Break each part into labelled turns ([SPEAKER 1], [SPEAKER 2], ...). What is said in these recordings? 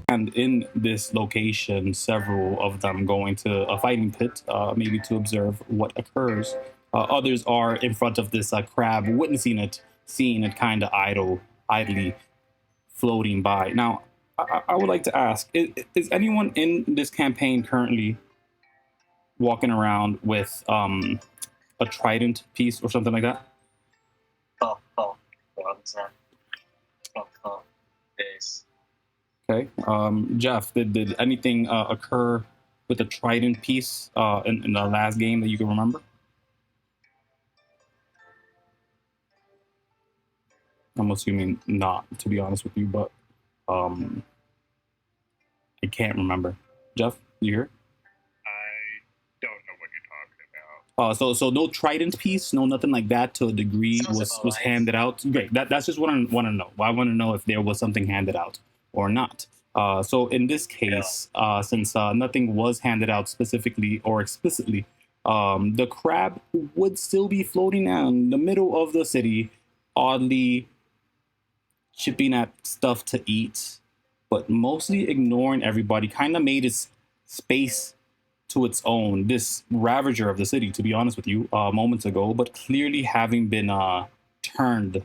[SPEAKER 1] And in this location, several of them going to a fighting pit, maybe to observe what occurs. Others are in front of this crab, witnessing it, seeing it kind of idly floating by. Now, I would like to ask: is anyone in this campaign currently walking around with a trident piece or something like that?
[SPEAKER 2] This.
[SPEAKER 1] Okay. Jeff, did anything occur with the trident piece in the last game that you can remember? I'm assuming not, to be honest with you, but I can't remember. Jeff, you here?
[SPEAKER 3] I don't know what you're talking about.
[SPEAKER 1] So no trident piece, no nothing like that to a degree was handed out. Great. That's just what I want to know. I want to know if there was something handed out or not. So in this case, since nothing was handed out specifically or explicitly, the crab would still be floating out in the middle of the city, oddly chipping at stuff to eat, but mostly ignoring everybody. Kind of made its space to its own. This ravager of the city, to be honest with you, moments ago, but clearly having been turned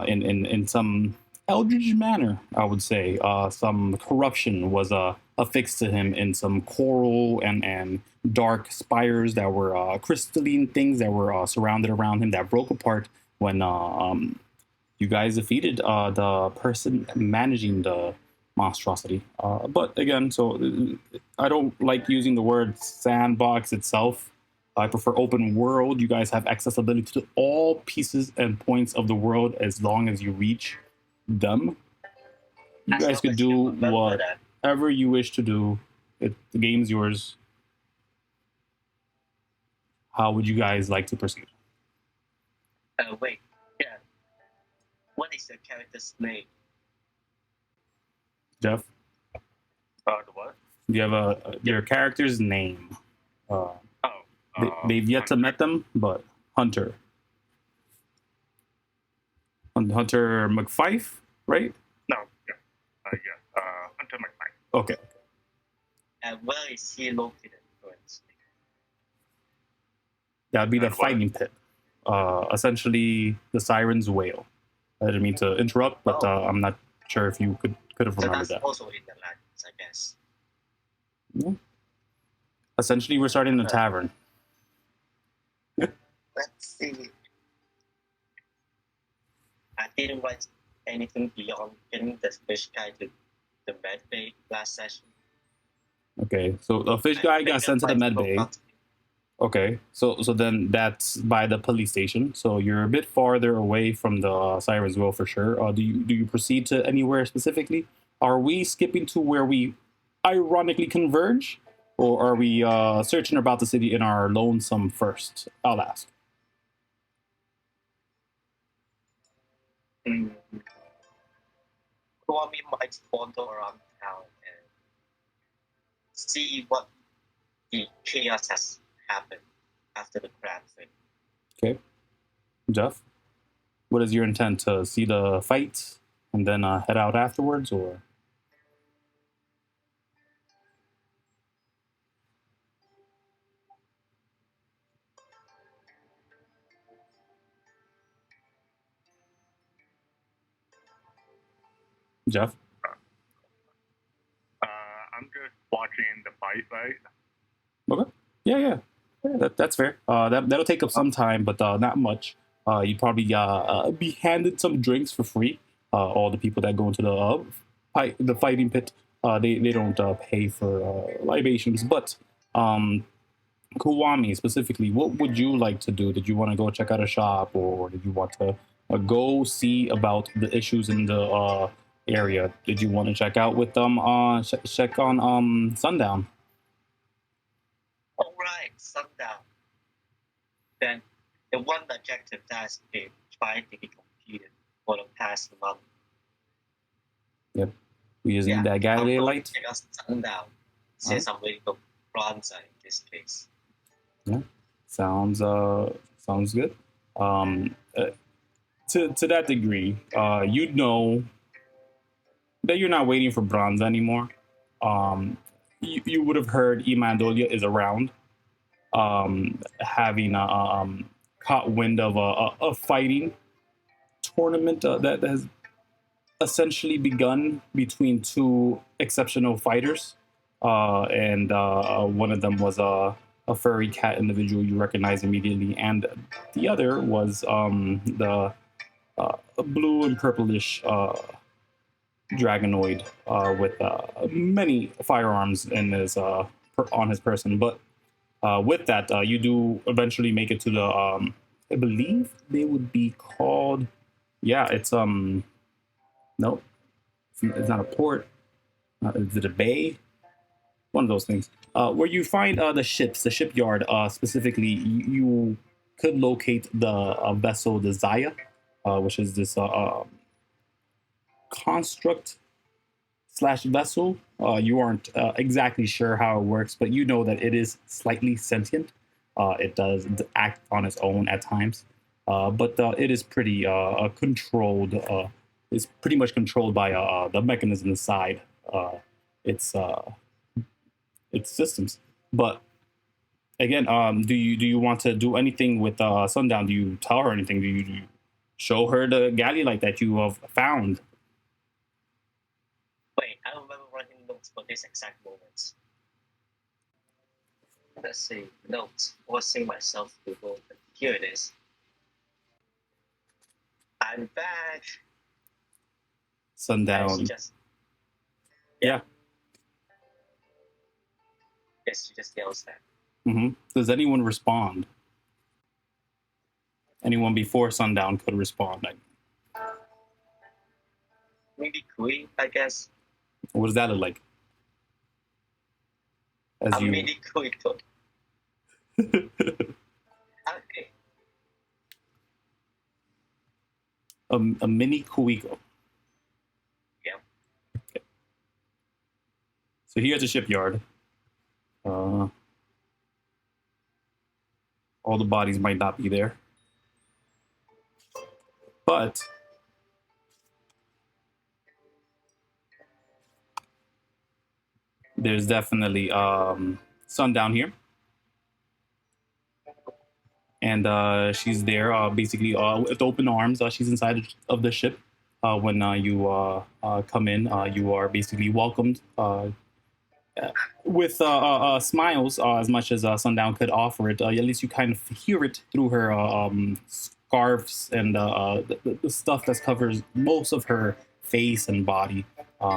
[SPEAKER 1] in some eldritch manner, I would say. Some corruption was affixed to him in some coral and dark spires that were crystalline things that were surrounded around him that broke apart when you guys defeated the person managing the monstrosity. But again, so I don't like using the word sandbox itself. I prefer open world. You guys have accessibility to all pieces and points of the world as long as you reach them. You guys could do whatever you wish to do. The game's yours. How would you guys like to proceed?
[SPEAKER 2] Wait, yeah. What is the character's name?
[SPEAKER 1] Jeff?
[SPEAKER 3] The what?
[SPEAKER 1] Do you have your character's name? They've yet to met them, but Hunter. Hunter McFife, right?
[SPEAKER 3] No, yeah. Hunter McFife.
[SPEAKER 1] Okay.
[SPEAKER 2] And where is he located currently?
[SPEAKER 1] That'd be the fighting pit. Essentially, the Siren's Whale. I didn't mean to interrupt, but I'm not sure if you could have remembered
[SPEAKER 2] so that's
[SPEAKER 1] that.
[SPEAKER 2] Also in the Atlantis, I guess.
[SPEAKER 1] Yeah. Essentially, we're starting in a tavern.
[SPEAKER 2] Let's see. I didn't write anything beyond getting the fish guy to the med bay last session.
[SPEAKER 1] Okay, so the fish guy got sent to the med bay. Okay, so then that's by the police station. So you're a bit farther away from the Siren's Well for sure. Do you proceed to anywhere specifically? Are we skipping to where we ironically converge, or are we searching about the city in our lonesome first? I'll ask.
[SPEAKER 2] Kuwami might wander around town and see what the chaos has happened after the crab thing.
[SPEAKER 1] Okay. Jeff, what is your intent? To see the fight and then head out afterwards, or? Jeff?
[SPEAKER 3] I'm just watching the fight, right?
[SPEAKER 1] Okay. Yeah. That's fair. That'll take up some time, but not much. You'd probably be handed some drinks for free. All the people that go into the fighting pit, they don't pay for libations. But Kuwami specifically, what would you like to do? Did you want to go check out a shop, or did you want to go see about the issues in the area? Did you want to check out with them? Check on Sundown.
[SPEAKER 2] All right, sundown. Then the one objective that's been trying to be completed for the past month.
[SPEAKER 1] Yep. We just need that guy there light.
[SPEAKER 2] Check out sundown. Since I'm waiting for bronzer in this case.
[SPEAKER 1] Sounds good. To that degree, you'd know that you're not waiting for bronze anymore. You would have heard Imandolia is around, having caught wind of a fighting tournament that has essentially begun between two exceptional fighters, and one of them was a furry cat individual you recognize immediately, and the other was the blue and purplish dragonoid with many firearms in his on his person. But with that, you do eventually make it to the I believe they would be called. Yeah, it's nope, it's not a port. Is it a bay? One of those things. Where you find the ships, the shipyard specifically, you could locate the vessel, the Zaya, which is this construct slash vessel. You aren't exactly sure how it works, but you know that it is slightly sentient. It does act on its own at times, but it is pretty controlled. It's pretty much controlled by the mechanism inside its systems. But again, do you want to do anything with Sundown? Do you tell her anything? Do you show her the galley light that you have found?
[SPEAKER 2] Wait, I remember writing notes for this exact moment. Let's see, notes, forcing myself to go. Here it is. I'm back.
[SPEAKER 1] Sundown. Yeah.
[SPEAKER 2] Yes, she just yells that.
[SPEAKER 1] Does anyone respond? Anyone before Sundown could respond.
[SPEAKER 2] Maybe Kui, I guess.
[SPEAKER 1] What does that look like? As you...
[SPEAKER 2] Maybe Kui could. Okay.
[SPEAKER 1] A mini Kuiko.
[SPEAKER 2] Yeah.
[SPEAKER 1] Okay. So here at the shipyard, all the bodies might not be there, but there's definitely Sundown here, and she's there basically with open arms. She's inside of the ship. When you come in, you are basically welcomed with smiles, as much as Sundown could offer it. At least you kind of hear it through her scarves and the stuff that covers most of her face and body.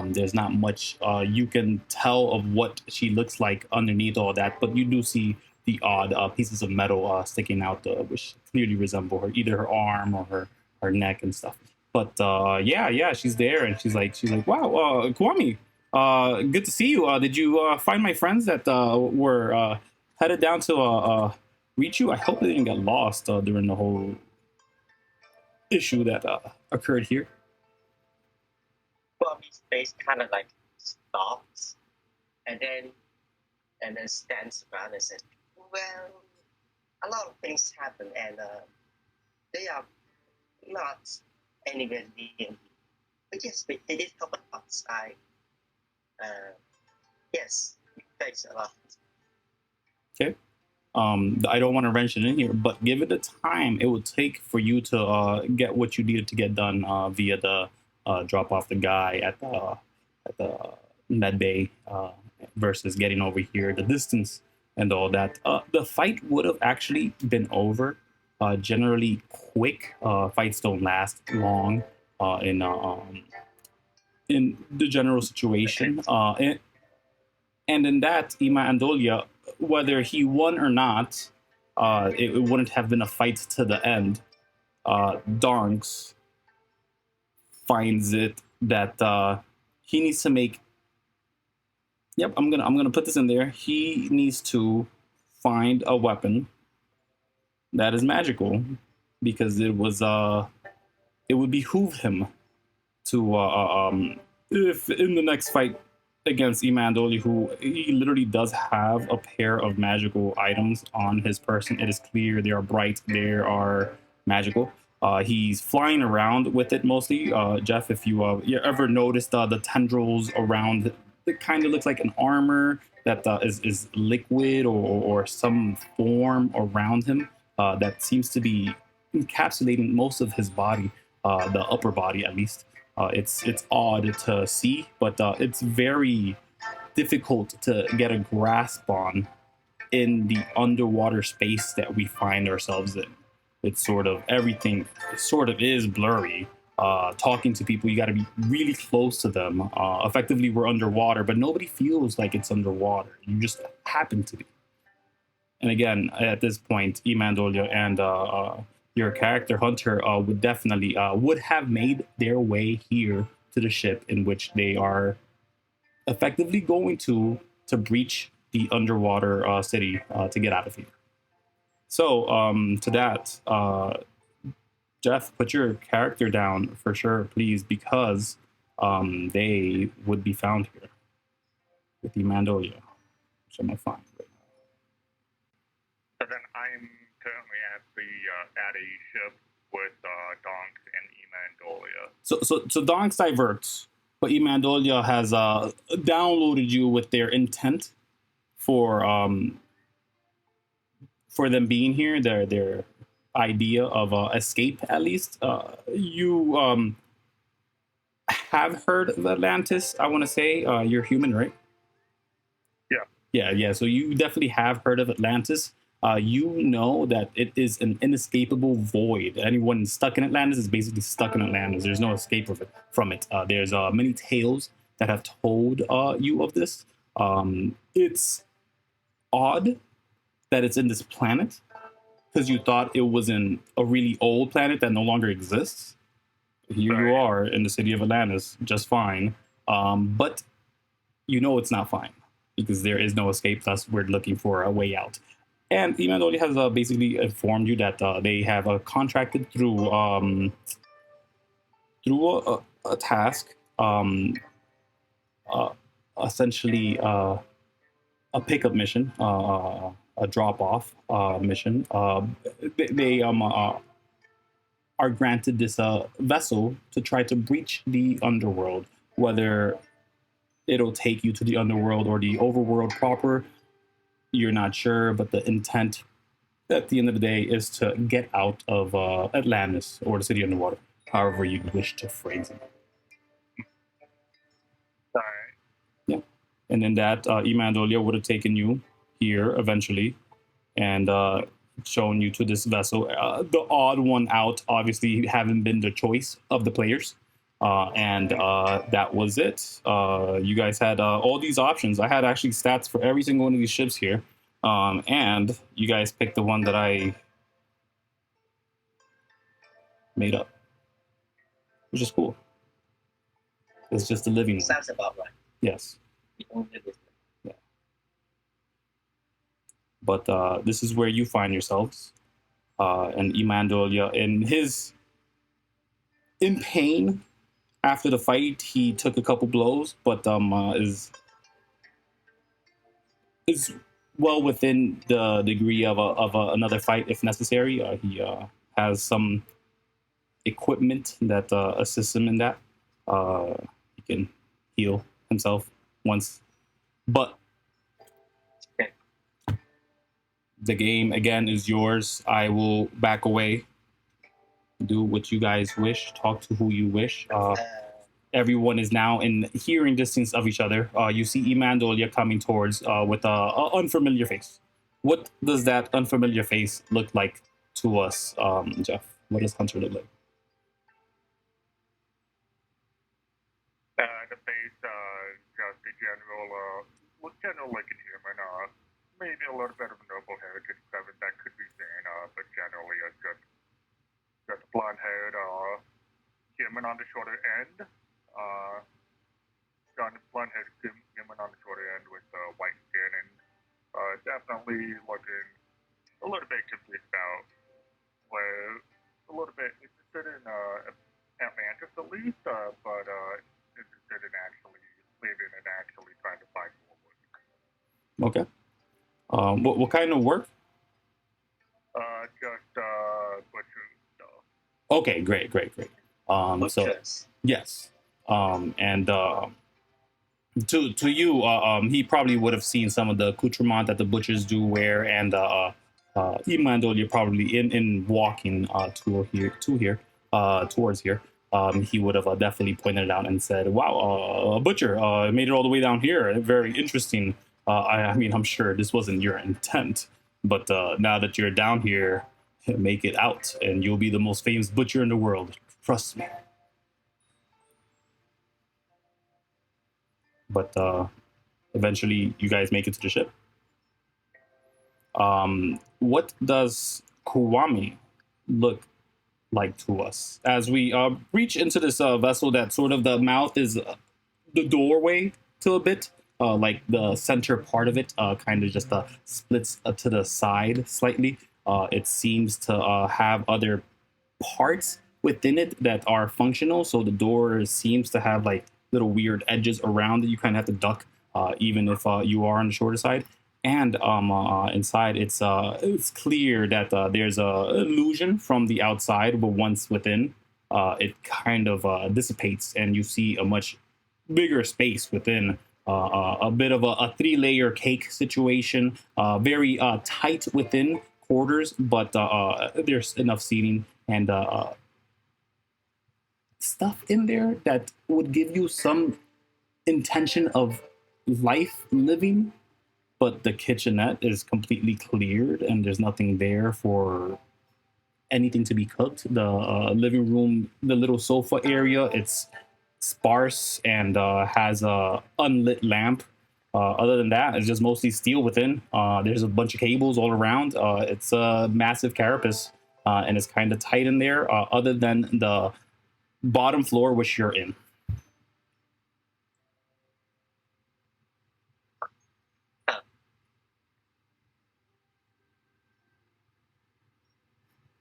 [SPEAKER 1] There's not much you can tell of what she looks like underneath all that, but you do see the odd pieces of metal sticking out, which clearly resemble her, either her arm or her neck and stuff. But yeah, she's there, and she's like, wow, Kuwami, good to see you. Did you find my friends that were headed down to reach you? I hope they didn't get lost during the whole issue that occurred here.
[SPEAKER 2] Kuwami's face kind of like stops, and then stands around and says, "Well, a lot of things happen, and they are not anywhere near me. But yes, they did help us outside. Yes, thanks a lot."
[SPEAKER 1] Okay. I don't want to wrench it in here, but given the time it would take for you to get what you needed to get done via the drop off the guy at the med bay versus getting over here, the distance and all that, the fight would have actually been over generally quick. Fights don't last long in the general situation. And in that, Ima Andolia, whether he won or not, it wouldn't have been a fight to the end. Darnks finds it that he needs to make. Yep, I'm gonna put this in there. He needs to find a weapon that is magical, because it would behoove him to if in the next fight against Imandoli, who he literally does have a pair of magical items on his person. It is clear they are bright, they are magical. He's flying around with it mostly. Jeff, if you ever noticed the tendrils around, it kind of looks like an armor that is liquid or some form around him that seems to be encapsulating most of his body, the upper body at least. It's odd to see, but it's very difficult to get a grasp on in the underwater space that we find ourselves in. It's sort of everything sort of is blurry. Talking to people, you got to be really close to them. Effectively, we're underwater, but nobody feels like it's underwater. You just happen to be. And again, at this point, Imandolia and your character Hunter would definitely would have made their way here to the ship in which they are effectively going to breach the underwater city to get out of here. So to that, Jeff, put your character down for sure, please, because they would be found here with Imandolia, which I'm gonna find.
[SPEAKER 3] So then I'm currently at a ship with Donks and Emandolia.
[SPEAKER 1] So Donks diverts, but Imandolia has downloaded you with their intent for them being here, their idea of escape at least. You have heard of Atlantis, I want to say. You're human, right? Yeah. So you definitely have heard of Atlantis. You know that it is an inescapable void. Anyone stuck in Atlantis is basically stuck in Atlantis. There's no escape from it. There's many tales that have told you of this. It's odd that it's in this planet because you thought it was in a really old planet that no longer exists. Here you are in the city of Atlantis, just fine. But you know it's not fine because there is no escape. Thus, we're looking for a way out. And Imanoli has basically informed you that they have contracted through a task, essentially a pickup mission, a drop off mission. They are granted this vessel to try to breach the underworld, whether it'll take you to the underworld or the overworld proper. You're not sure, but the intent at the end of the day is to get out of Atlantis or the city underwater, however you wish to phrase it.
[SPEAKER 3] Sorry.
[SPEAKER 1] Yeah. And then that Imandolia would have taken you here eventually and shown you to this vessel. The odd one out, obviously, having been the choice of the players. And that was it. You guys had all these options. I had actually stats for every single one of these ships here. And you guys picked the one that I made up, which is cool. It's just a living one.
[SPEAKER 2] Sounds about right.
[SPEAKER 1] Yes.
[SPEAKER 2] You don't do this.
[SPEAKER 1] Yeah. But this is where you find yourselves. And Imandolia, in pain, after the fight, he took a couple blows, but is well within the degree of another fight if necessary. He has some equipment that assists him in that. He can heal himself once, but the game again is yours. I will back away. Do what you guys wish. Talk to who you wish. Everyone is now in hearing distance of each other. You see Imandolia coming towards with a unfamiliar face. What does that unfamiliar face look like to us, Jeff? What does Hunter look like?
[SPEAKER 3] The face, just a general like a human. Maybe a little bit of noble heritage that could be seen, but generally just blonde-haired human on the shorter end. Blonde-haired human on the shorter end with white skin and definitely looking a little bit confused about a little bit interested in Atlantis at least, but interested in actually living and actually
[SPEAKER 1] Okay. What kind of work?
[SPEAKER 3] Just butchering stuff.
[SPEAKER 1] Okay, great. So
[SPEAKER 2] Butchers.
[SPEAKER 1] yes. And to you, he probably would have seen some of the accoutrement that the butchers do wear, and Imandol, you're probably in walking to here, towards here. He would have definitely pointed it out and said, "Wow, a butcher made it all the way down here. Very interesting. I mean, I'm sure this wasn't your intent, but now that you're down here, make it out, and you'll be the most famous butcher in the world. Trust me." But eventually, you guys make it to the ship. What does Kuwami look like to us as we reach into this vessel that sort of the mouth is the doorway to a bit, like the center part of it kind of just splits to the side slightly. It seems to have other parts within it that are functional. So the door seems to have like little weird edges around it. You kind of have to duck, even if you are on the shorter side. And inside, it's clear that there's a illusion from the outside, but once within, it kind of dissipates, and you see a much bigger space within. A bit of a three-layer cake situation, very tight within quarters, but there's enough seating and stuff in there that would give you some intention of life living, but the kitchenette is completely cleared and there's nothing there for anything to be cooked. The living room, the little sofa area, it's sparse and has a unlit lamp. Other than that, it's just mostly steel within. There's a bunch of cables all around. It's a massive carapace, and it's kind of tight in there. Other than the bottom floor, which you're in.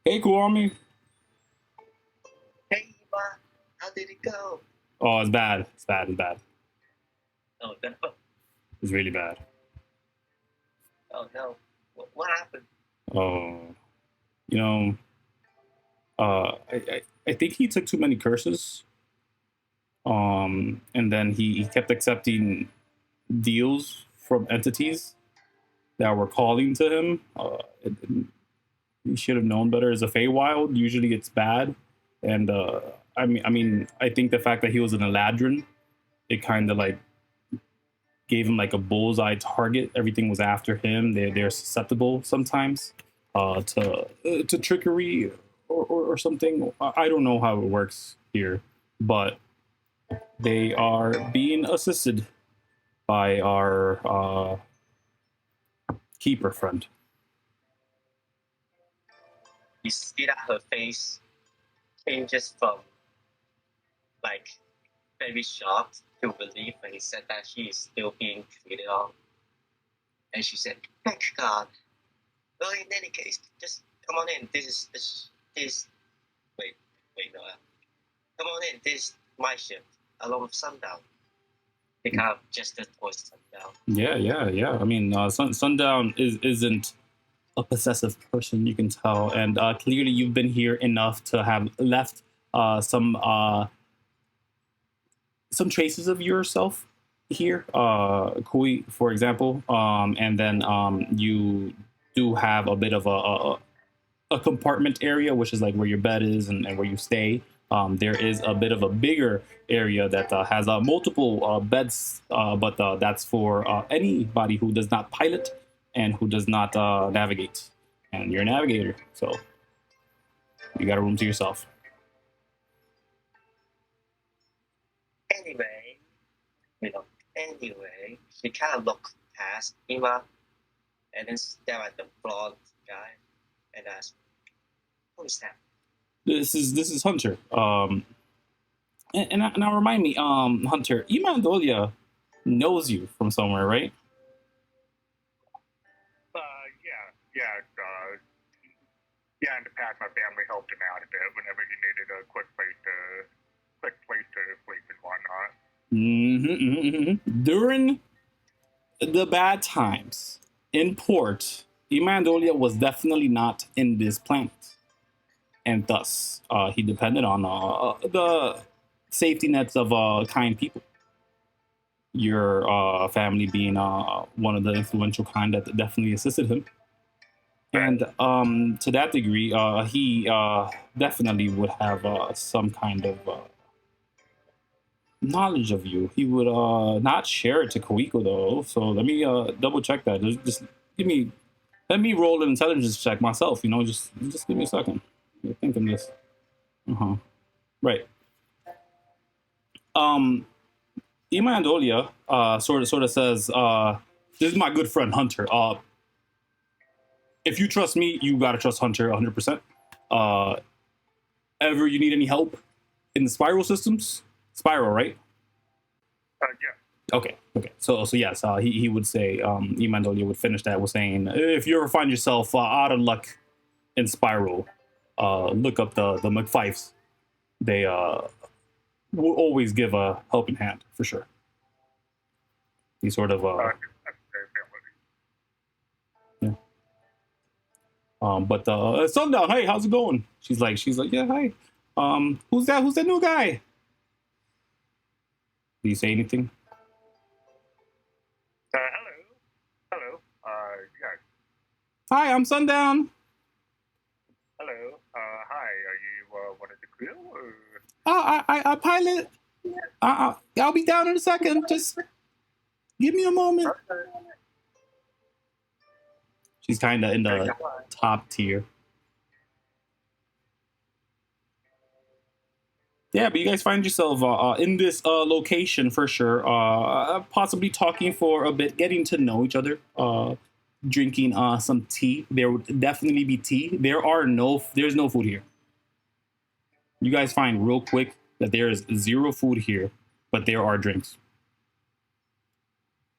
[SPEAKER 1] Hey, Kuwami.
[SPEAKER 2] Hey, Eva, how did it go?
[SPEAKER 1] Oh, it's bad. It's bad. It's bad.
[SPEAKER 2] Oh no!
[SPEAKER 1] It's really bad.
[SPEAKER 2] Oh no! What happened?
[SPEAKER 1] Oh, you know, I think he took too many curses. And then he kept accepting deals from entities that were calling to him. He should have known better. As a Feywild, usually it's bad, and I think the fact that he was an Eladrin, it kind of like gave him like a bullseye target. Everything was after him. They're susceptible sometimes to trickery or something. I don't know how it works here, but they are being assisted by our keeper friend.
[SPEAKER 2] You see that her face changes from like very shocked to relief when he said that she is still being treated on. And she said, "Thank God." Well, in any case, just come on in. This. Wait, no. Come on in. This is my shift, along with Sundown. They kind of gestured towards Sundown.
[SPEAKER 1] Yeah. I mean, Sundown isn't a possessive person, you can tell, and clearly you've been here enough to have left some traces of yourself here, Kui, for example, and then you do have a bit of a compartment area, which is like where your bed is and where you stay. There is a bit of a bigger area that has multiple beds, but that's for anybody who does not pilot and who does not navigate. And you're a navigator, so you got a room to yourself.
[SPEAKER 2] Anyway, she kind of looked past Ima and then stared at the blonde guy and asked, "Who is that?"
[SPEAKER 1] This is Hunter. And now remind me, Hunter, Imandolia knows you from somewhere, right?
[SPEAKER 3] Yeah. In the past, my family helped him out a bit whenever he needed a quick place to sleep and whatnot.
[SPEAKER 1] During the bad times in port, Imandolia was definitely not in this planet, and thus he depended on the safety nets of kind people. Your family being one of the influential kind that definitely assisted him. And to that degree, he definitely would have some kind of knowledge of you. He would not share it to Koiko though. So let me double check that. Just give me, let me roll an intelligence check myself. You know, just give me a second. You're thinking this. Right. Ima Andolia sort of says, "This is my good friend Hunter. If you trust me, you gotta trust Hunter 100%. Ever you need any help in the spiral systems? Spiral, right?
[SPEAKER 3] Yeah.
[SPEAKER 1] Okay. So yes, he would say, Imandolia would finish that with saying, if you ever find yourself out of luck in spiral, look up the McFifes. They will always give a helping hand for sure. He sort of yeah. But Sundown, hey, how's it going? She's like, yeah, hi. Who's that? Who's that new guy? Do you say anything?
[SPEAKER 3] Hello. Yeah.
[SPEAKER 1] Hi, I'm Sundown.
[SPEAKER 3] Hello. Hi. Are you one of the crew? Or...
[SPEAKER 1] I pilot. I'll be down in a second. Just give me a moment. She's kind of in the top tier. Yeah, but you guys find yourself in this location for sure. Possibly talking for a bit, getting to know each other. Drinking some tea. There would definitely be tea. There's no food here. You guys find real quick that there is zero food here, but there are drinks.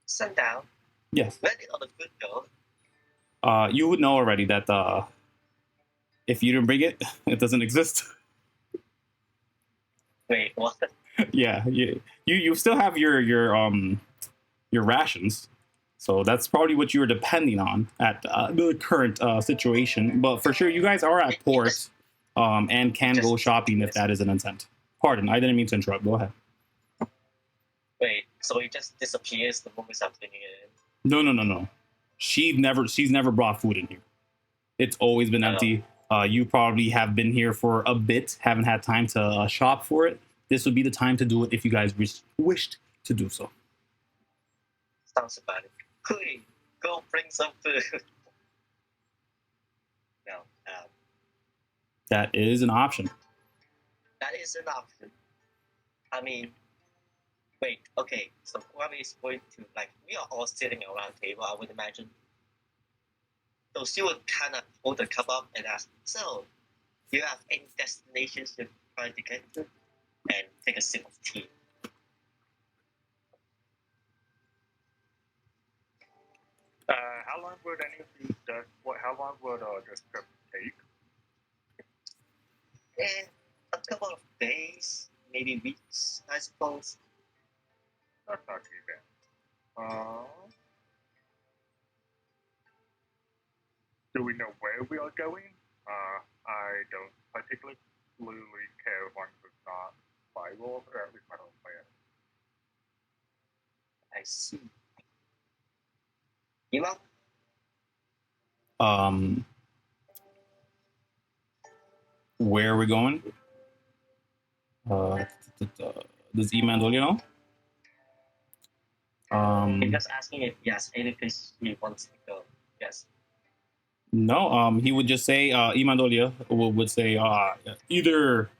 [SPEAKER 2] Sundown,
[SPEAKER 1] Yes.
[SPEAKER 2] where did all the food go?
[SPEAKER 1] You would know already that if you didn't bring it, it doesn't exist.
[SPEAKER 2] Wait, what?
[SPEAKER 1] Yeah, you still have your rations, so that's probably what you're depending on at the current situation. But for sure, you guys are at port, and can go shopping if that is an intent. Pardon, I didn't mean to interrupt. Go ahead.
[SPEAKER 2] Wait, so it just disappears the moment something in?
[SPEAKER 1] No. She's never brought food in here. It's always been empty. You probably have been here for a bit, haven't had time to shop for it. This would be the time to do it if you guys wished to do so.
[SPEAKER 2] Sounds about it. Quick, go bring some food. No,
[SPEAKER 1] that is an option.
[SPEAKER 2] that is an option. I mean, wait, okay, so Kuwami is going to, we are all sitting around the table, I would imagine. So she would kind of hold the cup up and ask, so, do you have any destinations you're trying to get to? And take a sip of tea.
[SPEAKER 3] How long would any of these? How long would this trip take?
[SPEAKER 2] And a couple of days, maybe weeks, I suppose.
[SPEAKER 3] That's not too bad. Do we know where we are going? I don't particularly care if one was not spiral, or at least I don't play it.
[SPEAKER 2] I see. Ima?
[SPEAKER 1] Where are we going? Does Imandolia know?
[SPEAKER 2] I'm just asking if yes, any place he wants to go. Yes.
[SPEAKER 1] No, he would just say, Imandolia would say, either,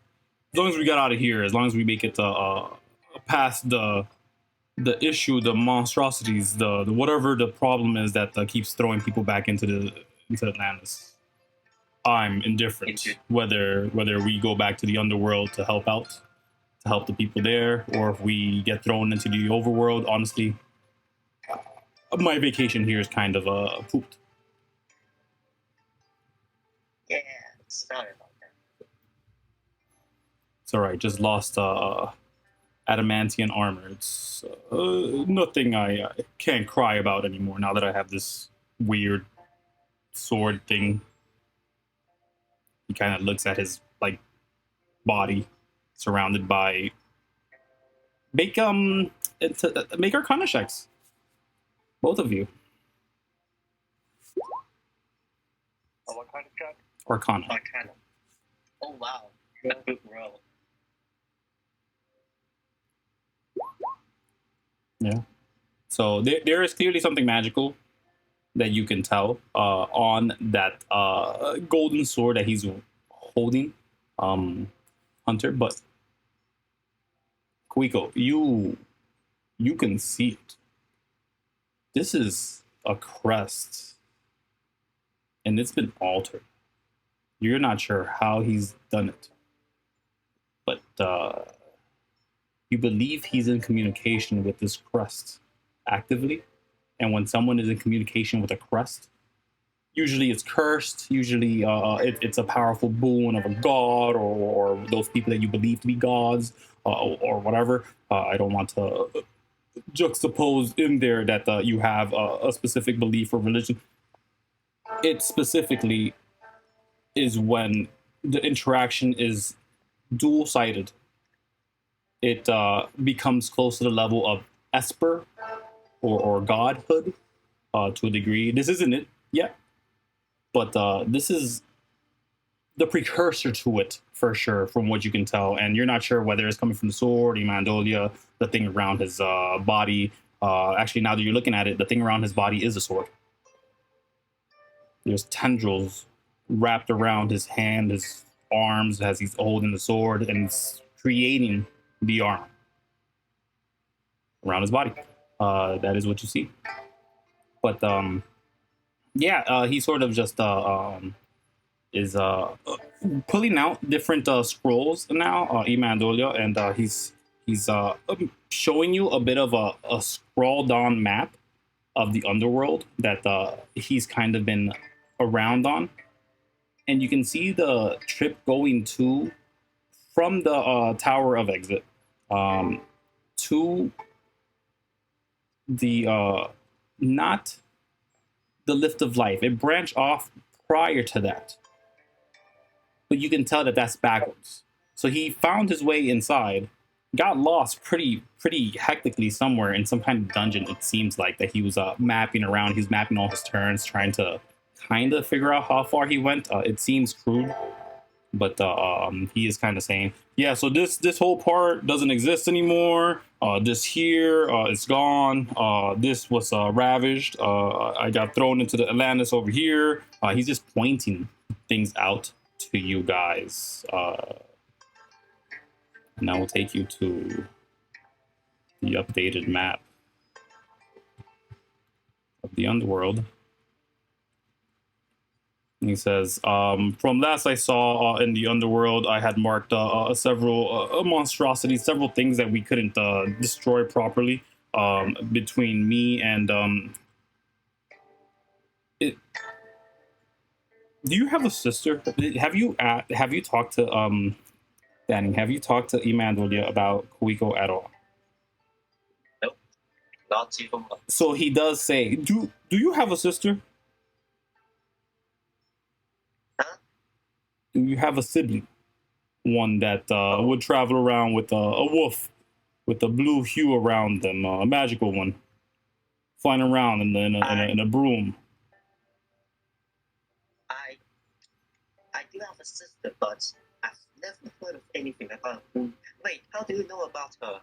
[SPEAKER 1] as long as we got out of here, as long as we make it past the issue, the monstrosities, the whatever the problem is that keeps throwing people back into Atlantis. I'm indifferent whether we go back to the underworld to help out, to help the people there, or if we get thrown into the overworld. Honestly, my vacation here is kind of pooped.
[SPEAKER 2] Yeah, sorry about that.
[SPEAKER 1] It's all right. Just lost adamantium armor. It's nothing I can't cry about anymore now that I have this weird sword thing. He kind of looks at his like body surrounded by make make Arcana checks, both of you.
[SPEAKER 3] What kind of check?
[SPEAKER 1] Arcana.
[SPEAKER 2] Arcana. Oh wow, a good roll.
[SPEAKER 1] Yeah. So there is clearly something magical that you can tell on that golden sword that he's holding, Hunter. But Kuiko, you can see it. This is a crest, and it's been altered. You're not sure how he's done it, but you believe he's in communication with this crest actively. And when someone is in communication with a crest, usually it's cursed. Usually it's a powerful boon of a god or those people that you believe to be gods or whatever. I don't want to juxtapose in there that you have a specific belief or religion. It specifically is when the interaction is dual-sided. It becomes close to the level of Esper or godhood to a degree. This isn't it yet, but this is the precursor to it for sure, from what you can tell. And you're not sure whether it's coming from the sword, Imandolia, the thing around his body. Actually, now that you're looking at it, the thing around his body is a sword. There's tendrils wrapped around his hand, his arms as he's holding the sword, and it's creating the arm around his body. That is what you see. But yeah, he sort of just is pulling out different scrolls now, Imandolia, and he's showing you a bit of a scrawled on map of the underworld that he's kind of been around on. And you can see the trip going from the Tower of Exit to the not the Lift of Life. It branched off prior to that, but you can tell that that's backwards. So he found his way inside, got lost pretty hectically somewhere in some kind of dungeon. It seems like that he was mapping around. He was mapping all his turns, trying to kind of figure out how far he went. It seems crude, but he is kind of saying, yeah, so this whole part doesn't exist anymore. This here is gone. This was ravaged. I got thrown into the Atlantis over here. He's just pointing things out to you guys. And I will take you to the updated map of the underworld. And he says, from last I saw in the underworld, I had marked several monstrosities, several things that we couldn't destroy properly between me and... Do you have a sister? Have you talked to... Danny, have you talked to Imandolia about Kuiko at all?
[SPEAKER 2] Nope, not even once.
[SPEAKER 1] So he does say, do you have a sister?
[SPEAKER 2] Huh?
[SPEAKER 1] Do you have a sibling? One that would travel around with a wolf with a blue hue around them, a magical one, flying around in a broom.
[SPEAKER 2] I do have a sister, but I've never heard of anything about her. Wait, how do you know about her?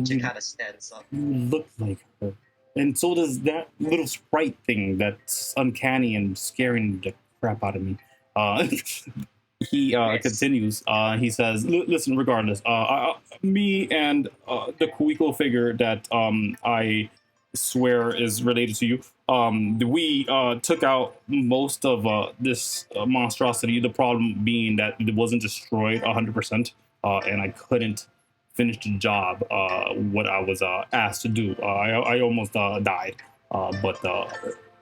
[SPEAKER 2] She kind of stands up.
[SPEAKER 1] You look like her. And so does that little sprite thing that's uncanny and scaring the crap out of me. He continues. He says, listen, regardless, me and the Kuiko figure that I swear is related to you, we took out most of this monstrosity. The problem being that it wasn't destroyed 100%, and I couldn't finish the job, what I was asked to do. I almost died, but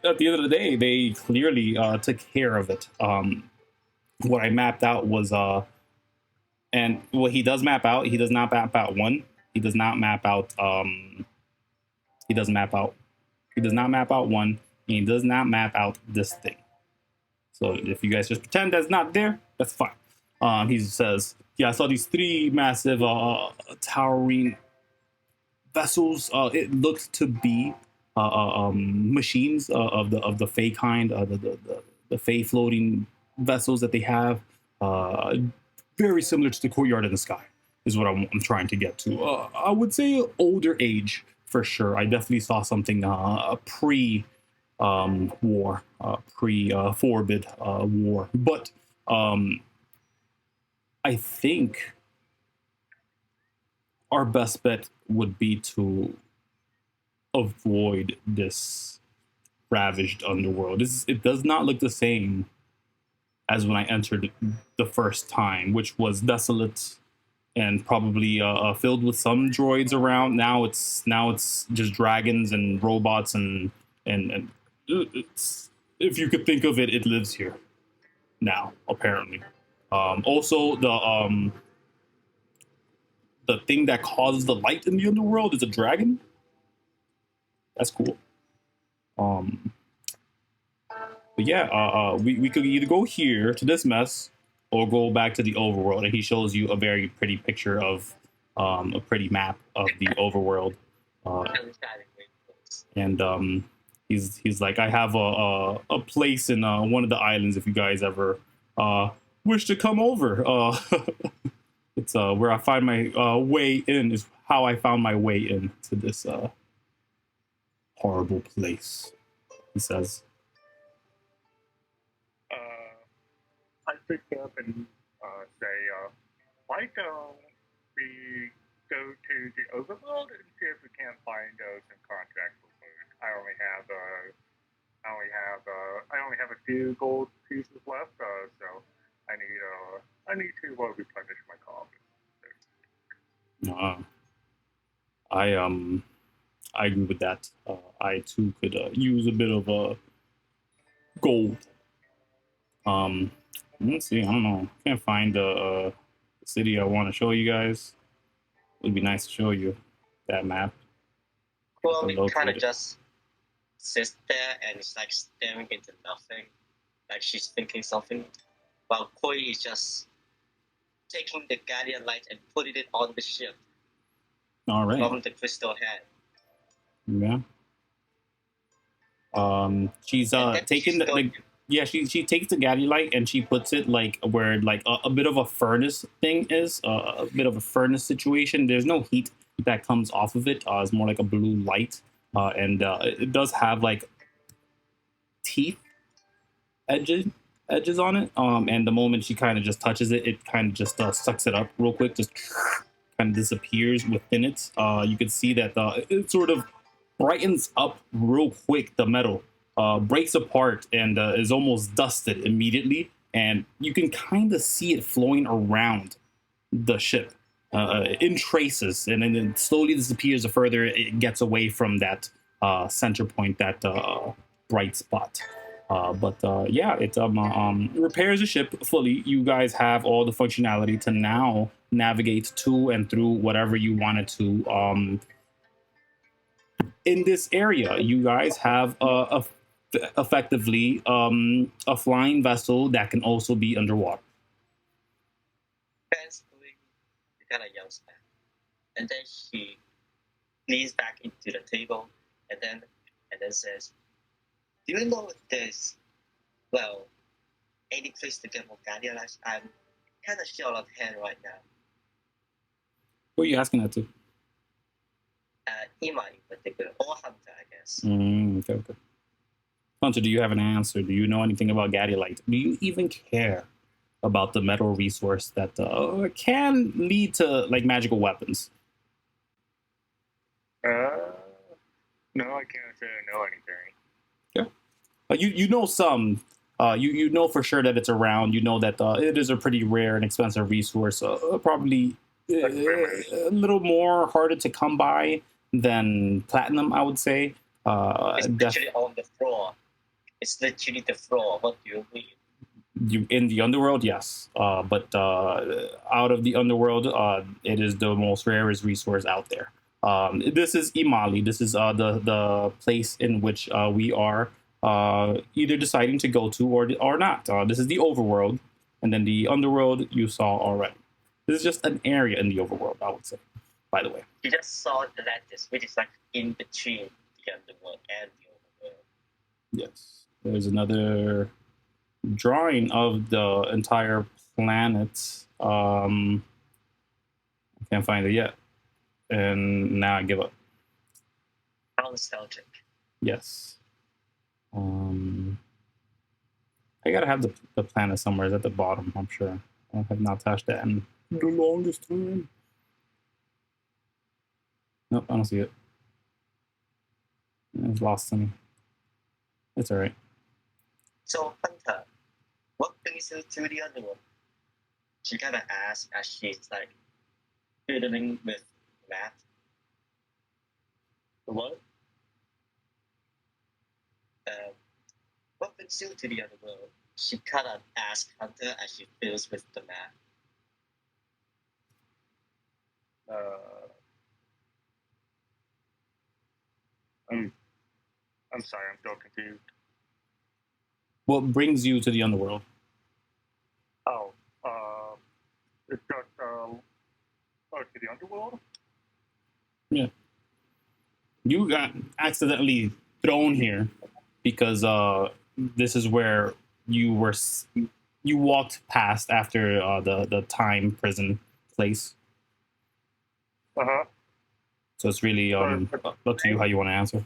[SPEAKER 1] at the end of the day, they clearly took care of it. What I mapped out was an And what he does map out, he does not map out one. He does not map out. He does map out. He does not map out one. And he does not map out this thing. So if you guys just pretend that's not there, that's fine. He says, "Yeah, I saw these three massive towering vessels. It looked to be machines of the Fey kind, the Fey floating vessels that they have. Very similar to the courtyard in the sky is what I'm trying to get to. I would say older age for sure. I definitely saw something pre war, pre Forbid war, but I think our best bet would be to avoid this ravaged underworld. It does not look the same as when I entered the first time, which was desolate and probably filled with some droids around. Now it's just dragons and robots and it's, if you could think of it, it lives here now apparently. Also, the thing that causes the light in the underworld is a dragon. That's cool. But yeah, we could either go here to this mess or go back to the overworld. And he shows you a very pretty picture of a pretty map of the overworld. And he's like, I have a place in one of the islands if you guys ever wish to come over. It's where I find my way in, is how I found my way in to this horrible place, he says.
[SPEAKER 3] I pick up and say, why don't we go to the overworld and see if we can't find some contracts for food? I only have a few gold pieces left, so I need to replenish my coffee.
[SPEAKER 1] I agree with that. I too could use a bit of gold. Let's see. I don't know. Can't find the city I want to show you guys. It would be nice to show you that map.
[SPEAKER 2] Kuwami kind of just sits there and is like staring into nothing, like she's thinking something, while Koi is just taking the guardian light and putting it on the ship.
[SPEAKER 1] All right.
[SPEAKER 2] From the crystal head.
[SPEAKER 1] Yeah. She's taking the yeah, she takes the gaddy light and she puts it like where like a bit of a furnace thing is, a bit of a furnace situation. There's no heat that comes off of it. It's more like a blue light, and it does have like teeth edges on it. And the moment she kind of just touches it, it kind of just sucks it up real quick, just kind of disappears within it. You can see that it sort of brightens up real quick. The metal breaks apart and is almost dusted immediately, and you can kind of see it flowing around the ship in traces, and then it slowly disappears the further it gets away from that center point, that bright spot. But yeah, it repairs the ship fully. You guys have all the functionality to now navigate to and through whatever you wanted to. In this area, you guys have effectively a flying vessel that can also be underwater.
[SPEAKER 2] Basically, he kind of yells back, and then he leans back into the table, and then says, "Do you know if there's, well, any place to get more guardian lights? I'm kind of short of hand right now."
[SPEAKER 1] Who are you asking that to?
[SPEAKER 2] Ima in particular, or Hunter, I guess.
[SPEAKER 1] Okay. Hunter, do you have an answer? Do you know anything about Gadolite? Do you even care about the metal resource that can lead to like magical weapons?
[SPEAKER 3] No, I can't say I know anything.
[SPEAKER 1] Yeah. You know some. You know for sure that it's around. You know that it is a pretty rare and expensive resource. Probably a little more harder to come by than platinum, I would say.
[SPEAKER 2] It's literally on the floor. It's literally the floor. What do you mean?
[SPEAKER 1] In the underworld, yes, but out of the underworld, it is the most rarest resource out there. This is Imali. This is the place in which we are either deciding to go to or not. This is the overworld, and then the underworld you saw already. This is just an area in the overworld, I would say. By the way,
[SPEAKER 2] You just saw Atlantis, which is like in between the underworld and the overworld.
[SPEAKER 1] yes, there's another drawing of the entire planet. I can't find it yet, and now I give up.
[SPEAKER 2] How nostalgic.
[SPEAKER 1] Yes. I gotta have the planet somewhere. It's at the bottom, I'm sure. I have not touched that in the longest time. Nope, I don't see it. It's lost to me. It's alright.
[SPEAKER 2] So, Hunter, what brings you to the underworld? She kind of asks as she's like fiddling with math. What? What brings you to the underworld? She kind of asks Hunter as she fiddles with the math.
[SPEAKER 3] I'm sorry, I'm still confused.
[SPEAKER 1] What brings you to the underworld?
[SPEAKER 3] Oh, it's just to the underworld.
[SPEAKER 1] Yeah. You got accidentally thrown here because this is where you walked past after the time prison place. So it's really up to you how you want to answer.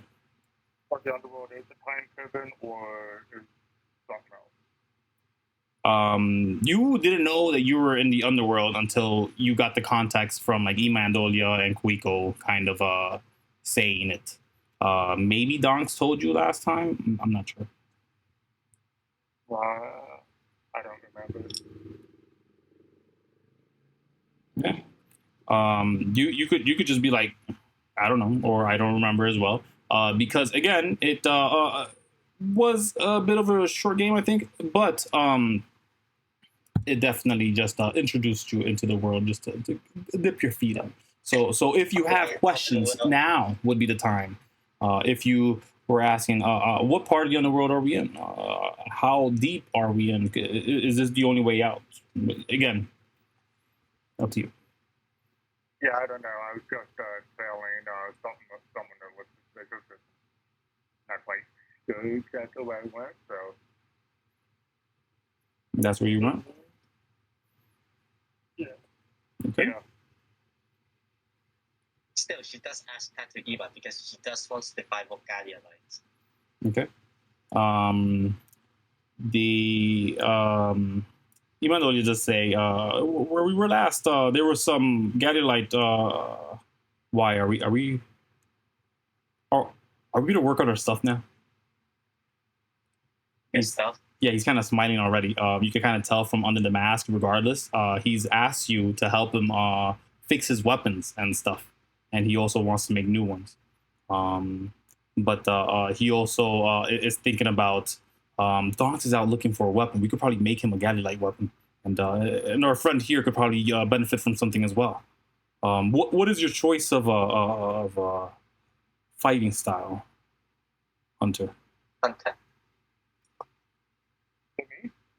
[SPEAKER 3] What the underworld is, a time prison or is something else?
[SPEAKER 1] You didn't know that you were in the underworld until you got the context from like Imandolia and Kuiko kind of saying it. Maybe Donks told you last time. I'm not sure.
[SPEAKER 3] I don't remember.
[SPEAKER 1] Yeah. You could just be like, I don't know, or I don't remember as well. Because again, it was a bit of a short game, I think, but it definitely just introduced you into the world just to dip your feet in. So if you have questions, now would be the time. If you were asking, what part of the underworld are we in? How deep are we in? Is this the only way out? Again, up to you.
[SPEAKER 3] Yeah, I don't know. I was just telling someone that was suspicious. Not quite sure exactly where I went, so.
[SPEAKER 1] That's where you went?
[SPEAKER 3] Yeah.
[SPEAKER 1] Okay.
[SPEAKER 3] Yeah.
[SPEAKER 2] Still, she does ask that to Eva because she does want to find Volcalia lights.
[SPEAKER 1] Okay. Even though you just say where we were last, there was some Gadolite. Why are we to work on our stuff now?
[SPEAKER 2] Your stuff?
[SPEAKER 1] Yeah, he's kind of smiling already. You can kind of tell from under the mask. Regardless, he's asked you to help him fix his weapons and stuff, and he also wants to make new ones. But he also is thinking about Donks is out looking for a weapon. We could probably make him a Gadolite weapon, and our friend here could probably benefit from something as well. What is your choice of fighting style, Hunter?
[SPEAKER 2] Hunter.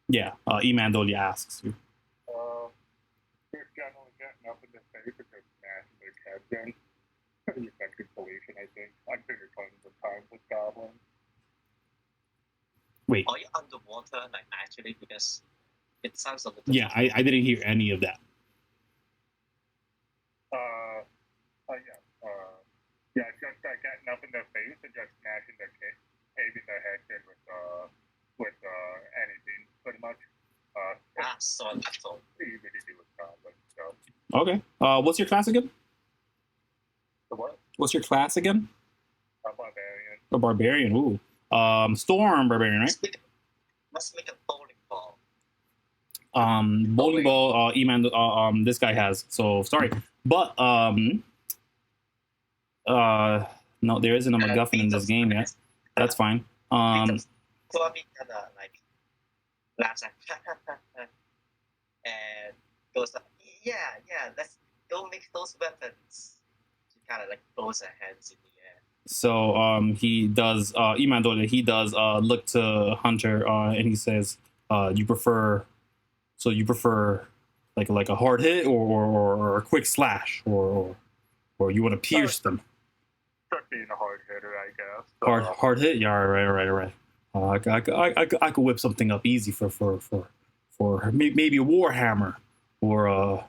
[SPEAKER 1] Yeah, Imandolia asks you.
[SPEAKER 3] Just generally getting up in the face of this massive head. Pretty effective solution, I think. I've been tons of times with goblins.
[SPEAKER 1] Wait.
[SPEAKER 2] Are you underwater, like actually? Because it sounds a little.
[SPEAKER 1] Yeah, I didn't hear any of that.
[SPEAKER 3] Yeah, just getting up in their face and just smashing their caving their heads in with anything, pretty much.
[SPEAKER 2] So that's all.
[SPEAKER 3] Easy to do with goblins, so.
[SPEAKER 1] Okay. What's your class again?
[SPEAKER 3] The what?
[SPEAKER 1] What's your class again?
[SPEAKER 3] A barbarian.
[SPEAKER 1] A barbarian. Ooh. Storm barbarian, right?
[SPEAKER 2] Must make a bowling ball.
[SPEAKER 1] Bowling ball. This guy has. So sorry, but no, there isn't a MacGuffin in this game yet. That's fine.
[SPEAKER 2] Kuwami kind of like laughs like, and goes like, yeah, let's go make those weapons. She kind of like throws her hands in the air.
[SPEAKER 1] So he does Imandolia, he does look to Hunter and he says, you prefer like a hard hit or a quick slash or you want to pierce them?
[SPEAKER 3] Start being a hard hitter, I guess.
[SPEAKER 1] Hard hit, yeah, right. I could whip something up easy for maybe a warhammer or a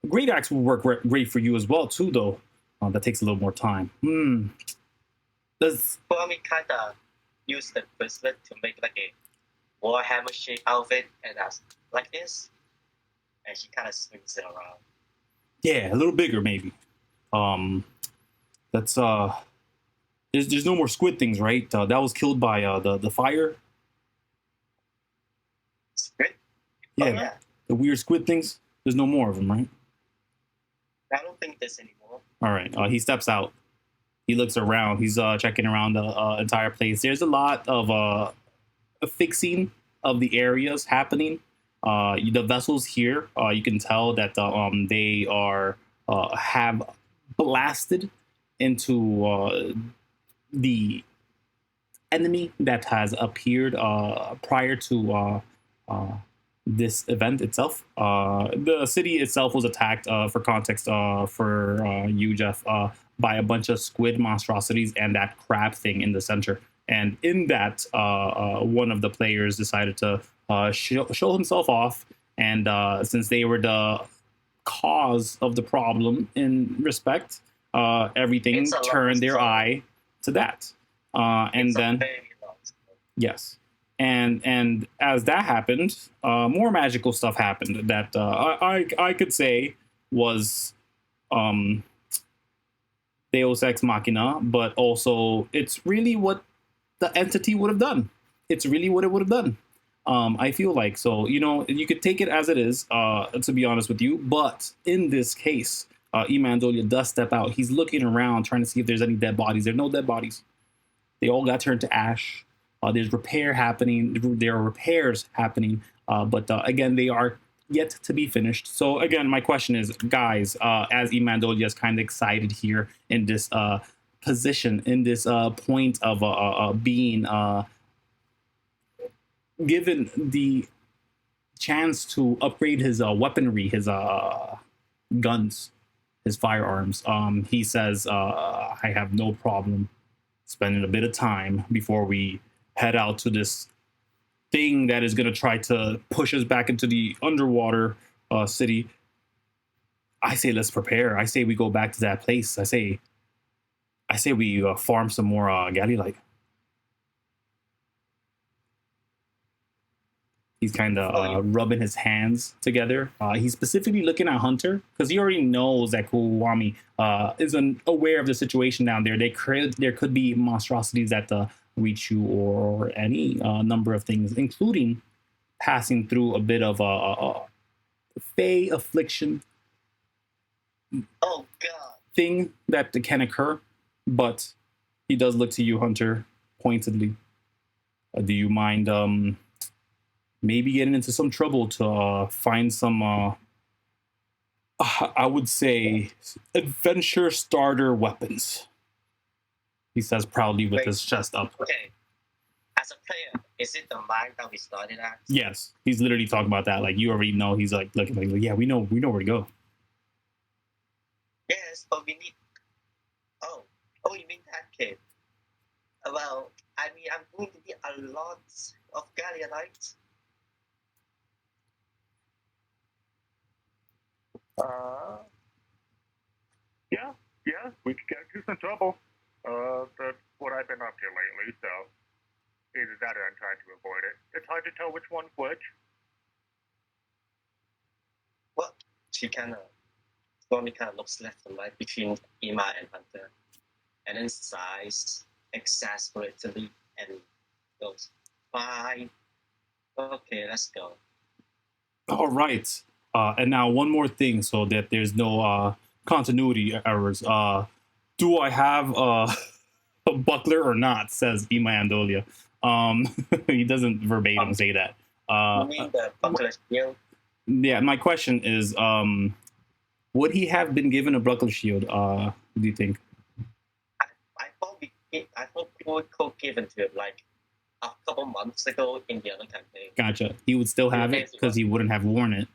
[SPEAKER 1] great axe would work great for you as well too, though. That takes a little more time. Does
[SPEAKER 2] Kuwami kind of use the bracelet to make like a warhammer shaped outfit and like this, and she kind of swings it around.
[SPEAKER 1] Yeah, a little bigger maybe. That's there's no more squid things, right? That was killed by the fire.
[SPEAKER 2] Squid?
[SPEAKER 1] Yeah,
[SPEAKER 2] Oh, yeah.
[SPEAKER 1] the weird squid things. There's no more of them, right?
[SPEAKER 2] I don't think there's anymore.
[SPEAKER 1] All right. He steps out. He looks around. He's checking around the entire place. There's a lot of fixing of the areas happening. The vessels here, you can tell that they are have blasted into the enemy that has appeared prior to this event itself. The city itself was attacked, for context, for you, Jeff, by a bunch of squid monstrosities and that crab thing in the center. And in that, one of the players decided to show himself off. And since they were the cause of the problem in respect, everything turned their eye to that. And then, yes. And as that happened, more magical stuff happened that I could say was Deus Ex Machina, but also it's really what the entity would have done. It's really what it would have done. I feel like, so, you could take it as it is, to be honest with you, but in this case, Imandolia does step out. He's looking around trying to see if there's any dead bodies. There are no dead bodies. They all got turned to ash. There's repair happening. There are repairs happening, but again, they are yet to be finished. So again, my question is, guys, as Imandolia is kind of excited here in this position, in this point of being given the chance to upgrade his weaponry, his guns, his firearms, he says, I have no problem spending a bit of time before we head out to this thing that is going to try to push us back into the underwater city. I say let's prepare. I say we go back to that place. I say we farm some more Galilite. He's kind of rubbing his hands together. He's specifically looking at Hunter because he already knows that Kuwami is aware of the situation down there. There could be monstrosities that reach you or any number of things, including passing through a bit of a fey affliction.
[SPEAKER 2] Oh, God.
[SPEAKER 1] Thing that can occur. But he does look to you, Hunter, pointedly. Do you mind maybe getting into some trouble to find some, I would say, adventure starter weapons? He says proudly with his chest up.
[SPEAKER 2] Okay. As a player, is it the mine that we started at?
[SPEAKER 1] Yes. He's literally talking about that. Like, you already know. He's like, looking like, yeah, we know where to go.
[SPEAKER 2] Yes, but we need... Oh, you mean that kid? Well, I mean, I'm going to need a lot of Gallianites.
[SPEAKER 3] Yeah, we could get into some trouble. That's what I've been up to lately, so either that or I'm trying to avoid it. It's hard to tell which one's which.
[SPEAKER 2] Well, Stormy kind of looks left and right between Ima and Hunter, and then sighs exasperatedly and goes, "Fine, okay, let's go."
[SPEAKER 1] All right. And now one more thing, so that there's no continuity errors. Do I have buckler or not, says Ima Andolia. He doesn't verbatim say that.
[SPEAKER 2] You mean the buckler shield?
[SPEAKER 1] Yeah, my question is, would he have been given a buckler shield? Do you think?
[SPEAKER 2] I thought we could given to him like a couple months ago in the other campaign.
[SPEAKER 1] Gotcha. He would still have it because he wouldn't have worn it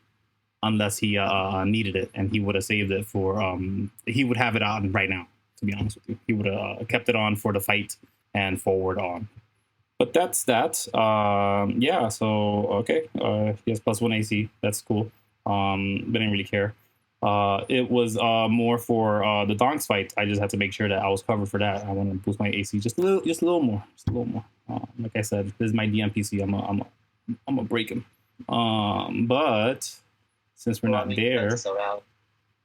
[SPEAKER 1] unless he needed it, and he would have saved it for. He would have it on right now. To be honest with you, he would have kept it on for the fight and forward on. But that's that. Yeah. So okay. He has +1 AC. That's cool. But didn't really care. It was more for the Donks fight. I just had to make sure that I was covered for that. I want to boost my AC just a little more. Like I said, this is my DMPC. I'm gonna break him. But since we're not there,
[SPEAKER 2] turns around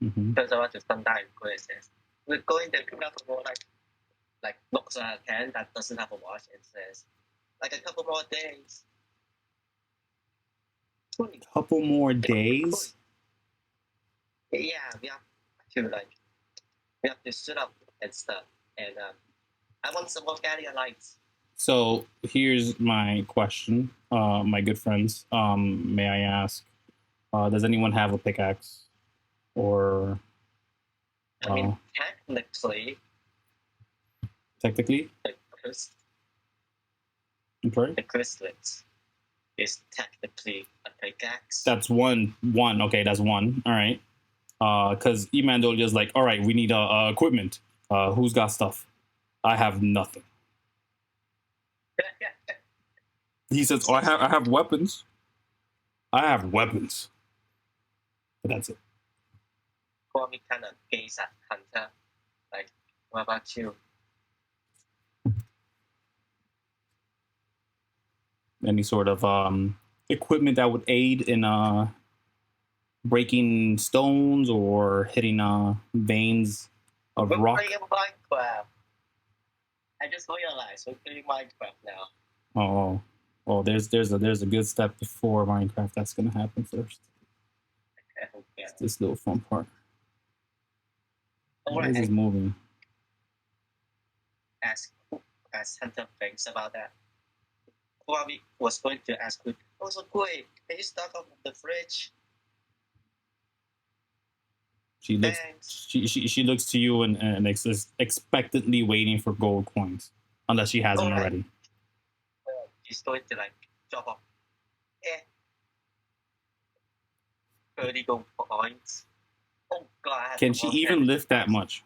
[SPEAKER 2] to Sunday and says, "We're going to pick up more like looks at a hand that doesn't have a watch and says, like a couple more days."
[SPEAKER 1] Couple more days.
[SPEAKER 2] Yeah, we have to suit up and stuff, and I want some more Gallia lights.
[SPEAKER 1] So here's my question, my good friends. May I ask, does anyone have a pickaxe? Or
[SPEAKER 2] I mean, technically,
[SPEAKER 1] the
[SPEAKER 2] crystallite is technically a pickaxe.
[SPEAKER 1] That's one. Okay, that's one. All right. Because Emandol is like, all right, we need equipment. Who's got stuff? I have nothing. He says, "Oh, I have weapons. I have weapons." But that's it.
[SPEAKER 2] Kuwami kind of gaze at Hunter, like, "What about you?"
[SPEAKER 1] Any sort of equipment that would aid in breaking stones or hitting veins of rock.
[SPEAKER 2] We're playing Minecraft. I just realized we're playing Minecraft now.
[SPEAKER 1] Oh, there's a good step before Minecraft that's gonna happen first.
[SPEAKER 2] Okay.
[SPEAKER 1] It's this little fun part.
[SPEAKER 2] All
[SPEAKER 1] Why
[SPEAKER 2] right.
[SPEAKER 1] is this moving?
[SPEAKER 2] Ask Hunter thinks about that. Kuwami was going to ask, "Oh, so great! Can you stock up the fridge?"
[SPEAKER 1] She looks.
[SPEAKER 2] Thanks.
[SPEAKER 1] She looks to you and is expectantly waiting for gold coins, unless she hasn't
[SPEAKER 2] Alright.
[SPEAKER 1] already.
[SPEAKER 2] She's going to like drop off 30 gold coins. Oh god! I have
[SPEAKER 1] Can
[SPEAKER 2] to
[SPEAKER 1] she
[SPEAKER 2] work
[SPEAKER 1] even
[SPEAKER 2] that.
[SPEAKER 1] lift that much?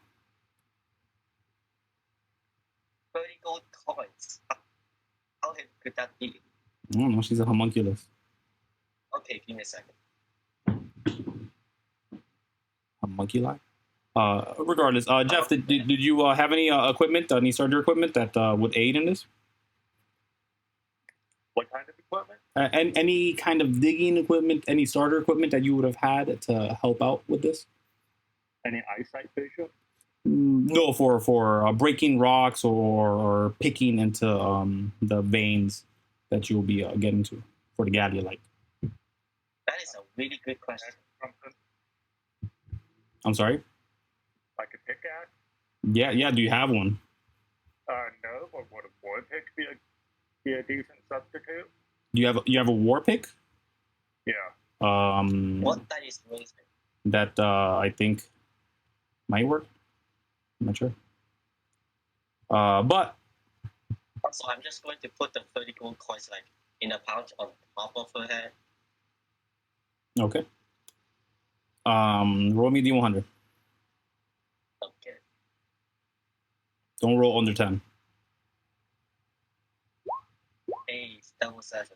[SPEAKER 2] 30 gold coins. How could that be?
[SPEAKER 1] I don't know. She's a homunculus.
[SPEAKER 2] Okay, give me a second.
[SPEAKER 1] Homunculi. Regardless, Jeff, did you have any equipment, any starter equipment that would aid in this?
[SPEAKER 3] What kind of equipment?
[SPEAKER 1] And any kind of digging equipment, any starter equipment that you would have had to help out with this?
[SPEAKER 3] Any eyesight vision?
[SPEAKER 1] No, for breaking rocks or picking into the veins that you'll be getting to for the Galliolite.
[SPEAKER 2] That is a really good question.
[SPEAKER 3] Something
[SPEAKER 1] I'm sorry?
[SPEAKER 3] like a pickaxe?
[SPEAKER 1] Yeah, do you have one?
[SPEAKER 3] No, but would a war pick be a decent substitute?
[SPEAKER 1] You have a war pick?
[SPEAKER 3] Yeah.
[SPEAKER 2] What that is amazing.
[SPEAKER 1] That I think might work. I'm not sure. But
[SPEAKER 2] Also, I'm just going to put the 30 gold coins like in a pouch on top of her head.
[SPEAKER 1] okay. Roll me D100.
[SPEAKER 2] Okay.
[SPEAKER 1] Don't roll under 10.
[SPEAKER 2] Hey, double 7.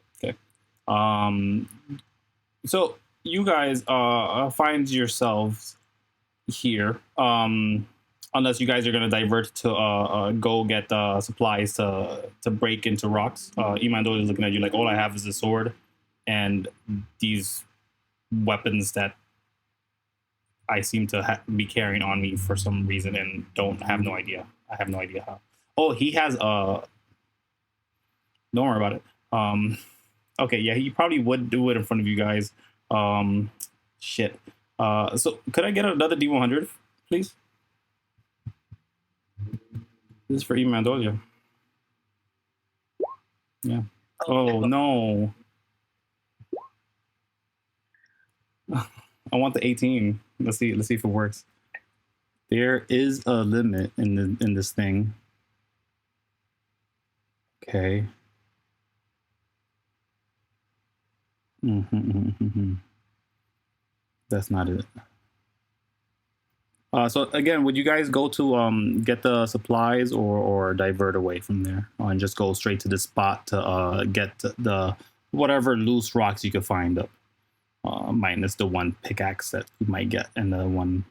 [SPEAKER 1] So you guys find yourselves here. Unless you guys are gonna divert to go get supplies to break into rocks. Imando is looking at you like, all I have is a sword and these weapons that I seem to be carrying on me for some reason and have no idea. I have no idea how. Oh, he has don't worry about it. Okay, yeah, he probably would do it in front of you guys. Shit. So could I get another D100, please? This is for Imandolia. Yeah. Oh no. I want the 18. Let's see if it works. There is a limit in this thing. Okay. That's not it. So again, would you guys go to get the supplies or divert away from there and just go straight to the spot to get the whatever loose rocks you could find up, minus the one pickaxe that you might get and the one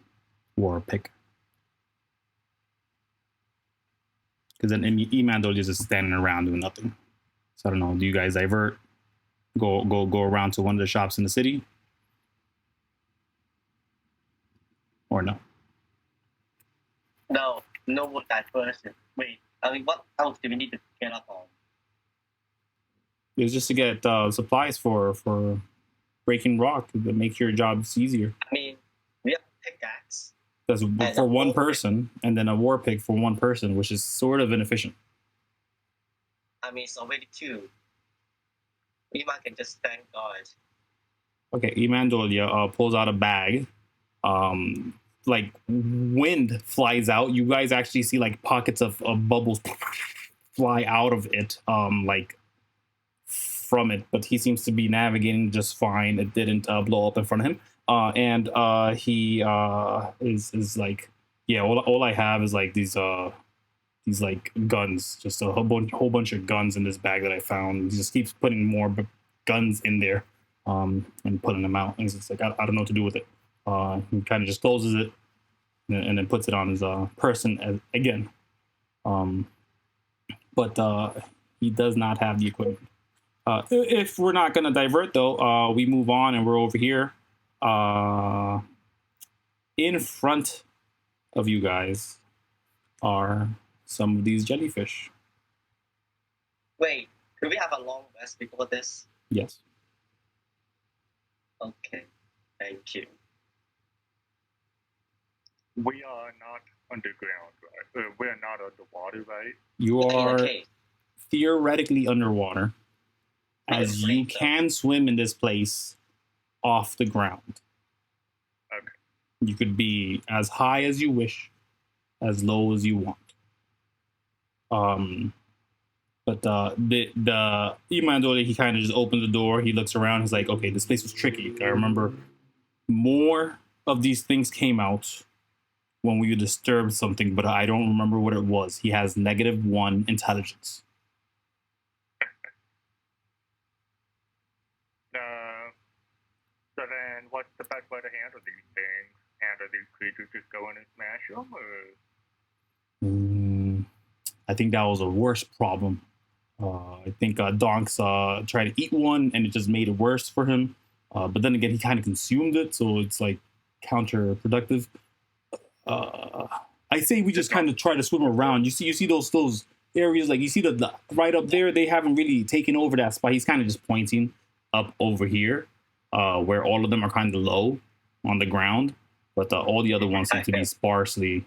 [SPEAKER 1] war pick? Because then Emandol is just standing around doing nothing. So I don't know. Do you guys divert? Go around to one of the shops in the city, or no?
[SPEAKER 2] No more diversion. Wait, I mean, what else do we need to get up on?
[SPEAKER 1] It's just to get supplies for breaking rock that make your jobs easier.
[SPEAKER 2] I mean, we have a pickaxe.
[SPEAKER 1] That's for one person, and then a war pick for one person, which is sort of inefficient.
[SPEAKER 2] I mean, it's already 2. Iman can just stand guard.
[SPEAKER 1] Okay, Imandolia pulls out a bag. Like wind flies out. You guys actually see like pockets of bubbles fly out of it, like from it. But he seems to be navigating just fine. It didn't blow up in front of him. And he is like, yeah. All I have is like these like guns, just a whole bunch of guns in this bag that I found. He just keeps putting more guns in there, and putting them out. And it's like I don't know what to do with it. He kind of just closes it and then puts it on his person again. But he does not have the equipment. If we're not going to divert, though, we move on and we're over here. In front of you guys are some of these jellyfish.
[SPEAKER 2] Wait, do we have a long rest before this?
[SPEAKER 1] Yes.
[SPEAKER 2] Okay, thank you.
[SPEAKER 3] We are not underground, right? We're not underwater, right?
[SPEAKER 1] You are theoretically underwater, as you can swim in this place off the ground.
[SPEAKER 3] Okay.
[SPEAKER 1] You could be as high as you wish, as low as you want. But the Imandole, he kind of just opens the door. He looks around. He's like, okay, this place was tricky. I remember more of these things came out when we disturbed something, but I don't remember what it was. He has -1 intelligence.
[SPEAKER 3] So then what's the best way to handle these things? Handle these creatures, just go in and smash them? Or?
[SPEAKER 1] I think that was a worse problem. I think Donks tried to eat one, and it just made it worse for him. But then again, he kind of consumed it, so it's like counterproductive. I say we just kind of try to swim around. You see those areas, like you see the right up there. They haven't really taken over that spot. He's kind of just pointing up over here, where all of them are kind of low on the ground, but all the other ones seem to be sparsely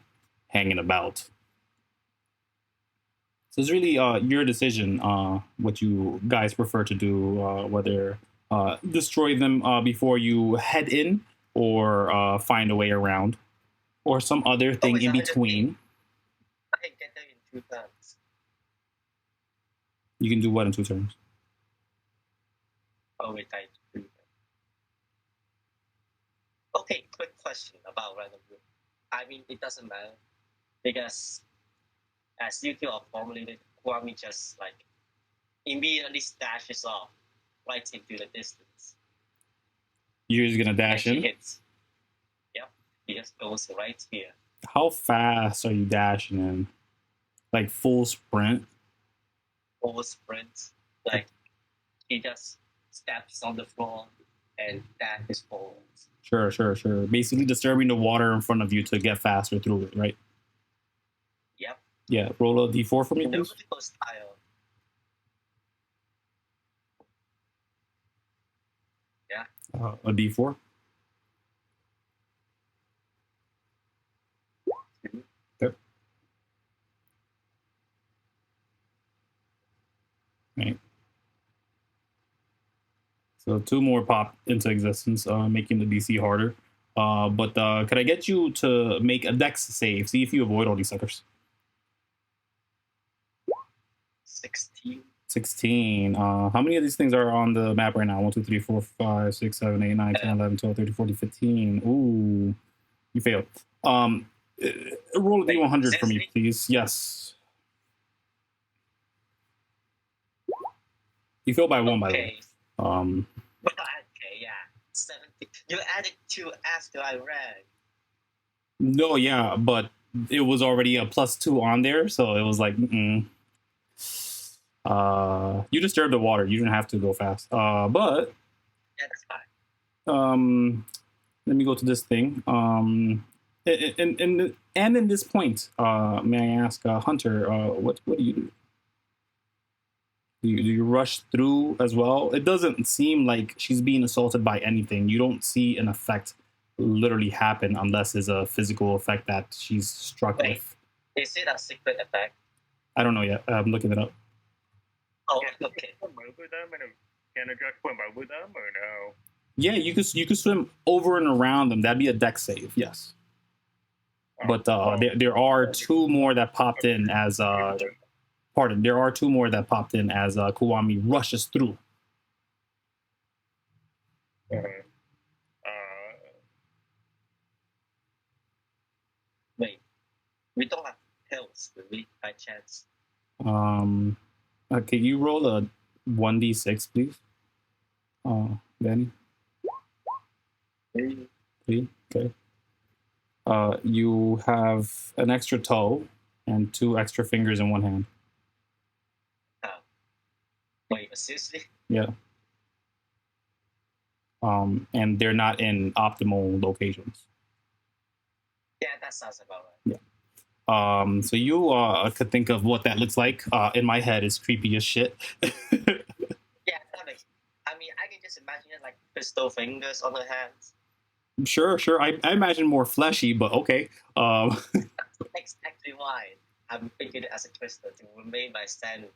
[SPEAKER 1] hanging about. So it's really your decision what you guys prefer to do, whether destroy them before you head in, or find a way around, or some other thing in between.
[SPEAKER 2] I can get there in 2 turns.
[SPEAKER 1] You can do what in 2 turns?
[SPEAKER 2] Oh, wait, I do. Okay, quick question about random group. I mean, it doesn't matter, because as you two are formulated, Kuwami just like immediately dashes off right into the distance.
[SPEAKER 1] You're just gonna dash in?
[SPEAKER 2] Hits. Yep, he just goes right here.
[SPEAKER 1] How fast are you dashing in? Like full sprint?
[SPEAKER 2] Full sprint. Like he just steps on the floor and dashes forward.
[SPEAKER 1] Sure. Basically disturbing the water in front of you to get faster through it, right?
[SPEAKER 2] Yep.
[SPEAKER 1] Yeah, roll a d4 for me, please.
[SPEAKER 2] Nautical style. Yeah.
[SPEAKER 1] A d4. Okay. Right. So 2 more pop into existence, making the DC harder. But could I get you to make a Dex save? See if you avoid all these suckers.
[SPEAKER 2] 16.
[SPEAKER 1] 16. How many of these things are on the map right now? 1, 2, 3, 4, 5, 6, 7, 8, 9, 10, 11, 12, 13, 14, 15. Ooh, you failed. Roll a D100 for me, please. Yes. You failed by 1, by the way.
[SPEAKER 2] Okay, yeah. 70. You added 2 after I ran.
[SPEAKER 1] No, yeah, but it was already a +2 on there, so it was like, you disturbed the water. You didn't have to go fast. But
[SPEAKER 2] yeah, that's fine.
[SPEAKER 1] Let me go to this thing. And in this point, may I ask, Hunter, what do you do? Do you rush through as well? It doesn't seem like she's being assaulted by anything. You don't see an effect literally happen unless it's a physical effect that she's struck with.
[SPEAKER 2] Is it a secret effect?
[SPEAKER 1] I don't know yet. I'm looking it up.
[SPEAKER 2] Oh, okay.
[SPEAKER 3] Can I just swim over them or no?
[SPEAKER 1] Yeah, you could swim over and around them. That'd be a dex save, yes. But there are 2 more that popped in as there are 2 more that popped in as Kuwami rushes through.
[SPEAKER 2] Wait, we don't have pills, do we, by chance?
[SPEAKER 1] Okay, you roll a 1d6, please. Danny. 3. Okay. You have an extra toe and 2 extra fingers in one hand.
[SPEAKER 2] Wait, seriously?
[SPEAKER 1] Yeah. And they're not in optimal locations.
[SPEAKER 2] Yeah, that sounds about right.
[SPEAKER 1] Yeah. So you could think of what that looks like. In my head, it's creepy as shit.
[SPEAKER 2] Yeah, that makes. I mean, I can just imagine it like crystal fingers on her hands.
[SPEAKER 1] Sure. I imagine more fleshy, but okay.
[SPEAKER 2] That's exactly why I'm thinking it as a crystal to remain my sanity.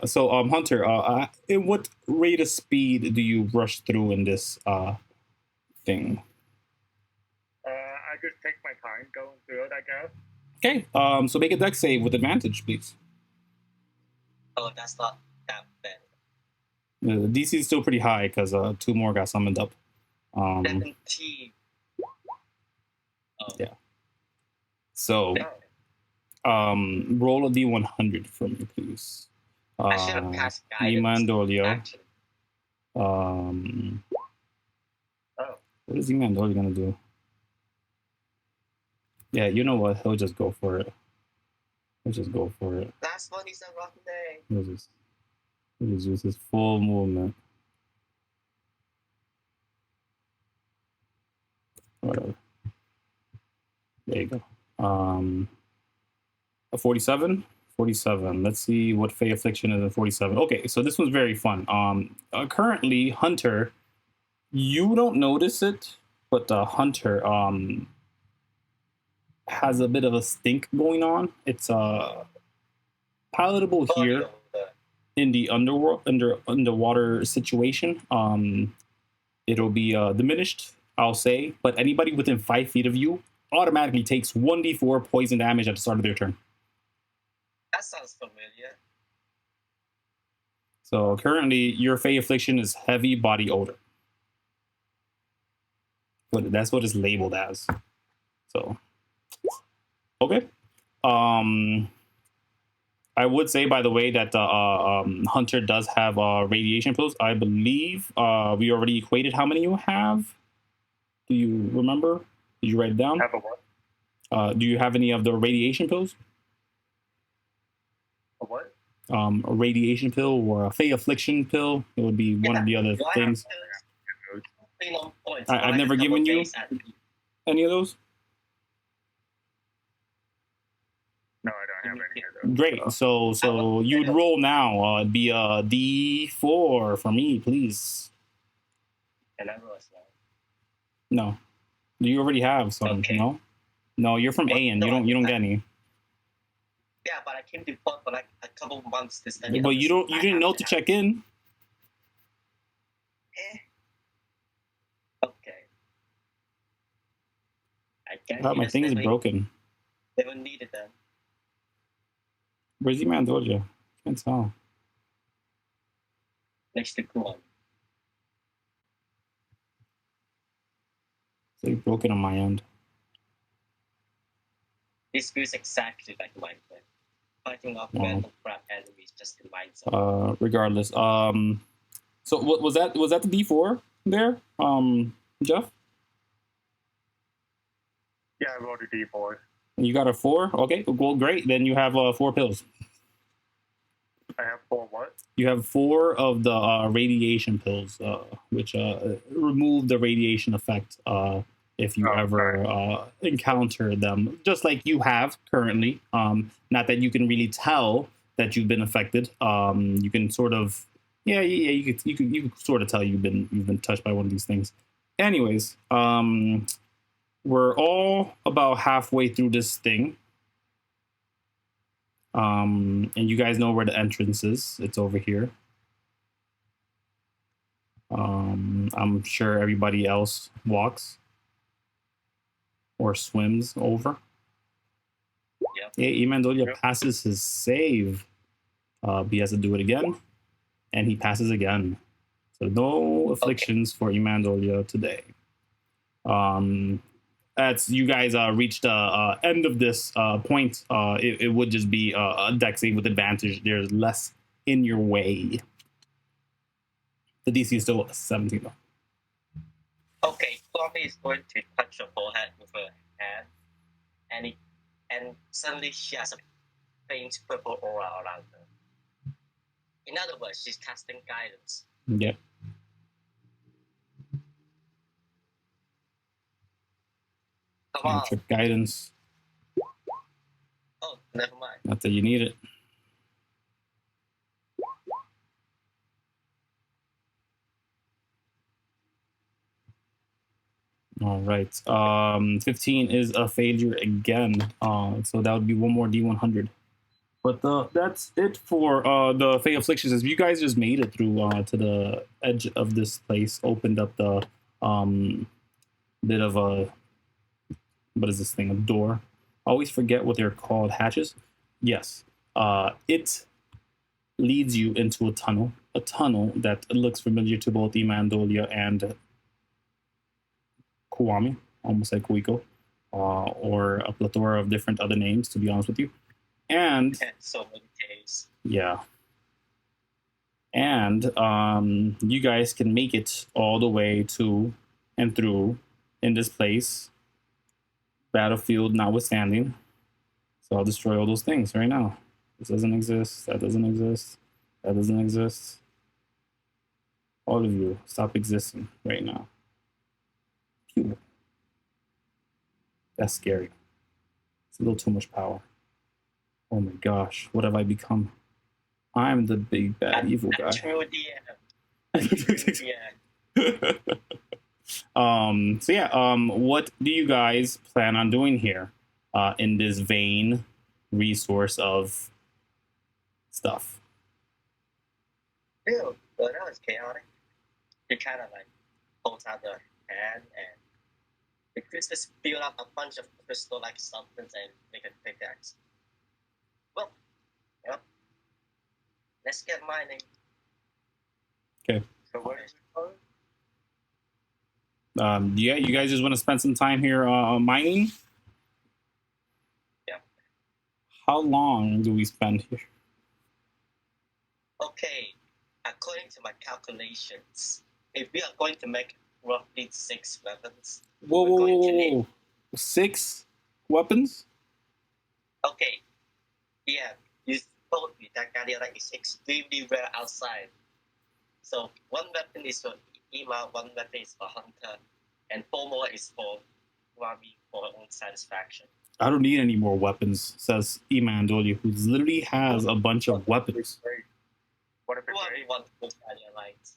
[SPEAKER 1] So Hunter, in what rate of speed do you rush through in this thing?
[SPEAKER 3] I just take my time going through it, I guess.
[SPEAKER 1] Okay, so make a dex save with advantage, please.
[SPEAKER 2] Oh, that's not that bad.
[SPEAKER 1] The DC is still pretty high because 2 more got summoned up.
[SPEAKER 2] 17.
[SPEAKER 1] Yeah. So roll a D100 for me, please.
[SPEAKER 2] I should have passed guidance.
[SPEAKER 1] What is Imandolio gonna do? Yeah, you know what? He'll just go for it.
[SPEAKER 2] Last one is a rotten day.
[SPEAKER 1] He'll just use his full movement. Whatever. There you go. A 47. Let's see what Fey Affliction is at 47. Okay, so this one's very fun. Currently, Hunter, you don't notice it, but Hunter has a bit of a stink going on. It's palatable here in the underwater situation. It'll be diminished, I'll say, but anybody within 5 feet of you automatically takes 1d4 poison damage at the start of their turn.
[SPEAKER 2] That sounds familiar.
[SPEAKER 1] So currently, your Fey Affliction is heavy body odor. But that's what it's labeled as. So, okay. I would say, by the way, that Hunter does have radiation pills. I believe we already equated how many you have. Do you remember? Did you write it down?
[SPEAKER 3] Have a what?
[SPEAKER 1] Do you have any of the radiation pills?
[SPEAKER 3] A what?
[SPEAKER 1] A radiation pill or a Fey Affliction pill. It would be one of the other things. I've never given you any of those?
[SPEAKER 3] No, I don't have any of those.
[SPEAKER 1] Great. So you would roll now. It'd be a D4 for me, please.
[SPEAKER 2] And I roll as well.
[SPEAKER 1] No. Do you already have some?
[SPEAKER 2] Okay.
[SPEAKER 1] No, you're from A and you don't get any.
[SPEAKER 2] Yeah, but I came to port for like a couple of months to study.
[SPEAKER 1] But you didn't know to check in.
[SPEAKER 2] Okay. I guess
[SPEAKER 1] Oh, my thing is broken.
[SPEAKER 2] They will need it then.
[SPEAKER 1] Where's Iman Doja? Can't tell.
[SPEAKER 2] Next to Kuwami.
[SPEAKER 1] It's like broken on my end.
[SPEAKER 2] This feels exactly like Minecraft. Fighting off
[SPEAKER 1] Wow.
[SPEAKER 2] random crap enemies just to mine some.
[SPEAKER 1] Regardless. So what was that? Was that the D4 there? Jeff?
[SPEAKER 3] Yeah, I rolled a D4.
[SPEAKER 1] You got a 4? Okay, well, great. Then you have 4 pills.
[SPEAKER 3] I have 4 what?
[SPEAKER 1] You have 4 of the radiation pills, which remove the radiation effect if you ever encounter them, just like you have currently. Not that you can really tell that you've been affected. You can sort of, you could sort of tell you've been touched by one of these things. Anyways, we're all about halfway through this thing. And you guys know where the entrance is. It's over here. I'm sure everybody else walks or swims over.
[SPEAKER 2] Yep.
[SPEAKER 1] Yeah, Imandolia passes his save. He has to do it again, and he passes again. So no afflictions for Imandolia today. As you guys reach the end of this point, it would just be a dex save with advantage. There's less in your way. The DC is still 17 though.
[SPEAKER 2] Okay, Kuwami is going to touch her forehead with her hand, and suddenly she has a faint purple aura around her. In other words, she's casting guidance.
[SPEAKER 1] Yeah.
[SPEAKER 2] Come on.
[SPEAKER 1] Trick guidance.
[SPEAKER 2] Oh, never mind.
[SPEAKER 1] Not that you need it. All right. 15 is a failure again. So that would be one more D100. But that's it for the Fey Afflictions. If you guys just made it through to the edge of this place, opened up the bit of a, what is this thing? A door. I always forget what they're called. Hatches? Yes. It leads you into a tunnel that looks familiar to both Imandolia and Kuwami, almost like Kuiko, or a plethora of different other names, to be honest with you. And
[SPEAKER 2] so many days.
[SPEAKER 1] Yeah. And you guys can make it all the way to and through in this place, battlefield notwithstanding. So I'll destroy all those things right now. This doesn't exist. That doesn't exist. That doesn't exist. All of you, stop existing right now. Phew. That's scary. It's a little too much power. Oh my gosh, what have I become? I'm the big bad evil guy.
[SPEAKER 2] True DM. Yeah.
[SPEAKER 1] So yeah, what do you guys plan on doing here in this vain resource of stuff?
[SPEAKER 2] Ew, well, that was chaotic. He kind of like holds out the hand and the crystals build up a bunch of crystal-like substance and make a pickaxe. Well, yep. Let's get mining.
[SPEAKER 1] Okay.
[SPEAKER 3] So what is it called?
[SPEAKER 1] Yeah, you guys just want to spend some time here mining?
[SPEAKER 2] Yeah.
[SPEAKER 1] How long do we spend here?
[SPEAKER 2] Okay, according to my calculations, if we are going to make roughly 6 weapons,
[SPEAKER 1] Whoa. 6 weapons?
[SPEAKER 2] Okay, yeah, you told me that Guardian is extremely rare outside. So 1 weapon is for Ima, 1 weapon is for Hunter, and 4 more is for Kuwami for her own satisfaction.
[SPEAKER 1] I don't need any more weapons, says Imandolia, who literally has a bunch of weapons.
[SPEAKER 3] What if it
[SPEAKER 2] Kuwami
[SPEAKER 3] breaks?
[SPEAKER 2] wants full Guardian lights.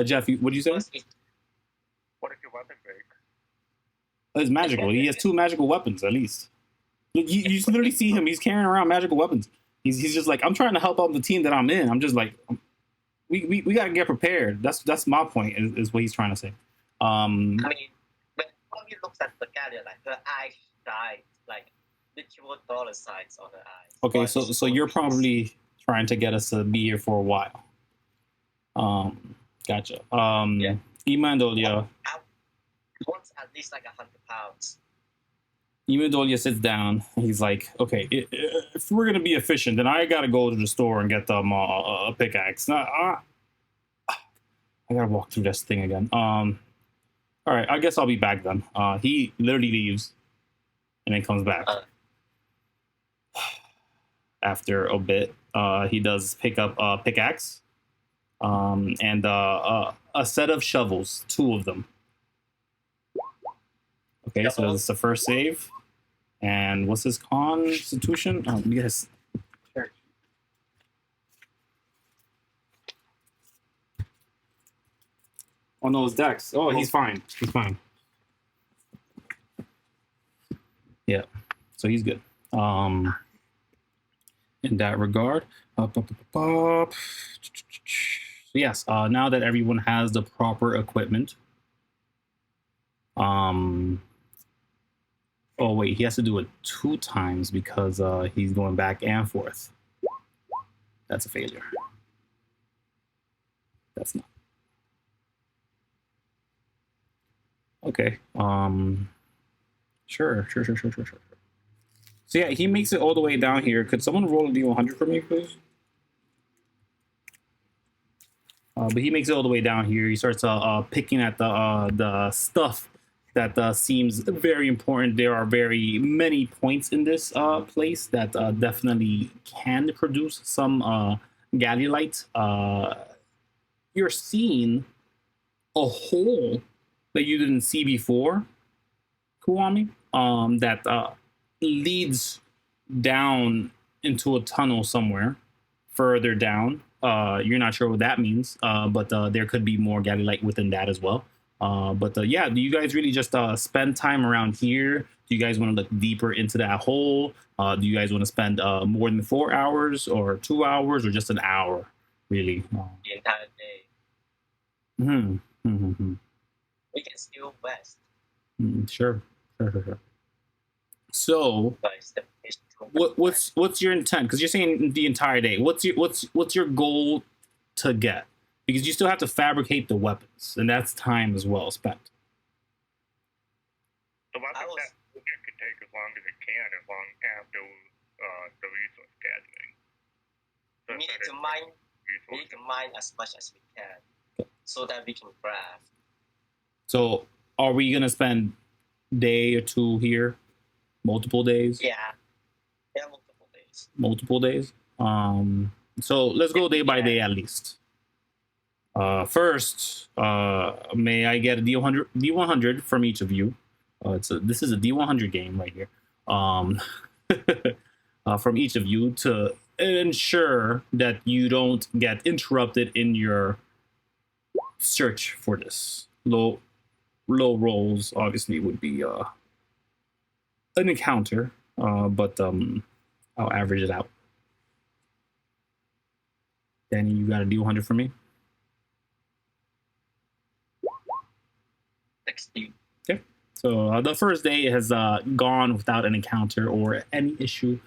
[SPEAKER 1] Jeff, what did you say?
[SPEAKER 2] First is
[SPEAKER 3] What if your weapon breaks?
[SPEAKER 1] It's magical. He has 2 magical weapons, at least. You just literally see him. He's carrying around magical weapons. He's just like, I'm trying to help out the team that I'm in. I'm just like, we gotta get prepared. That's my point. Is what he's trying to say.
[SPEAKER 2] I mean, when Kuwami looks at the Galia, like her eyes shine, like literal dollar signs on her eyes.
[SPEAKER 1] Okay, so you're probably trying to get us to be here for a while. Gotcha.
[SPEAKER 2] Yeah.
[SPEAKER 1] Imandolia.
[SPEAKER 2] Wants at least like 100 pounds.
[SPEAKER 1] Imandolia sits down. He's like, okay, if we're gonna be efficient, then I gotta go to the store and get them a pickaxe. I gotta walk through this thing again. All right, I guess I'll be back then. He literally leaves and then comes back. After a bit, he does pick up a pickaxe and a set of shovels, 2 of them. Okay, so that's the first save. And what's his constitution? Oh, yes. Oh no, it's Dex. Oh, he's fine. He's fine. Yeah, so he's good. In that regard. Yes, now that everyone has the proper equipment. Oh wait, he has to do it 2 times because he's going back and forth. That's a failure. That's not. Okay. Sure. So yeah, he makes it all the way down here. Could someone roll a D100 for me, please? But he makes it all the way down here. He starts picking at the stuff that seems very important. There are very many points in this place that definitely can produce some galliolite. You're seeing a hole that you didn't see before, Kuwami, that leads down into a tunnel somewhere further down. You're not sure what that means, but there could be more galliolite within that as well. Yeah, do you guys really just spend time around here? Do you guys want to look deeper into that hole? Do you guys want to spend more than 4 hours or 2 hours or just an hour, really?
[SPEAKER 2] The entire day. We can still rest.
[SPEAKER 1] Sure. So, what's your intent? Because you're saying the entire day. What's your goal to get? Because you still have to fabricate the weapons, and that's time as well spent.
[SPEAKER 3] The weapon that can take as long as it can, as long after the resource gathering.
[SPEAKER 2] We need to mine as much as we can, so that we can craft.
[SPEAKER 1] So, are we gonna spend day or 2 here? Multiple days?
[SPEAKER 2] Yeah, multiple days.
[SPEAKER 1] Multiple days. So let's go day by day at least. First, may I get a D100 from each of you? This is a D100 game right here. From each of you to ensure that you don't get interrupted in your search for this. Low rolls obviously would be an encounter, but I'll average it out. Danny, you got a D100 for me?
[SPEAKER 2] 60.
[SPEAKER 1] Okay. So the first day has gone without an encounter or any issue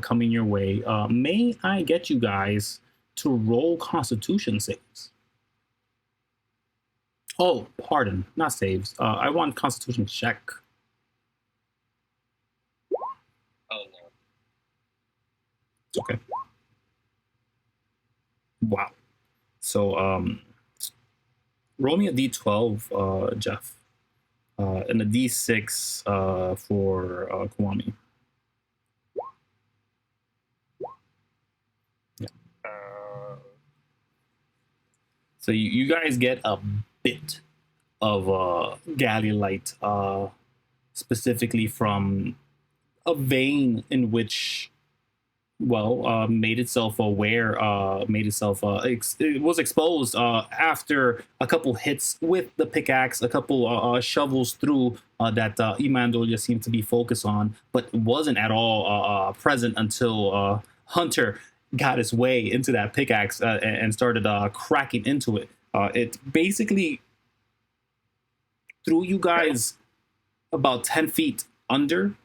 [SPEAKER 1] coming your way. May I get you guys to roll Constitution saves? Oh, pardon, not saves. I want Constitution check.
[SPEAKER 2] Oh no.
[SPEAKER 1] Okay. Wow. So roll me a D12, Jeff, and a D6 for Kuwami. Yeah. So you guys get a bit of galliolite, specifically from a vein in which made itself aware, it was exposed after a couple hits with the pickaxe, a couple shovels through that Imandolia seemed to be focused on, but wasn't at all present until Hunter got his way into that pickaxe and started cracking into it. It basically threw you guys about 10 feet under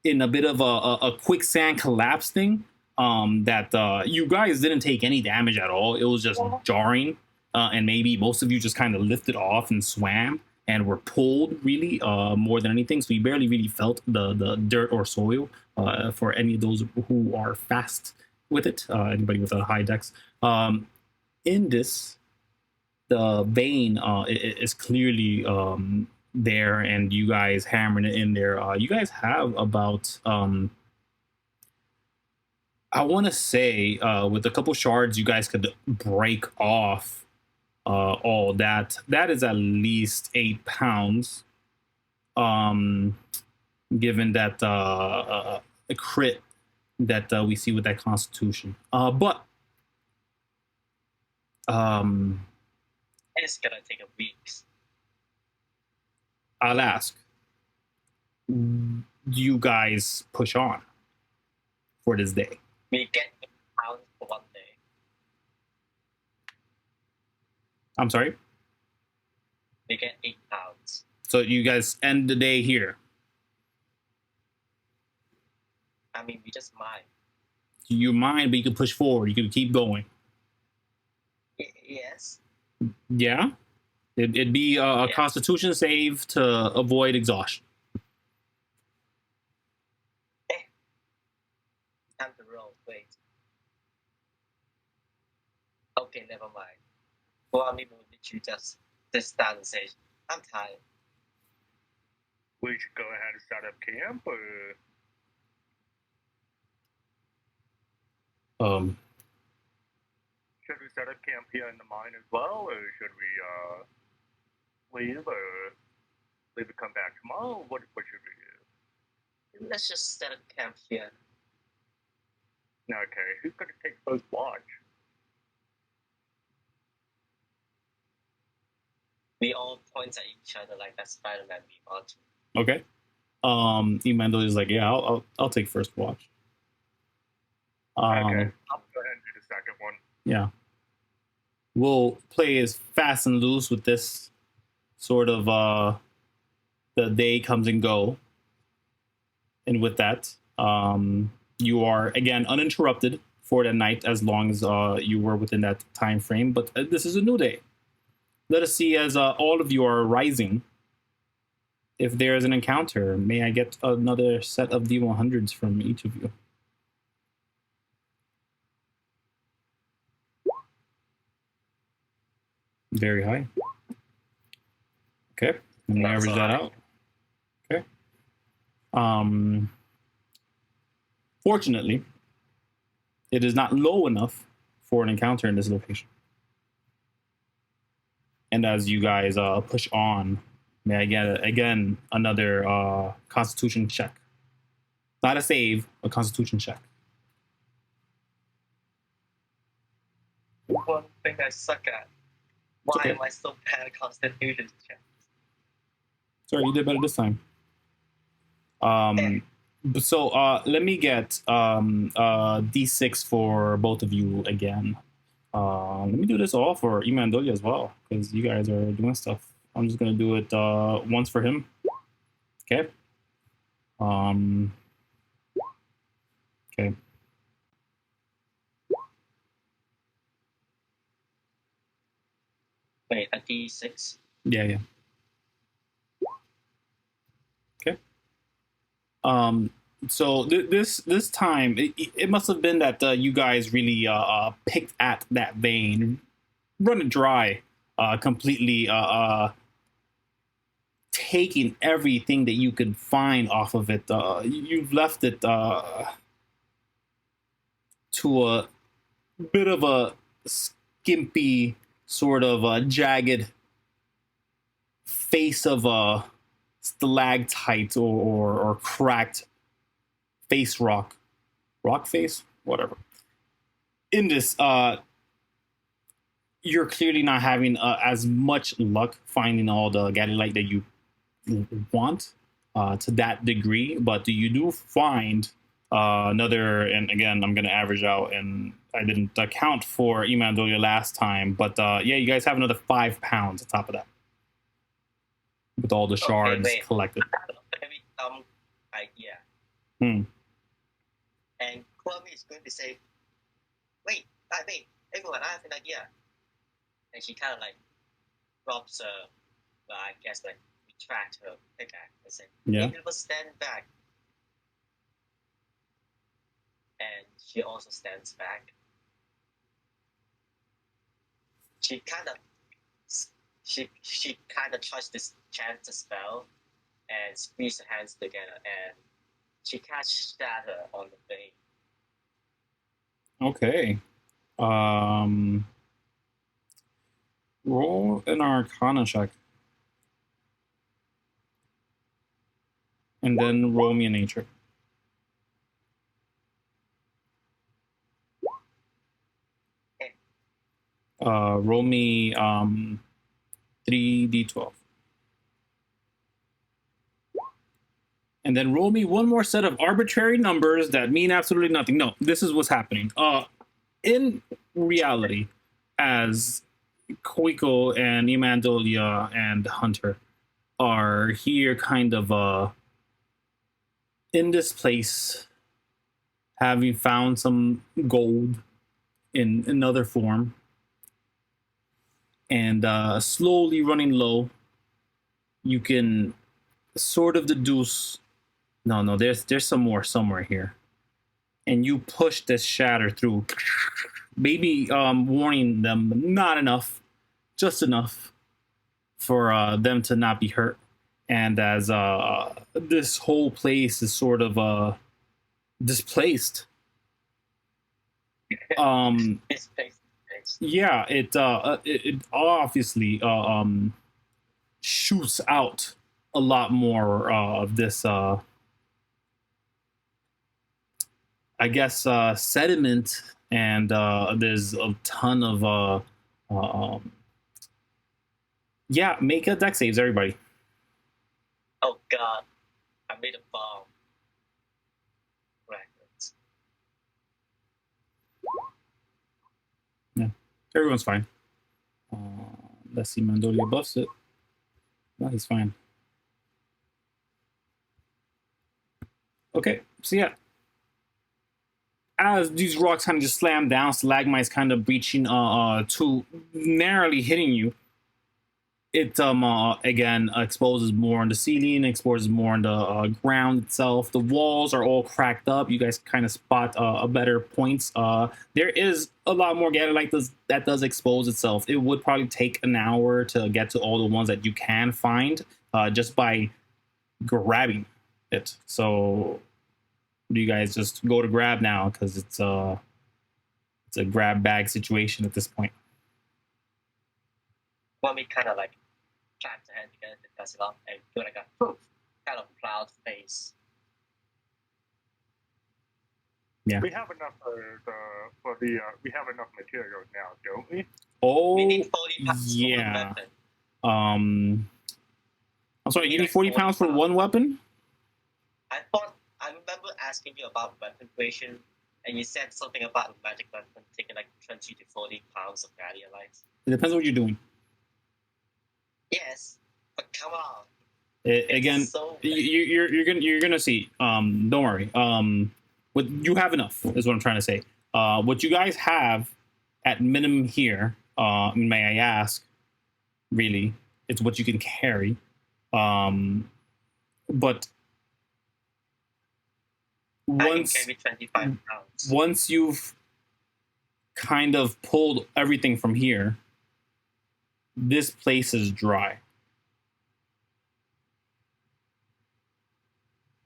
[SPEAKER 1] in a bit of a quicksand collapse thing. That you guys didn't take any damage at all. It was just jarring, and maybe most of you just kind of lifted off and swam and were pulled really more than anything. So you barely really felt the dirt or soil for any of those who are fast with it. Anybody with a high dex. In this, the vein is clearly there, and you guys hammering it in there. You guys have about I want to say with a couple shards, you guys could break off all that. That is at least 8 pounds. Given that a crit that we see with that Constitution, but
[SPEAKER 2] It's gonna take a week.
[SPEAKER 1] I'll ask. You guys push on for this day.
[SPEAKER 2] We get 8 pounds for one day.
[SPEAKER 1] I'm sorry.
[SPEAKER 2] We get 8 pounds.
[SPEAKER 1] So you guys end the day here.
[SPEAKER 2] I mean, we just mine.
[SPEAKER 1] You mind, but you can push forward. You can keep going.
[SPEAKER 2] Yes.
[SPEAKER 1] Yeah. It'd be a
[SPEAKER 2] Yeah.
[SPEAKER 1] Constitution save to avoid exhaustion.
[SPEAKER 2] Time to roll. Wait. Okay, never mind. Kuwami will literally just stand and say, I'm tired.
[SPEAKER 3] We should go ahead and set up camp, or should we set up camp here in the mine as well, or should we leave, or leave and come back tomorrow? What should we do?
[SPEAKER 2] Let's just set up camp here.
[SPEAKER 3] Okay, who's gonna take first watch?
[SPEAKER 2] We all point at each other like that Spider-Man meme, aren't
[SPEAKER 1] Okay. Emmanuel is like, yeah, I'll take first watch.
[SPEAKER 3] Okay, I'll go ahead and do the second one.
[SPEAKER 1] Yeah. We'll play as fast and loose with this sort of the day comes and go. And with that, you are again uninterrupted for the night as long as you were within that time frame. But this is a new day. Let us see as all of you are rising. If there is an encounter, may I get another set of D100s from each of you? Very high. Okay, let me average that out. Okay. Fortunately, it is not low enough for an encounter in this location. And as you guys push on, may I get again another Constitution check? Not a save, a Constitution check.
[SPEAKER 2] One thing I suck at. Why
[SPEAKER 1] okay.
[SPEAKER 2] am I so bad at Constitution checks?
[SPEAKER 1] Sorry, you did better this time. So let me get D6 for both of you again. Let me do this all for Imandolia as well, because you guys are doing stuff. I'm just gonna do it once for him. Okay. Okay.
[SPEAKER 2] Wait, a D6?
[SPEAKER 1] Yeah. Okay. So this time it must have been that you guys really picked at that vein, run it dry, completely taking everything that you could find off of it. You've left it to a bit of a skimpy, sort of jagged face of a stalactite or cracked face rock face. whatever. In this, you're clearly not having as much luck finding all the gadolite that you want to that degree, but you do find another. And again, I'm going to average out, and I didn't account for Imandolia last time, but yeah, you guys have another 5 pounds on top of that with all the shards collected.
[SPEAKER 2] Very dumb idea.
[SPEAKER 1] Hmm.
[SPEAKER 2] And Kuwami is going to say, wait, everyone, I have an idea. And she kind of like drops I guess like retract her pickaxe and say,
[SPEAKER 1] Yeah.
[SPEAKER 2] maybe we'll stand back. And she also stands back. She kind of tries to chant a spell and squeeze her hands together, and she casts shatter on the thing.
[SPEAKER 1] Okay. Roll an Arcana check. And then roll me a nature. Roll me 3d12. And then roll me one more set of arbitrary numbers that mean absolutely nothing. No, this is what's happening. In reality, as Koiko and Imandolia and Hunter are here kind of in this place, having found some gold in another form, and slowly running low, you can sort of deduce, no, there's some more somewhere here. And you push this shatter through, maybe warning them, but not enough, just enough for them to not be hurt. And as this whole place is sort of displaced, yeah, it obviously shoots out a lot more of this I guess sediment, and there's a ton of yeah, make a deck saves, everybody.
[SPEAKER 2] Oh god, I made a bomb. Records.
[SPEAKER 1] Yeah, everyone's fine. Let's see, Mandolia buffs it. No, he's fine. Okay, so yeah, as these rocks kind of just slam down, stalagmites kind of breaching to narrowly hitting you. It again exposes more on the ceiling, exposes more on the ground itself. The walls are all cracked up. You guys kind of spot a better points. There is a lot more gadolite that does expose itself. It would probably take an hour to get to all the ones that you can find just by grabbing it. So do you guys just go to grab now, because it's a grab bag situation at this point?
[SPEAKER 2] Well, we kind of like clap the hand together to dust it off and do like a poof, kind of cloud face.
[SPEAKER 1] Yeah.
[SPEAKER 3] We have enough we have enough materials now, don't we?
[SPEAKER 1] Oh,
[SPEAKER 2] we need 40 pounds
[SPEAKER 1] yeah.
[SPEAKER 2] for one weapon.
[SPEAKER 1] I'm sorry, you need 40 pounds for one weapon?
[SPEAKER 2] I remember asking you about weapon creation, and you said something about a magic weapon taking like 20 to 40 pounds of gadolite.
[SPEAKER 1] It depends on what you're doing.
[SPEAKER 2] Yes, but come on.
[SPEAKER 1] Again,
[SPEAKER 2] so
[SPEAKER 1] you're gonna see. Don't worry. What you have enough is what I'm trying to say. What you guys have at minimum here, may I ask, really, it's what you can carry. But once
[SPEAKER 2] I can carry 25 pounds.
[SPEAKER 1] Once you've kind of pulled everything from here, this place is dry.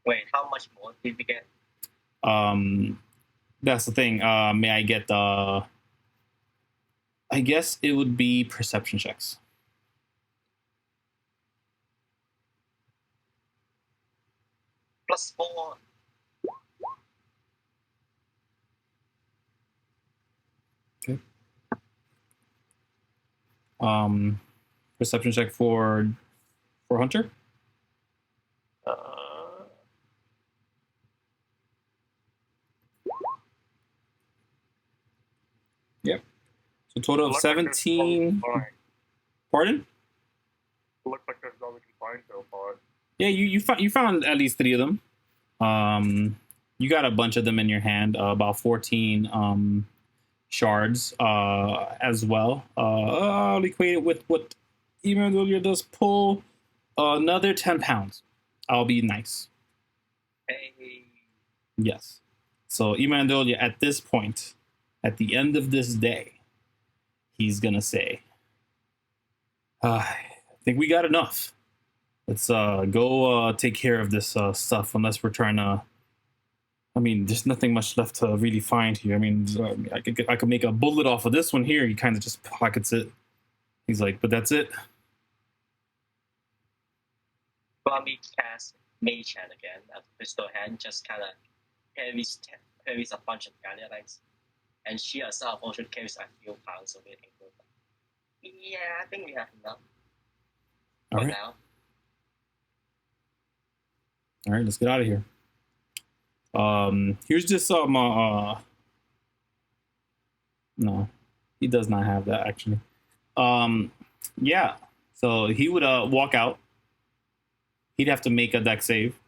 [SPEAKER 2] Wait, how much more did we get?
[SPEAKER 1] That's the thing. May I get the? I guess it would be perception checks.
[SPEAKER 2] +4.
[SPEAKER 1] Perception check for Hunter. Yep. So total of 17. Pardon?
[SPEAKER 3] It looks like there's all we can find so far.
[SPEAKER 1] Yeah, you found at least 3 of them. You got a bunch of them in your hand. About 14 shards as well. I'll equate it with what Imandolia does pull another 10 pounds. I'll be nice.
[SPEAKER 2] Hey.
[SPEAKER 1] Yes. So Imandolia, at this point, at the end of this day, he's gonna say, I think we got enough. Let's go take care of this stuff, unless we're trying to. I mean, there's nothing much left to really find here. I mean, I could make a bullet off of this one here. He kind of just pockets it. He's like, but that's it.
[SPEAKER 2] Kuwami casts Mage Hand again. A pistol hand just kind of carries a bunch of Guardianites. And she herself also carries a few pounds of it. Yeah, I think we have enough
[SPEAKER 1] All
[SPEAKER 2] for
[SPEAKER 1] right.
[SPEAKER 2] now.
[SPEAKER 1] All right, let's get out of here. Here's just some. No, he does not have that actually. Yeah. So he would walk out. He'd have to make a deck save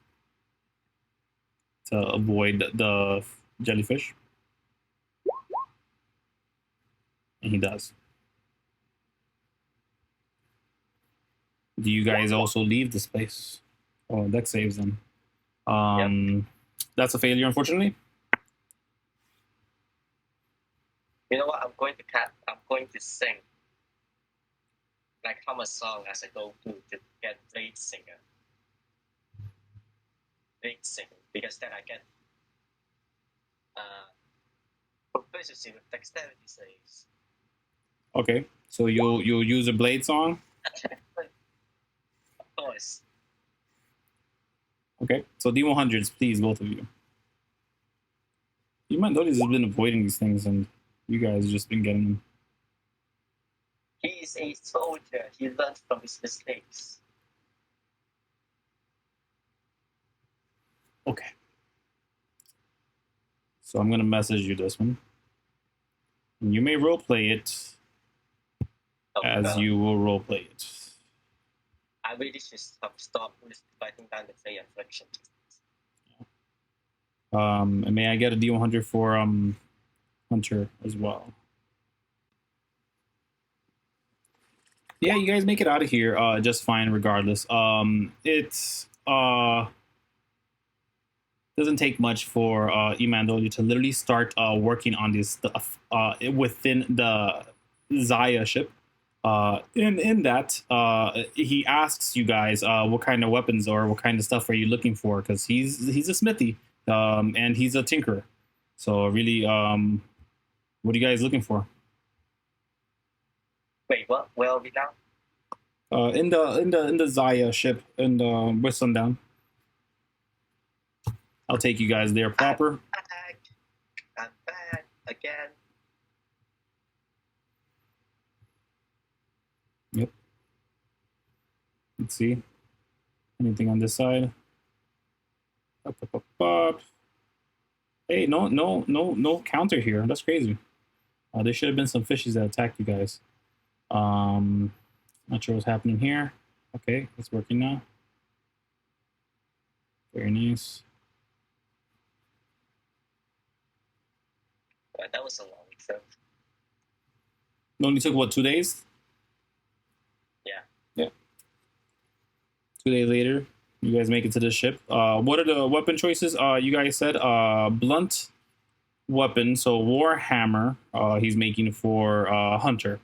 [SPEAKER 1] to avoid the jellyfish, and he does. Do you guys also leave this place? Oh, deck saves them.
[SPEAKER 2] Yep.
[SPEAKER 1] That's a failure, unfortunately.
[SPEAKER 2] You know what? I'm going to sing, like hum a song as I go to get Blade Singer, because then I get proficiency with dexterity saves.
[SPEAKER 1] Okay, so you'll use a blade song.
[SPEAKER 2] Of course.
[SPEAKER 1] Okay, so D100s, please, both of you. You might notice he's been avoiding these things, and you guys have just been getting them.
[SPEAKER 2] He is a soldier. He learned from his mistakes.
[SPEAKER 1] Okay. So I'm gonna message you this one. And you may roleplay it as you will roleplay it.
[SPEAKER 2] I really should stop writing down the play affliction.
[SPEAKER 1] And may I get a D100 for Hunter as well? Yeah, you guys make it out of here just fine regardless. It's doesn't take much for Imandolia to literally start working on this stuff within the Zaya ship. In that, he asks you guys what kind of weapons or what kind of stuff are you looking for, because he's a smithy and he's a tinkerer. So really, what are you guys looking for?
[SPEAKER 2] Wait, what? Where are we now?
[SPEAKER 1] In the Zaya ship and with Sundown. I'll take you guys there proper.
[SPEAKER 2] I'm back again.
[SPEAKER 1] Yep. Let's see. Anything on this side? Up, up, up, up. Hey, no counter here. That's crazy. There should have been some fishes that attacked you guys. Not sure what's happening here. Okay, it's working now. Very nice.
[SPEAKER 2] That was a long trip.
[SPEAKER 1] It only took what, 2 days?
[SPEAKER 2] Yeah.
[SPEAKER 1] 2 days later, you guys make it to the ship. What are the weapon choices? You guys said blunt weapon, so Warhammer. He's making for Hunter.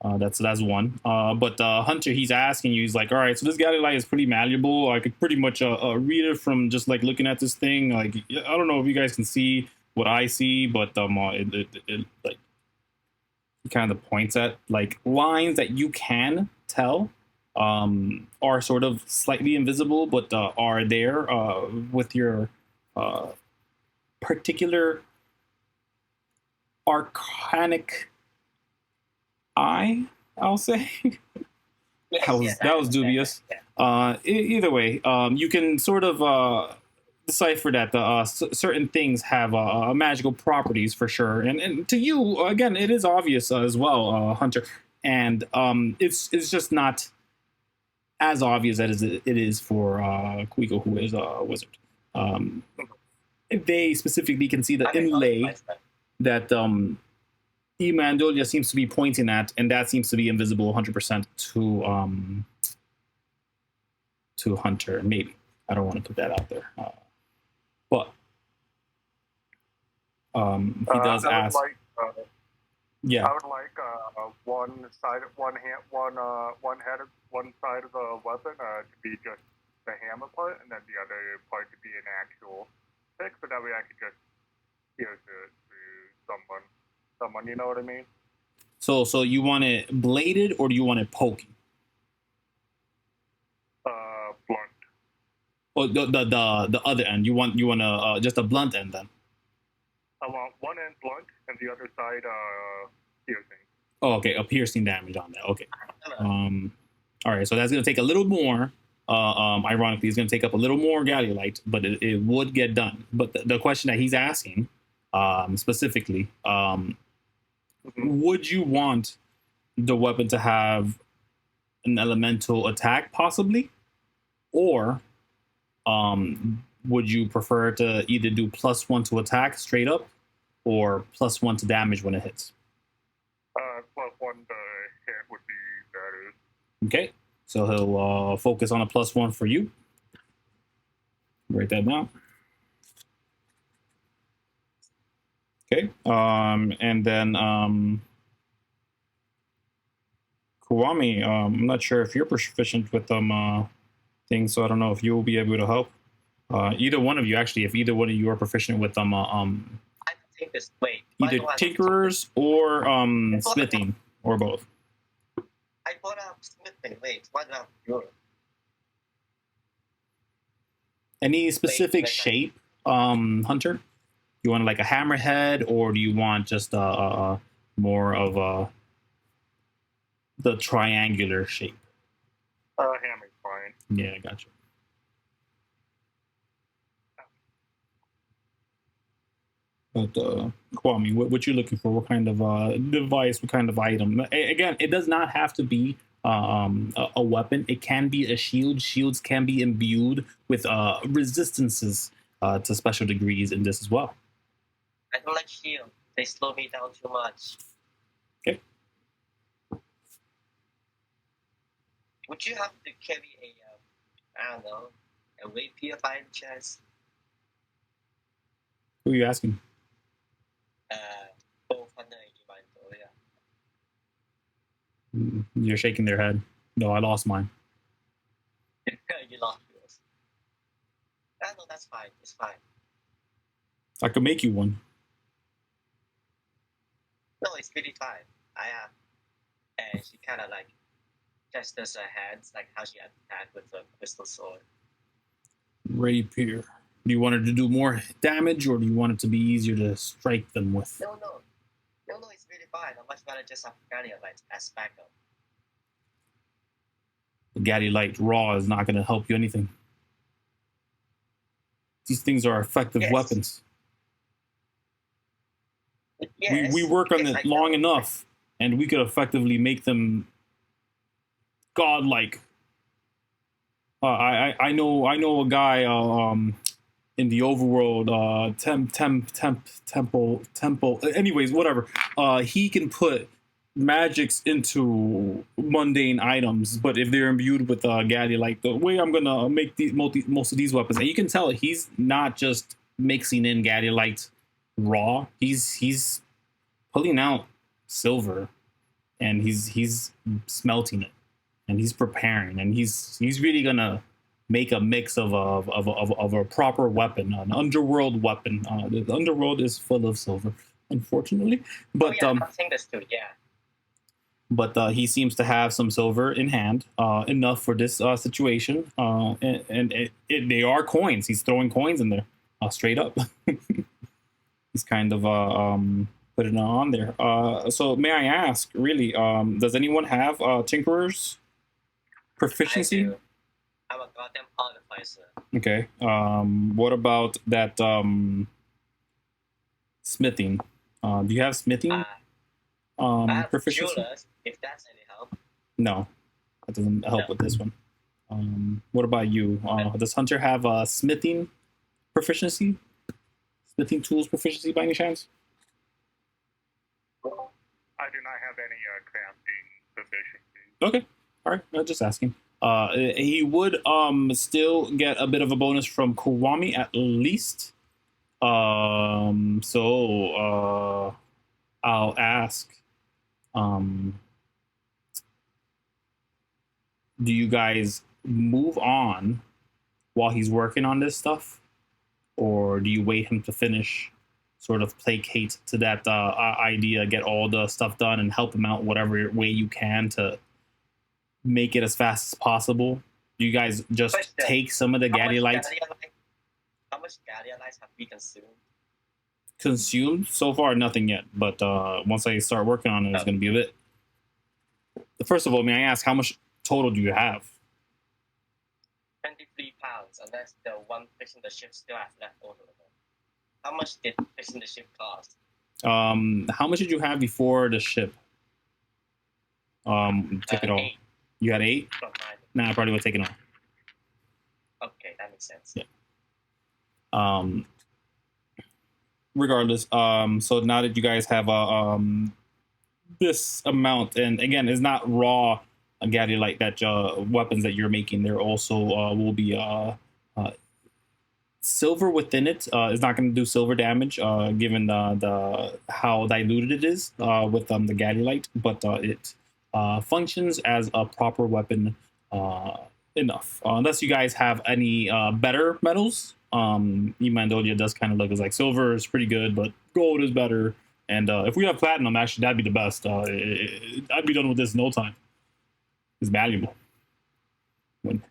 [SPEAKER 1] That's one. But Hunter, he's asking you. He's like, all right, so this Galilei is pretty malleable. I could pretty much read it from just like looking at this thing. Like, I don't know if you guys can see what I see, but it like kind of points at like lines that you can tell are sort of slightly invisible, but are there with your particular arcanic eye, I'll say.
[SPEAKER 2] Yes,
[SPEAKER 1] that was
[SPEAKER 2] yes, I
[SPEAKER 1] that was
[SPEAKER 2] understand
[SPEAKER 1] dubious.
[SPEAKER 2] that, yeah.
[SPEAKER 1] Either way, you can sort of decipher that certain things have magical properties for sure, and to you again, it is obvious as well, Hunter, and it's just not as obvious as it is for Kuiko, who is a wizard. Um, they specifically can see the
[SPEAKER 2] I mean,
[SPEAKER 1] inlay
[SPEAKER 2] myself.
[SPEAKER 1] that Emandolia seems to be pointing at, and that seems to be invisible 100% to Hunter. Maybe I don't want to put that out there, but he does
[SPEAKER 3] I would
[SPEAKER 1] ask.
[SPEAKER 3] like,
[SPEAKER 1] Yeah.
[SPEAKER 3] I would like one side, one hand, one head, one side of the weapon to be just the hammer part, and then the other part to be an actual pick, so that way I could just give it to someone. You know what I mean?
[SPEAKER 1] So you want it bladed or do you want it pokey?
[SPEAKER 3] Blunt.
[SPEAKER 1] Oh, the other end. You want just a blunt end then?
[SPEAKER 3] I want one end blunt and the other side piercing.
[SPEAKER 1] Oh, okay, a piercing damage on that. Okay.
[SPEAKER 2] Uh,
[SPEAKER 1] All right, so that's gonna take a little more. Ironically, it's gonna take up a little more Galliolite, but it would get done. But the question that he's asking, specifically, would you want the weapon to have an elemental attack, possibly, or would you prefer to either do +1 to attack straight up, or +1 to damage when it hits?
[SPEAKER 3] +1 to hit would be better.
[SPEAKER 1] Okay, so he'll focus on a +1 for you. Write that down. Okay, and then Kuwami, I'm not sure if you're proficient with things, so I don't know if you'll be able to help. Either one of you, actually, if either one of you are proficient with
[SPEAKER 2] I think this. Wait.
[SPEAKER 1] either tinkerers or smithing, or both.
[SPEAKER 2] I brought up smithing. Wait, what about yours?
[SPEAKER 1] Any specific shape, Hunter? You want like a hammerhead, or do you want just more of the triangular shape?
[SPEAKER 3] Hammer's fine.
[SPEAKER 1] Yeah, gotcha. But Kwame, what you're looking for? What kind of device? What kind of item? Again, it does not have to be a weapon. It can be a shield. Shields can be imbued with resistances to special degrees in this as well.
[SPEAKER 2] I don't like shield. They slow me down too much.
[SPEAKER 1] Okay.
[SPEAKER 2] Would you have to carry I don't know, a rapier by any chance?
[SPEAKER 1] Who are you asking?
[SPEAKER 2] Both Hunter and Emandolia.
[SPEAKER 1] You're shaking their head. No, I lost mine.
[SPEAKER 2] You lost yours. No, that's fine. It's fine.
[SPEAKER 1] I could make you one.
[SPEAKER 2] No, it's really fine. I am. And she kind of like gestures her hands, like how she attacked with the crystal sword.
[SPEAKER 1] Rapier. Do you want it to do more damage, or do you want it to be easier to strike them with?
[SPEAKER 2] No, it's really fine. I'm much rather just have Galliolite as backup.
[SPEAKER 1] The Galliolite raw is not going to help you anything. These things are effective weapons.
[SPEAKER 2] Yes,
[SPEAKER 1] we work on it long enough, and we could effectively make them godlike. I know a guy in the overworld, temple. Anyways, whatever. He can put magics into mundane items, but if they're imbued with Galliolite, the way I'm gonna make most of these weapons, and you can tell he's not just mixing in Galliolite raw. He's pulling out silver, and he's smelting it, and he's preparing, and he's really gonna make a mix of a proper weapon, an underworld weapon. The underworld is full of silver, unfortunately, but
[SPEAKER 2] I think that's too. Yeah.
[SPEAKER 1] But he seems to have some silver in hand, enough for this situation, and they are coins. He's throwing coins in there, straight up. He's kind of put it on there. So may I ask, really, does anyone have Tinkerer's proficiency?
[SPEAKER 2] I do. I'm a goddamn artificer.
[SPEAKER 1] Okay. What about that smithing? Do you have smithing
[SPEAKER 2] I have
[SPEAKER 1] proficiency?
[SPEAKER 2] jewelers, if that's any help.
[SPEAKER 1] No, that doesn't help
[SPEAKER 2] No.
[SPEAKER 1] with this one. What about you? Does Hunter have smithing proficiency? Smithing tools proficiency by any chance?
[SPEAKER 3] I do not have any crafting proficiency.
[SPEAKER 1] Okay. All right. I'm just asking. He would still get a bit of a bonus from Kuwami at least. So I'll ask. Do you guys move on while he's working on this stuff, or do you wait him to finish? Sort of placate to that idea, get all the stuff done, and help him out whatever way you can to make it as fast as possible. Do you guys just
[SPEAKER 2] Question.
[SPEAKER 1] take some of the Gaddy lights
[SPEAKER 2] How much Gadia lights have we consumed?
[SPEAKER 1] consumed? So far, nothing yet. But once I start working on it, it's going to be a bit. First of all, may I ask how much total do you have?
[SPEAKER 2] 23 pounds, unless the one fixing the ship still has left over. How much did fixing the ship cost?
[SPEAKER 1] How much did you have before the ship? Took it all.
[SPEAKER 2] 8
[SPEAKER 1] You had 8?
[SPEAKER 2] from mine.
[SPEAKER 1] Nah, I probably would take it all.
[SPEAKER 2] Okay, that makes sense.
[SPEAKER 1] Yeah. Regardless, so now that you guys have this amount, and again, it's not raw Gaddy light that weapons that you're making. There also will be silver within it. It's not going to do silver damage, given the how diluted it is with the Gaddy light, but it functions as a proper weapon enough. Unless you guys have any better metals. Imandolia does kind of look as like silver is pretty good, but gold is better. And if we have platinum, actually, that'd be the best. I'd be done with this in no time. It's valuable when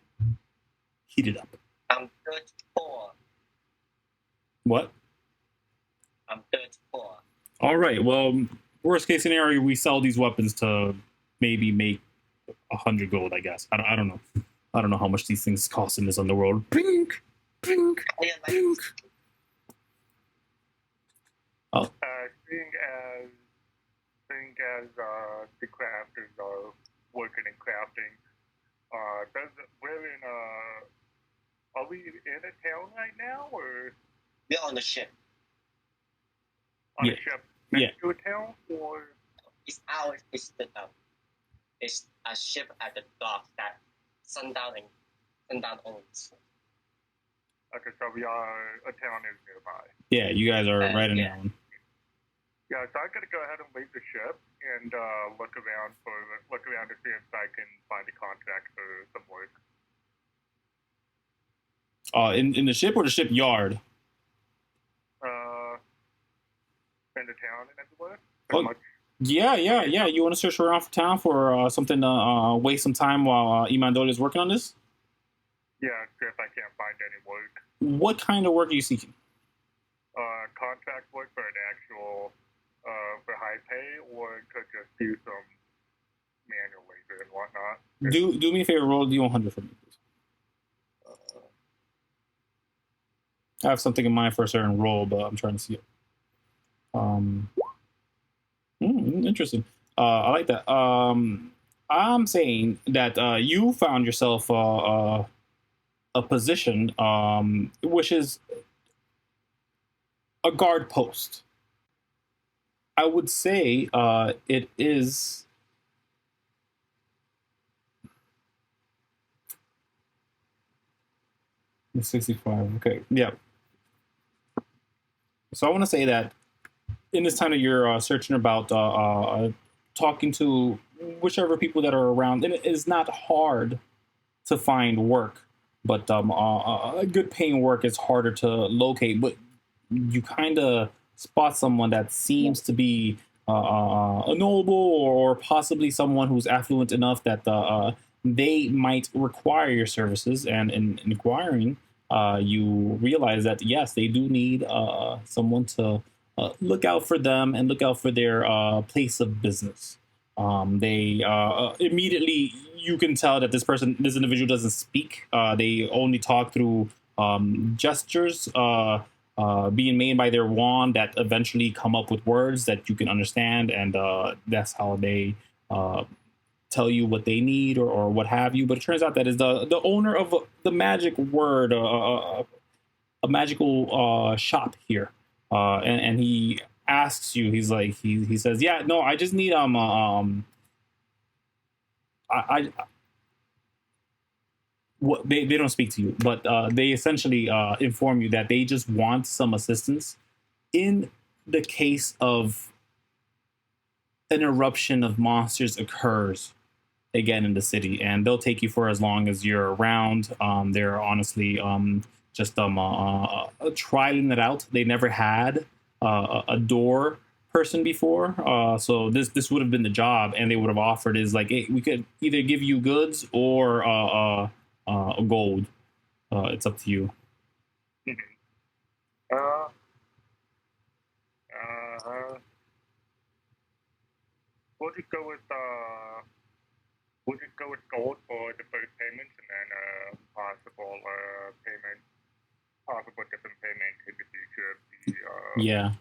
[SPEAKER 1] heated up.
[SPEAKER 2] I'm 34.
[SPEAKER 1] What?
[SPEAKER 2] I'm 34.
[SPEAKER 1] All right. Well, worst case scenario, we sell these weapons to maybe make 100 gold. I guess. I don't know. I don't know how much these things cost in this underworld. Pink, pink, pink. Oh.
[SPEAKER 3] Seeing as the crafters are working and crafting, are we in a town right now, or
[SPEAKER 2] We're on the ship.
[SPEAKER 3] on
[SPEAKER 1] Yeah.
[SPEAKER 3] a ship next to a town, or
[SPEAKER 2] It's ours. It's it's a ship at the dock that Sundown owns.
[SPEAKER 3] okay, so a town is nearby.
[SPEAKER 1] Yeah, you guys are right in
[SPEAKER 2] yeah.
[SPEAKER 1] that one.
[SPEAKER 3] Yeah, so I'm gonna go ahead and leave the ship and look around to see if I can find a contract for some work.
[SPEAKER 1] In the ship or the shipyard?
[SPEAKER 3] In the town and everywhere.
[SPEAKER 1] Oh, yeah. You want to search around for town for something to waste some time while Imandolia is working on this?
[SPEAKER 3] Yeah, see if I can't find any work.
[SPEAKER 1] What kind of work are you seeking?
[SPEAKER 3] Contract work for an actual for high pay, or could just do some manual labor and whatnot.
[SPEAKER 1] Do me a favor, roll D100 for me, please. I have something in mind for a certain role, but I'm trying to see it. Interesting. I like that. I'm saying that you found yourself a position, which is a guard post. I would say it is. The 65. Okay. Yeah. So I want to say that in this time that you're searching about, talking to whichever people that are around, and it is not hard to find work, but good paying work is harder to locate. But you kind of spot someone that seems to be a noble or possibly someone who's affluent enough that they might require your services. And in inquiring, you realize that yes, they do need someone to look out for them and look out for their place of business. They immediately you can tell that this individual doesn't speak. They only talk through gestures being made by their wand that eventually come up with words that you can understand, and that's how they tell you what they need or what have you. But it turns out that is the owner of the magic word, a magical shop here, and he asks you. He's like he says, yeah, no, I just need I what they don't speak to you, but they essentially inform you that they just want some assistance in the case of an eruption of monsters occurs again in the city, and they'll take you for as long as you're around. They're honestly just trialing it out. They never had a door person before, so this would have been the job, and they would have offered is like, hey, we could either give you goods or gold. It's up to you.
[SPEAKER 3] Would you go with gold for the first payment, and then possible payment, possible different payment in the future
[SPEAKER 1] Yeah.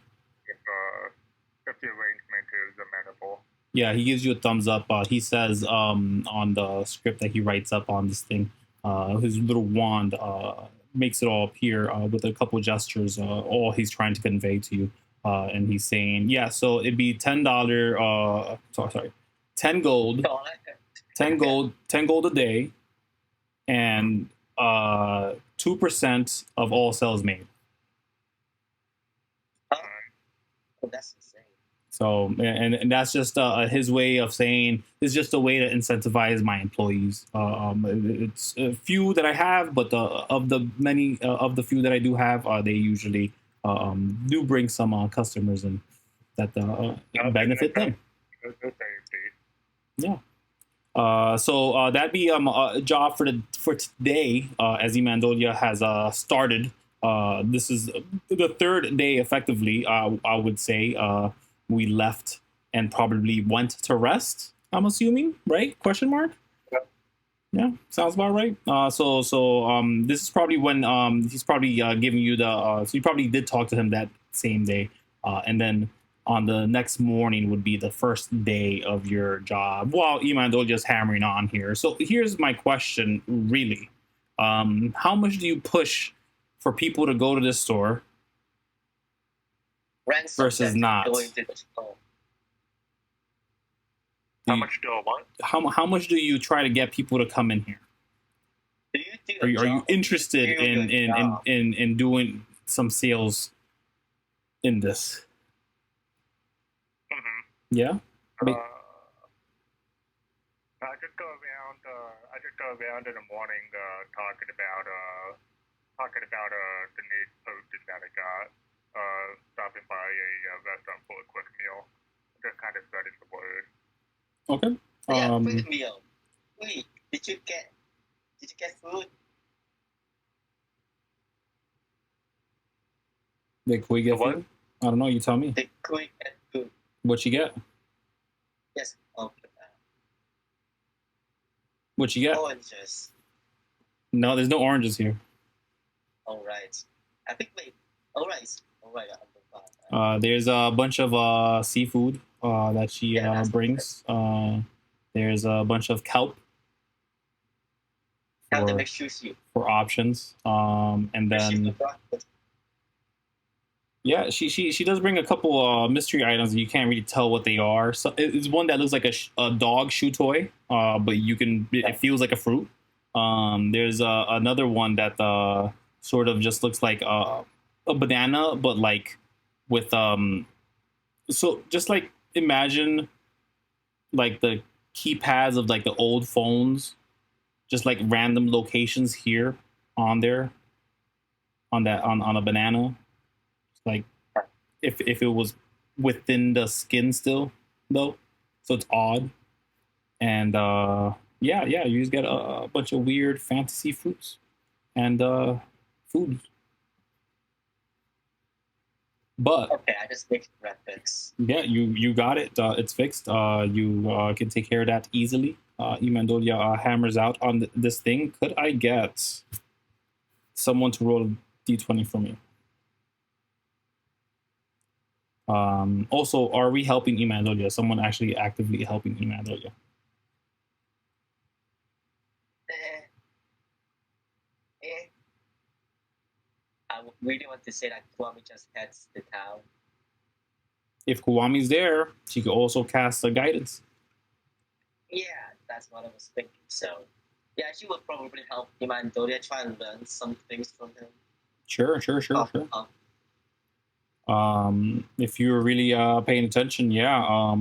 [SPEAKER 3] If the arrangement is amenable.
[SPEAKER 1] Yeah, he gives you a thumbs up. He says on the script that he writes up on this thing, his little wand makes it all appear with a couple gestures, all he's trying to convey to you. And he's saying, yeah, so it'd be $10, sorry, 10 gold, 10 gold a day, and 2% of all sales made.
[SPEAKER 2] Oh, that's insane.
[SPEAKER 1] So, and that's just his way of saying it's just a way to incentivize my employees. It's a few that I have, but of the many of the few that I do have, they usually do bring some customers in that benefit them. Yeah. So that'd be a job for today, as Imandolia has started. This is the third day, effectively. I would say we left and probably went to rest. I'm assuming, right? Question mark. Yeah, sounds about right. So this is probably when he's probably giving you the. So you probably did talk to him that same day, and then on the next morning would be the first day of your job. While Imandol just hammering on here. So here's my question, really: how much do you push for people to go to this store versus not?
[SPEAKER 3] How much do I want?
[SPEAKER 1] How much do you try to get people to come in here? Are you interested in doing some sales in this?
[SPEAKER 3] Mm-hmm.
[SPEAKER 1] Yeah.
[SPEAKER 3] I just go around in the morning talking about the new posting that I got. Stopping by a restaurant for a quick meal. Just kind of spreading the word.
[SPEAKER 1] Okay.
[SPEAKER 2] Yeah, quick meal. Wait, did you get food?
[SPEAKER 1] Did we get food? I don't know. You tell me.
[SPEAKER 2] Did we get food?
[SPEAKER 1] What you get?
[SPEAKER 2] Yes. Okay.
[SPEAKER 1] What you get?
[SPEAKER 2] Oranges.
[SPEAKER 1] No, there's no oranges here.
[SPEAKER 2] All right. I think wait. All right.
[SPEAKER 1] There's a bunch of seafood that she brings. There's a bunch of kelp for options. And then yeah, she does bring a couple mystery items that you can't really tell what they are. So it's one that looks like a dog shoe toy, but it feels like a fruit. There's another one that sort of just looks like a banana, but like with so just like imagine like the keypads of like the old phones, just like random locations here on there on a banana, like if it was within the skin still though, so it's odd. And yeah, you just get a bunch of weird fantasy fruits and food. But
[SPEAKER 2] Okay, I just make graphics.
[SPEAKER 1] yeah, you got it. It's fixed. You can take care of that easily. Imandolia hammers out on this thing. Could I get someone to roll a d20 for me? Also, are we helping Imandolia? Someone actually actively helping Imandolia?
[SPEAKER 2] Eh, eh. I really want to say that Kuwami just heads the town.
[SPEAKER 1] If Kuwami's there, she could also cast a guidance.
[SPEAKER 2] Yeah, that's what I was thinking. So, yeah, she would probably help Imandolia try and learn some things from him.
[SPEAKER 1] Sure. If you're really paying attention, yeah.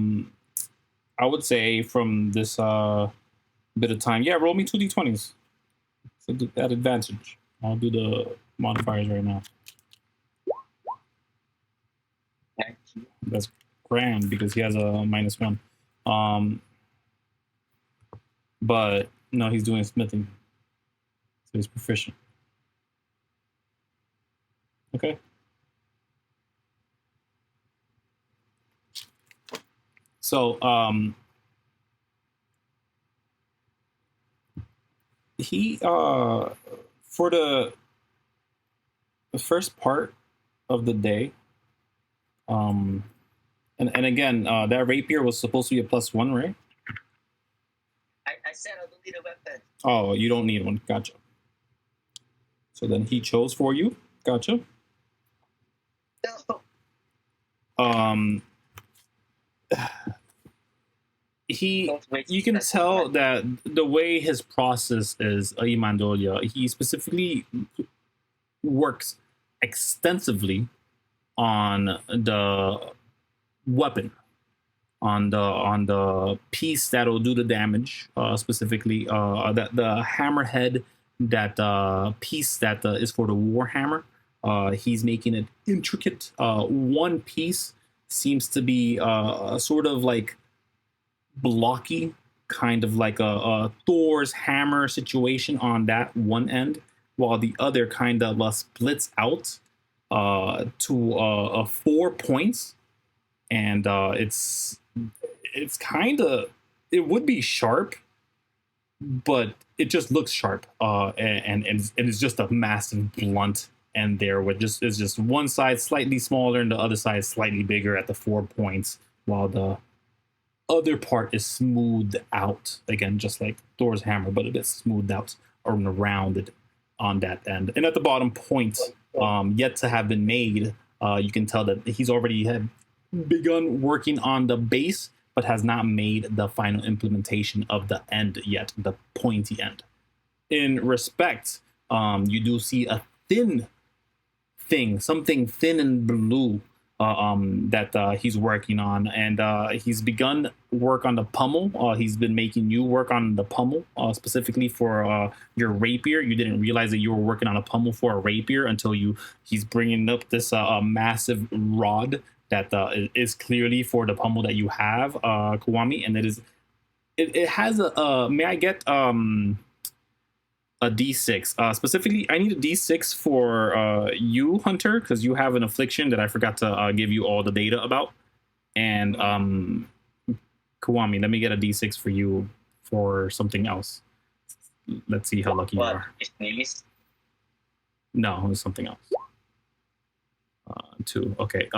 [SPEAKER 1] I would say from this bit of time, yeah, roll me 2d20s. So that advantage. I'll do the modifiers right now.
[SPEAKER 2] 19.
[SPEAKER 1] That's grand because he has a -1. But no, he's doing smithing, so he's proficient. Okay. So he for the first part of the day, and again, that rapier was supposed to be a +1, right?
[SPEAKER 2] I said I don't need a weapon.
[SPEAKER 1] Oh, you don't need one. Gotcha. So then he chose for you. Gotcha.
[SPEAKER 2] No.
[SPEAKER 1] You can tell that the way his process is, Imandolia, he specifically works extensively on the weapon, on the piece that'll do the damage, specifically that the hammerhead, that piece that is for the warhammer. He's making it intricate. One piece seems to be sort of like blocky, kind of like a Thor's hammer situation on that one end, while the other kind of splits out to 4 points, and it's kind of, it would be sharp, but it just looks sharp, and it's just a massive blunt end there, with just one side slightly smaller and the other side slightly bigger at the 4 points, while the other part is smoothed out again, just like Thor's hammer, but a bit smoothed out or rounded on that end. And at the bottom point, yet to have been made, you can tell that he's already had begun working on the base, but has not made the final implementation of the end yet, the pointy end. In respect, you do see a thin thing, something thin and blue, that he's working on, and he's begun work on the pommel. He's been making you work on the pommel, specifically for your rapier. You didn't realize that you were working on a pommel for a rapier until he's bringing up this massive rod that is clearly for the pommel that you have, Kuwami, and it has a may I get a d6, specifically I need a d6 for you, Hunter, because you have an affliction that I forgot to give you all the data about. And Kuwami, let me get a d6 for you for something else. Let's see how lucky you are. No, it's something else. 2. Okay.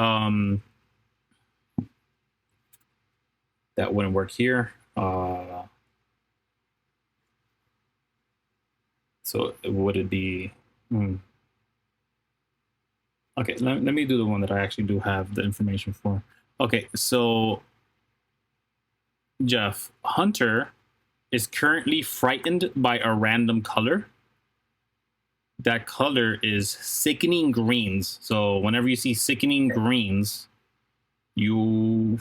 [SPEAKER 1] That wouldn't work here. So would it be? Okay, let me do the one that I actually do have the information for. Okay, so Jeff, Hunter is currently frightened by a random color. That color is sickening greens. So whenever you see sickening greens, you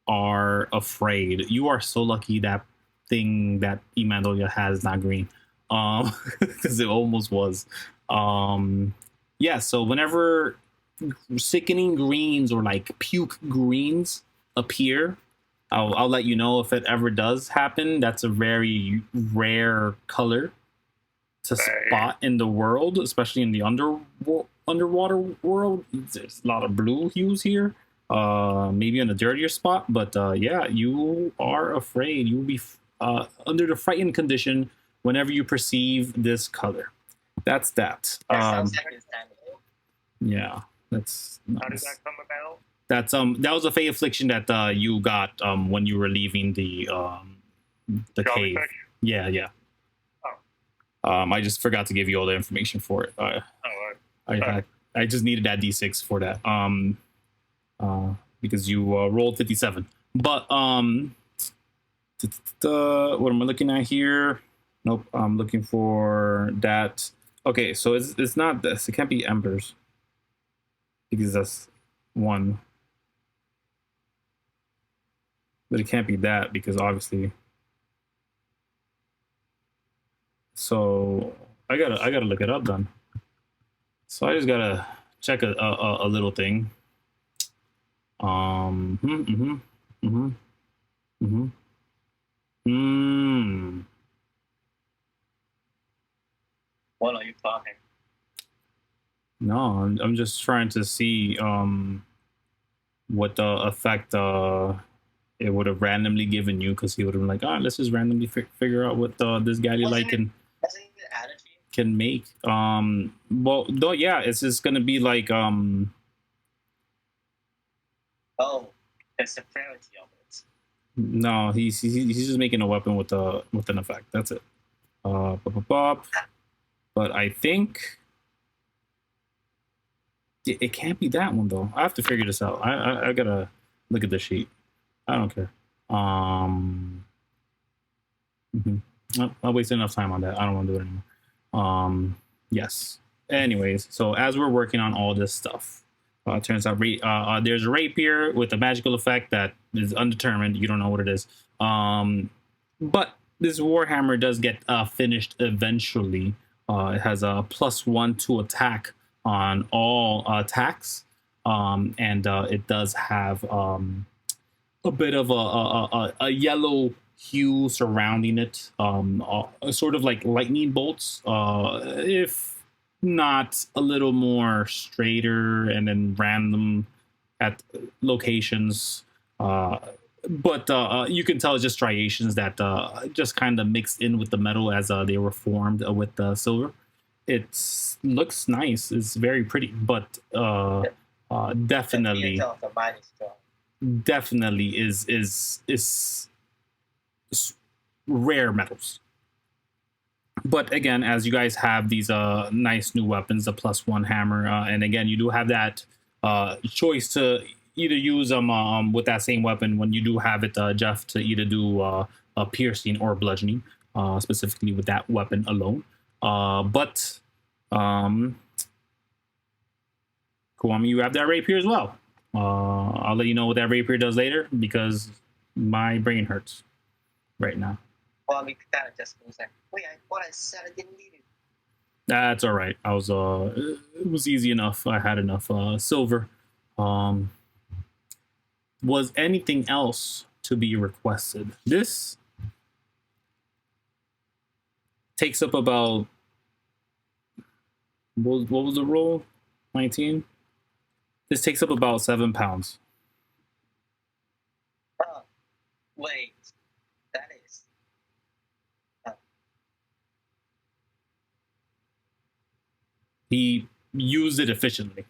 [SPEAKER 1] are afraid. You are so lucky that thing that Imandolia has not green, because it almost was. Yeah, so whenever sickening greens or like puke greens appear, I'll let you know if it ever does happen. That's a very rare color to spot in the world, especially in the underwater world. There's a lot of blue hues here. Maybe in a dirtier spot, but yeah, you are afraid. You will be under the frightened condition whenever you perceive this color. That's that.
[SPEAKER 2] That sounds like insanity.
[SPEAKER 1] Yeah, that's
[SPEAKER 3] How did that come about?
[SPEAKER 1] that's that was a fate affliction that you got when you were leaving the cave.
[SPEAKER 3] Jellyfish?
[SPEAKER 1] Yeah, yeah. I just forgot to give you all the information for it. I just needed that D6 for that. Because you rolled 57. But what am I looking at here? Nope, I'm looking for that. Okay, so it's not this. It can't be embers because that's one. But it can't be that because obviously. So I gotta look it up then. So I just gotta check a little thing.
[SPEAKER 2] What are you talking?
[SPEAKER 1] No, I'm just trying to see what the effect it would have randomly given you, because he would have been like, let's just randomly figure out what this guy like can make. Well, though, yeah, it's just gonna be like
[SPEAKER 2] Oh, the severity of it.
[SPEAKER 1] No, he's just making a weapon with an effect. That's it. But I think it can't be that one though. I have to figure this out. I gotta look at the sheet. I don't care. I'll waste enough time on that. I don't want to do it anymore. Yes. Anyways, so as we're working on all this stuff, it turns out there's a rapier with a magical effect that is undetermined. You don't know what it is. But this warhammer does get finished eventually. It has a +1 to attack on all attacks, and it does have a bit of a yellow hue surrounding it, sort of like lightning bolts, if not a little more straighter and then random at locations. But you can tell it's just striations that just kind of mixed in with the metal as they were formed with the silver. It looks nice. It's very pretty, but definitely is rare metals. But again, as you guys have these nice new weapons, the +1 hammer, and again, you do have that choice to either use them with that same weapon when you do have it, Jeff, to either do a piercing or bludgeoning, specifically with that weapon alone. But Kuwami, you have that rapier as well. I'll let you know what that rapier does later because my brain hurts right now.
[SPEAKER 2] Kuwami kind of just goes like, wait, I thought I said I didn't need it.
[SPEAKER 1] That's all right. I was it was easy enough. I had enough silver. Was anything else to be requested? This takes up about what was the roll? 19. This takes up about 7 pounds.
[SPEAKER 2] Wait, that is.
[SPEAKER 1] He used it efficiently.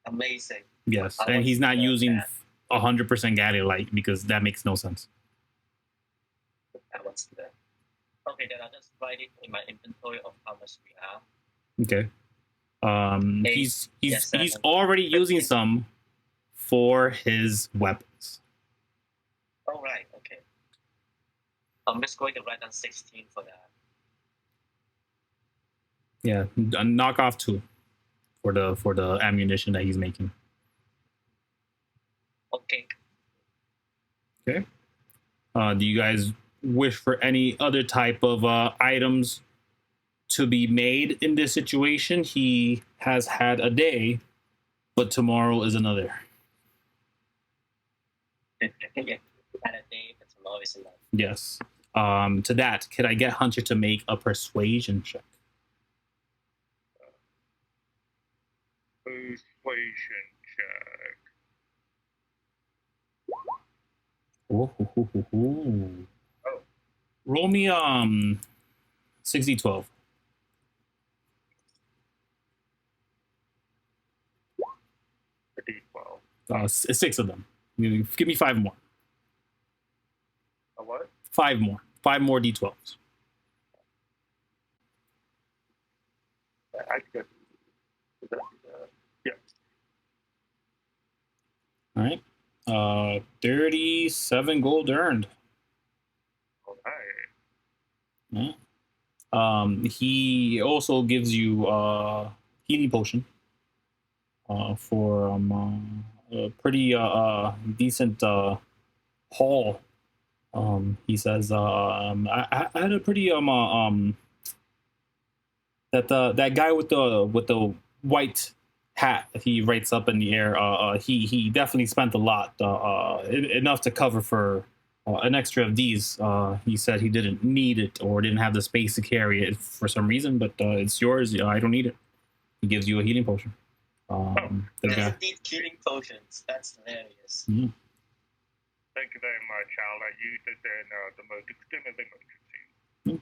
[SPEAKER 2] Amazing.
[SPEAKER 1] Yes, and he's not using 100% Galilite because that makes no sense.
[SPEAKER 2] I want to do that. Okay, then I'll just write it in my inventory of how much we have.
[SPEAKER 1] Okay. He's already using some for his weapons.
[SPEAKER 2] Oh right, okay. I'm just going to write down 16 for that.
[SPEAKER 1] Yeah, knock off 2 for the ammunition that he's making.
[SPEAKER 2] Okay.
[SPEAKER 1] Okay. Do you guys wish for any other type of items to be made in this situation? He has had a day, but tomorrow is another.
[SPEAKER 2] Yeah, had a day, but tomorrow is another.
[SPEAKER 1] Yes. To that, could I get Hunter to make a persuasion check?
[SPEAKER 3] Persuasion check.
[SPEAKER 1] Ooh. Roll me 60-12.
[SPEAKER 3] A D12.
[SPEAKER 1] 6 of them. Give me 5 more.
[SPEAKER 3] A what?
[SPEAKER 1] 5 more. 5 more D12s.
[SPEAKER 3] I guess. Yeah.
[SPEAKER 1] All right. 37 gold earned.
[SPEAKER 3] All right.
[SPEAKER 1] Yeah. He also gives you healing potion for a pretty decent haul. He says, I had a pretty that guy with the white hat. He writes up in the air. He definitely spent a lot, enough to cover for an extra of these. He said he didn't need it or didn't have the space to carry it for some reason, but it's yours. I don't need it. He gives you a healing potion. The
[SPEAKER 2] There's
[SPEAKER 1] guy.
[SPEAKER 2] indeed healing potions. That's hilarious.
[SPEAKER 1] Mhm.
[SPEAKER 3] Thank you very much. I'll use this in the most extreme of emergencies.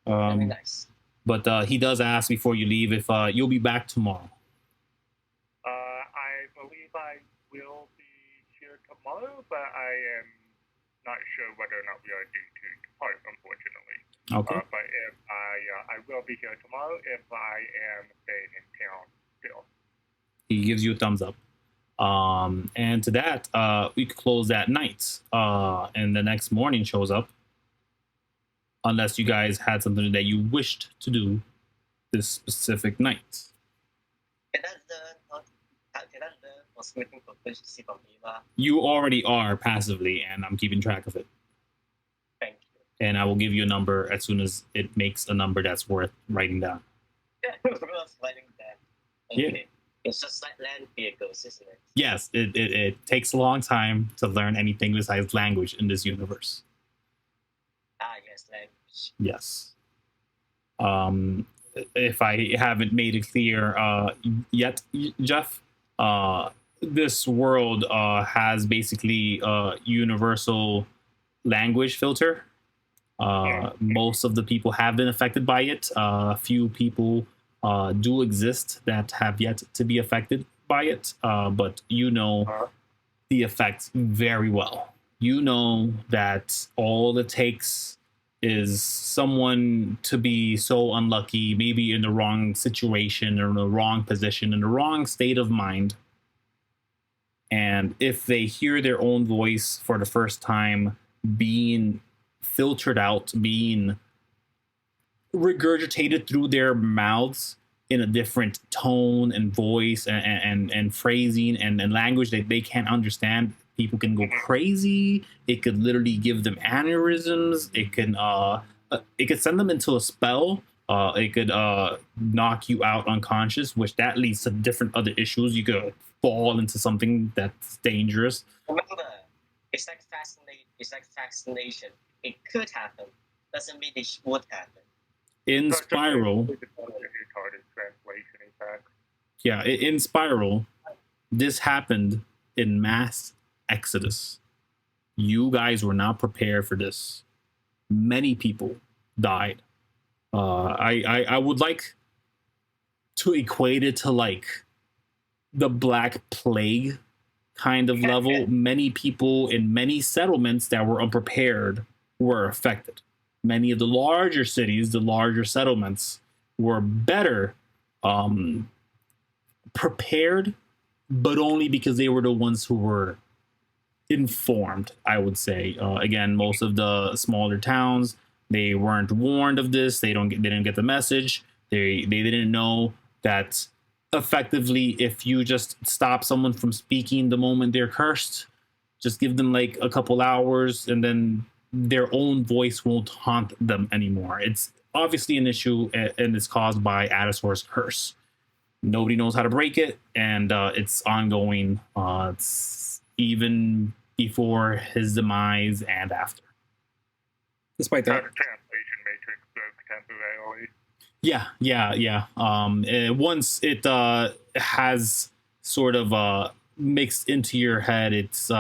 [SPEAKER 2] Very nice.
[SPEAKER 1] But he does ask before you leave if you'll be back tomorrow.
[SPEAKER 3] I believe I will be here tomorrow, but I am not sure whether or not we are due to depart, unfortunately.
[SPEAKER 1] Okay.
[SPEAKER 3] But if I will be here tomorrow if I am staying in town still.
[SPEAKER 1] He gives you a thumbs up. And to that, we could close that night. And the next morning shows up. Unless you guys had something that you wished to do this specific night.
[SPEAKER 2] Can I learn for smithing proficiency from Eva?
[SPEAKER 1] You already are passively, and I'm keeping track of it.
[SPEAKER 2] Thank you.
[SPEAKER 1] And I will give you a number as soon as it makes a number that's worth writing down.
[SPEAKER 2] Yeah, worth writing down. Okay.
[SPEAKER 1] Yeah.
[SPEAKER 2] It's just like land vehicles, isn't it?
[SPEAKER 1] Yes, it takes a long time to learn anything besides language in this universe.
[SPEAKER 2] Ah, yes, language.
[SPEAKER 1] Yes. If I haven't made it clear yet, Jeff, this world has basically a universal language filter. Most of the people have been affected by it. A few people do exist that have yet to be affected by it, but you know the effects very well. You know that all it takes is someone to be so unlucky, maybe in the wrong situation or in the wrong position, in the wrong state of mind. And if they hear their own voice for the first time being filtered out, being regurgitated through their mouths in a different tone and voice and phrasing and language that they can't understand, people can go crazy. It could literally give them aneurysms. It could send them into a spell. It could knock you out unconscious, which that leads to different other issues. You could fall into something that's dangerous.
[SPEAKER 2] Remember, it's like fascination. It could happen. Doesn't mean it would happen.
[SPEAKER 1] In Spiral, yeah, in Spiral, this happened in mass exodus. You guys were not prepared for this. Many people died. I would like to equate it to like the Black Plague kind of level. Many people in many settlements that were unprepared were affected. Many of the larger cities, the larger settlements, were better prepared, but only because they were the ones who were informed, I would say. Again, most of the smaller towns, they weren't warned of this. They didn't get the message. They didn't know that effectively, if you just stop someone from speaking the moment they're cursed, just give them like a couple hours and then their own voice won't haunt them anymore. It's obviously an issue, and it's caused by Adasor's curse. Nobody knows how to break it, and it's ongoing. It's even before his demise and after. Despite that,
[SPEAKER 3] translation matrix broke temporarily.
[SPEAKER 1] yeah. Once has sort of mixed into your head. It's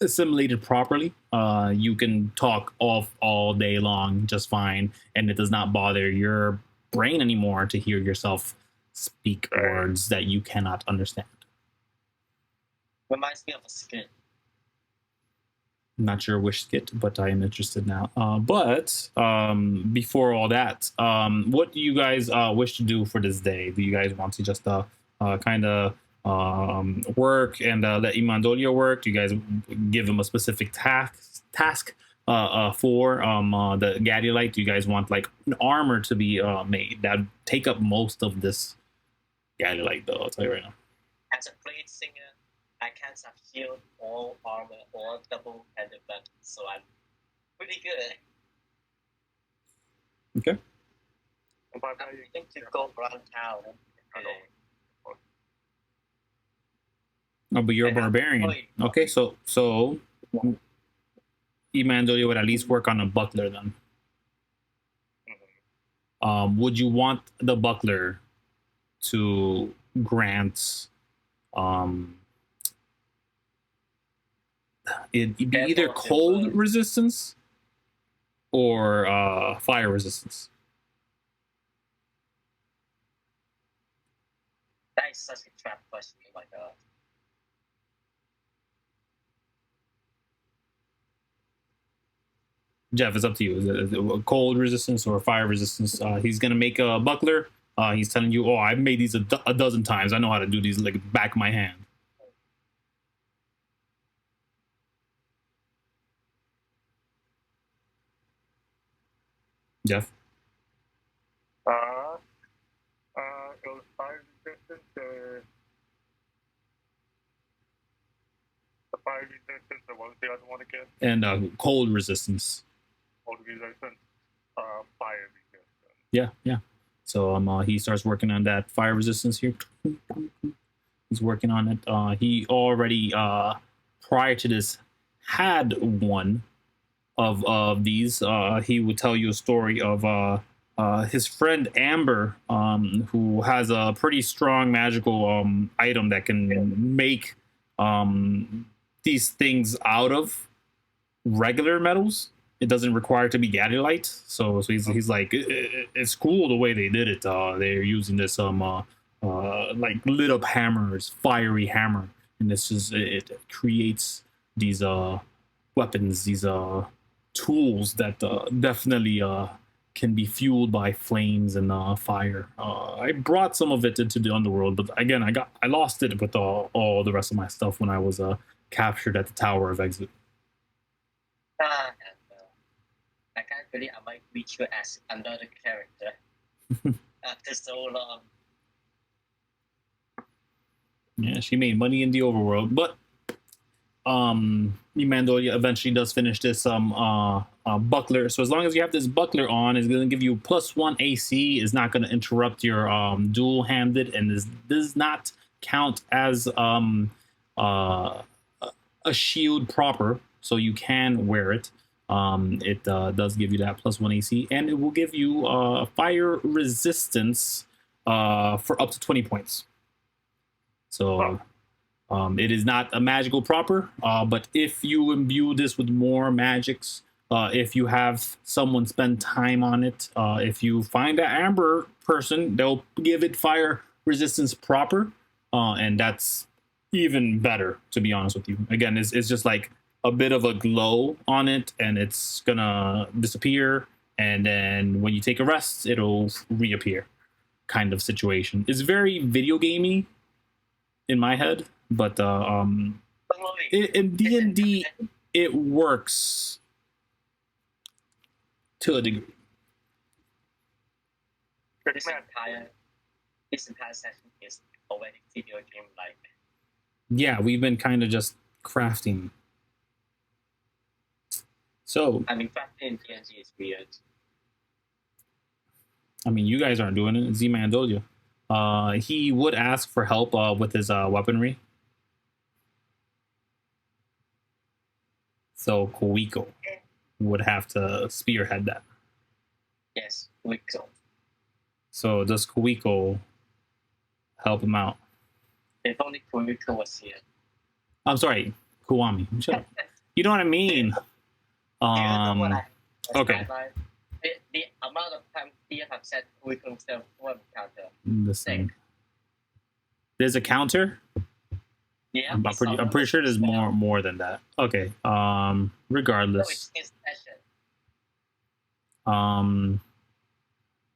[SPEAKER 1] assimilated properly. You can talk off all day long just fine, and it does not bother your brain anymore to hear yourself speak words that you cannot understand.
[SPEAKER 2] Reminds me of a skit.
[SPEAKER 1] I'm not sure which skit, but I am interested now. But before all that, what do you guys wish to do for this day? Do you guys want to just kind of work and let Imandolia work? Do you guys give him a specific task for the Gadulite? Do you guys want like an armor to be made that would take up most of this Gadulite, though? I'll tell you right now.
[SPEAKER 2] As a blade singer, I can't have shield or armor or double-handed weapons, so I'm pretty good.
[SPEAKER 1] Okay.
[SPEAKER 2] I'm willing to go around town.
[SPEAKER 1] Oh, but you're a barbarian. Okay, so Imandolia would at least work on a buckler then. Would you want the buckler to grant it be either cold resistance or fire resistance?
[SPEAKER 2] That is such a trap question. Oh my god.
[SPEAKER 1] Jeff, it's up to you. Is it cold resistance or fire resistance? He's gonna make a buckler. He's telling you, "Oh, I've made these a dozen times. I know how to do these like back of my hand." Jeff?
[SPEAKER 3] It was fire resistance. The fire resistance. What was the other one again?
[SPEAKER 1] And cold resistance.
[SPEAKER 3] Cold resistance. Fire resistance.
[SPEAKER 1] Yeah. So he starts working on that fire resistance here. He's working on it. He already prior to this had one of these. He would tell you a story of his friend Amber, who has a pretty strong magical item that can make these things out of regular metals. It doesn't require it to be gadolite. So he's like, it's cool the way they did it. They're using this like lit up hammers, fiery hammer, and this is it creates these weapons, these tools that definitely can be fueled by flames and fire. I brought some of it into the underworld, but again, I lost it with all the rest of my stuff when I was captured at the Tower of Exit.
[SPEAKER 2] I can't believe I might reach you as another character after so long.
[SPEAKER 1] Yeah, she made money in the overworld, but Imandolia eventually does finish this buckler. So as long as you have this buckler on, it's gonna give you +1 AC. Is not gonna interrupt your dual-handed, and this does not count as a shield proper. So you can wear it. It does give you that +1 AC, and it will give you fire resistance for up to 20 points. So it is not a magical proper, but if you imbue this with more magics, if you have someone spend time on it, if you find an amber person, they'll give it fire resistance proper, and that's even better, to be honest with you. Again, it's just like a bit of a glow on it, and it's gonna disappear, and then when you take a rest, it'll reappear, kind of situation. It's very video gamey in my head, but in D&D it works to a degree.
[SPEAKER 2] This entire session is already video game like.
[SPEAKER 1] Yeah, we've been kind of just crafting. So
[SPEAKER 2] I mean, crafting in D&D is weird.
[SPEAKER 1] I mean, you guys aren't doing it. Imandolia. He would ask for help with his weaponry. So Kuwiko would have to spearhead that.
[SPEAKER 2] Yes, Kuwiko.
[SPEAKER 1] So does Kuwiko help him out?
[SPEAKER 2] If only Kuriko was here.
[SPEAKER 1] I'm sorry, Kuwami. Shut up. You know what I mean?
[SPEAKER 2] Do you know what I
[SPEAKER 1] okay.
[SPEAKER 2] The amount of time he have said Kuriko himself one counter.
[SPEAKER 1] Listen. There's a counter?
[SPEAKER 2] Yeah.
[SPEAKER 1] I'm pretty sure there's more than that. Okay. Regardless.
[SPEAKER 2] No, it's his passion.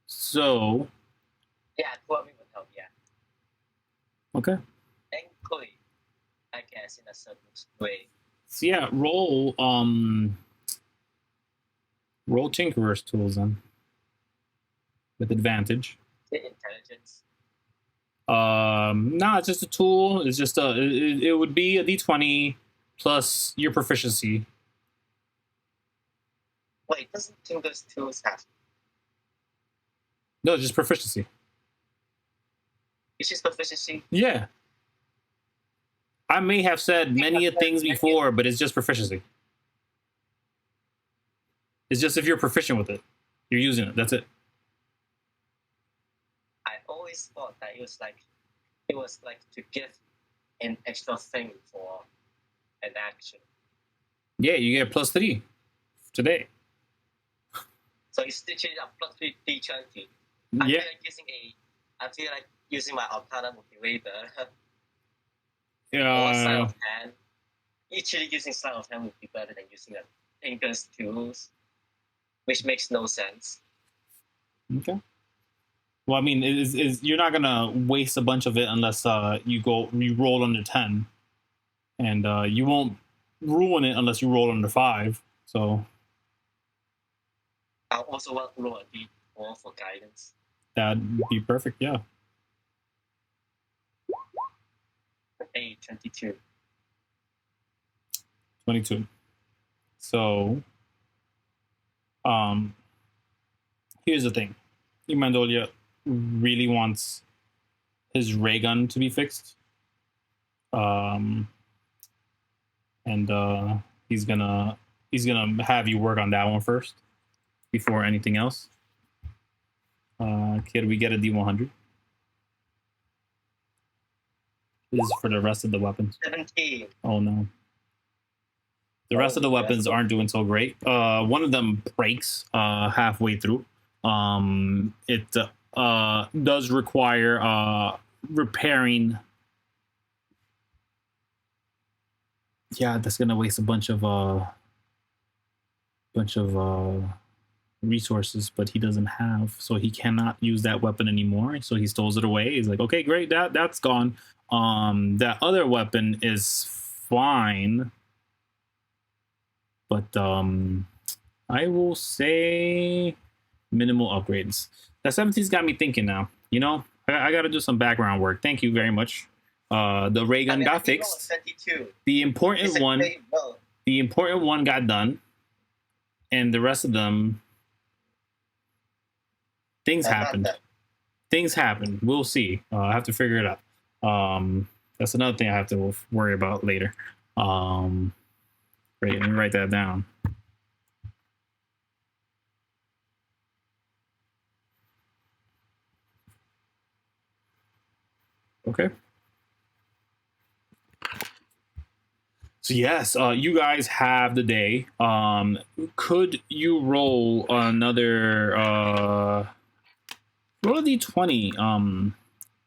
[SPEAKER 1] So.
[SPEAKER 2] Yeah, Kuwami would help. Yeah.
[SPEAKER 1] Okay.
[SPEAKER 2] Thankfully, I guess in a certain way.
[SPEAKER 1] So yeah, roll Tinkerer's tools then. With advantage.
[SPEAKER 2] The intelligence.
[SPEAKER 1] No, it's just a tool. It's just it would be a D20 plus your proficiency.
[SPEAKER 2] Wait, doesn't Tinker's tools have?
[SPEAKER 1] No, just proficiency.
[SPEAKER 2] It's just proficiency.
[SPEAKER 1] Yeah. I may have said many things before, but it's just proficiency. It's just if you're proficient with it, you're using it. That's it.
[SPEAKER 2] I always thought that it was like to give an extra thing for an action.
[SPEAKER 1] Yeah, you get +3 today.
[SPEAKER 2] So it's literally a +3 D20.
[SPEAKER 1] Yeah.
[SPEAKER 2] I feel like using my Arcana Motivator. Or
[SPEAKER 1] Yeah.
[SPEAKER 2] Sleight of Hand. Actually, using Sleight of Hand would be better than using a Tinker's tools, which makes no sense.
[SPEAKER 1] Okay. Well, I mean, is you're not gonna waste a bunch of it unless you roll under 10, and you won't ruin it unless you roll under 5. So
[SPEAKER 2] I also want to roll a D4 for guidance.
[SPEAKER 1] that'd be perfect. Yeah.
[SPEAKER 2] 22.
[SPEAKER 1] 22. So, here's the thing. Imandolia really wants his ray gun to be fixed. And he's gonna have you work on that one first before anything else. Kid, we get a D100. This is for the rest of the weapons.
[SPEAKER 2] 17.
[SPEAKER 1] Oh no. The rest of the weapons aren't doing so great. One of them breaks halfway through. It does require repairing. Yeah, that's gonna waste a bunch of resources, but he doesn't have, so he cannot use that weapon anymore. So he stores it away. He's like, okay, great, that's gone. That other weapon is fine, but I will say minimal upgrades. That 17's got me thinking now. You know, I got to do some background work. Thank you very much. The ray gun got fixed. The important one got done, and the rest of them, things happened. Things happened. We'll see. I have to figure it out. That's another thing I have to worry about later. Great, let me write that down. Okay. So yes, you guys have the day. Could you roll another roll a d20,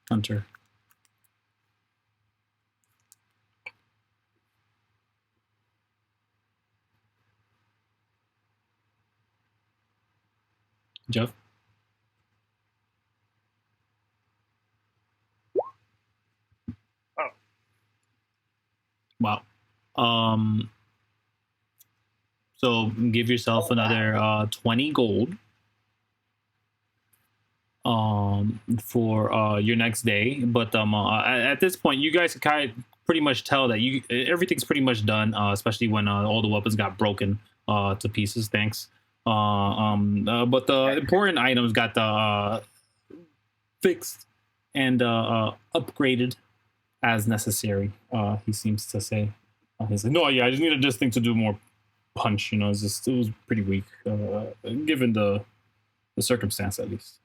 [SPEAKER 1] Hunter? Jeff?
[SPEAKER 3] Oh.
[SPEAKER 1] Wow. So give yourself another 20 gold for your next day. But at this point, you guys can pretty much tell that everything's pretty much done, especially when all the weapons got broken to pieces. Thanks. But the important items got fixed and upgraded as necessary. He seems to say. He's like, no, yeah, I just needed this thing to do more punch. You know, it was pretty weak, given the circumstance at least.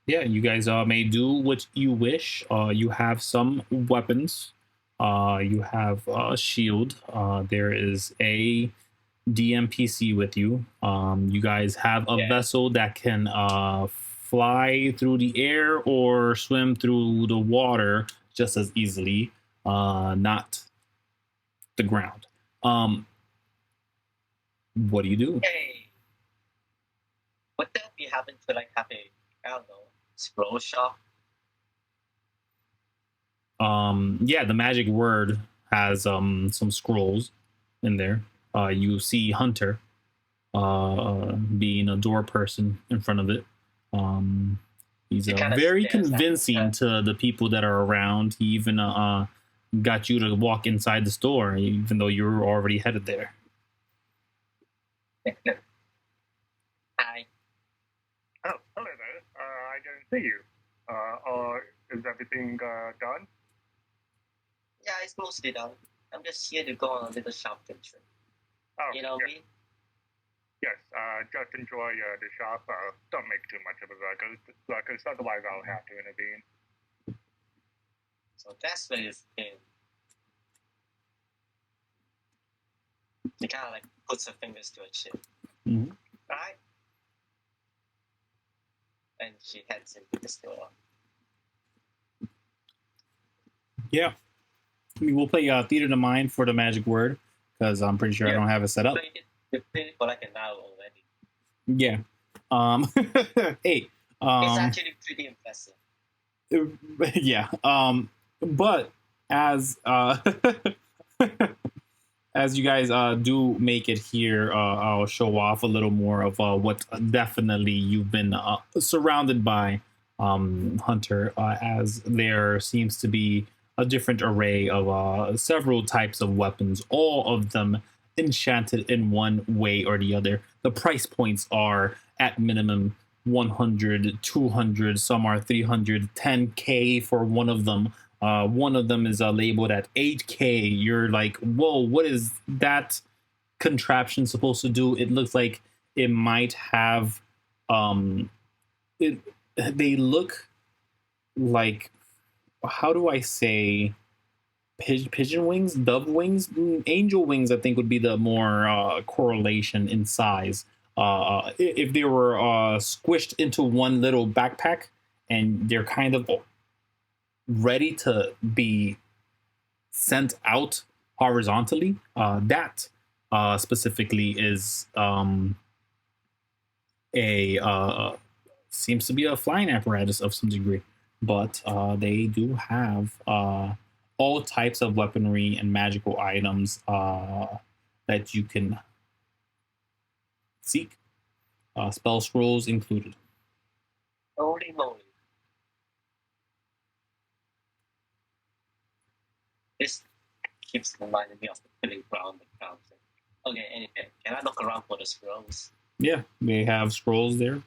[SPEAKER 1] Yeah, you guys may do what you wish. You have some weapons. You have a shield. There is a DMPC with you. You guys have a vessel that can fly through the air or swim through the water just as easily, not the ground. What do you do?
[SPEAKER 2] Hey, would that be happen to like have a, I don't know, scroll shop?
[SPEAKER 1] Yeah, the magic word has some scrolls in there. You see Hunter being a door person in front of it. He's very convincing to the people that are around. He even got you to walk inside the store, even though you were already headed there.
[SPEAKER 2] Hi.
[SPEAKER 3] Oh, hello there. I didn't see you. Is everything done?
[SPEAKER 2] Yeah, it's mostly done. I'm just here to go on a little shopping trip.
[SPEAKER 3] Oh,
[SPEAKER 2] You know
[SPEAKER 3] yes.
[SPEAKER 2] me?
[SPEAKER 3] Yes, just enjoy the shop. Don't make too much of a ruckus, otherwise I'll have to intervene.
[SPEAKER 2] So that's where it's in. He kind of like puts her fingers to her chin.
[SPEAKER 1] Mhm.
[SPEAKER 2] Right? And she heads into the store.
[SPEAKER 1] Yeah. I mean, we'll play Theater to Mind for the magic word because I'm pretty sure I don't have it set up.
[SPEAKER 2] You played it for like an hour already.
[SPEAKER 1] Yeah. Hey.
[SPEAKER 2] It's actually pretty impressive.
[SPEAKER 1] Yeah. But as as you guys do make it here, I'll show off a little more of what definitely you've been surrounded by, Hunter, as there seems to be a different array of several types of weapons, all of them enchanted in one way or the other. The price points are at minimum 100, 200, some are 300, 10K for one of them. One of them is labeled at 8K. You're like, whoa, what is that contraption supposed to do? It looks like it might have, they look like, how do I say, pigeon wings, dove wings, angel wings, I think would be the more correlation in size. If they were squished into one little backpack and they're kind of ready to be sent out horizontally, that specifically is a seems to be a flying apparatus of some degree, but they do have all types of weaponry and magical items that you can seek, spell scrolls included.
[SPEAKER 2] Holy moly. This keeps reminding me of the killing ground. Okay, anyway, can I look around for the scrolls?
[SPEAKER 1] Yeah, they have scrolls there.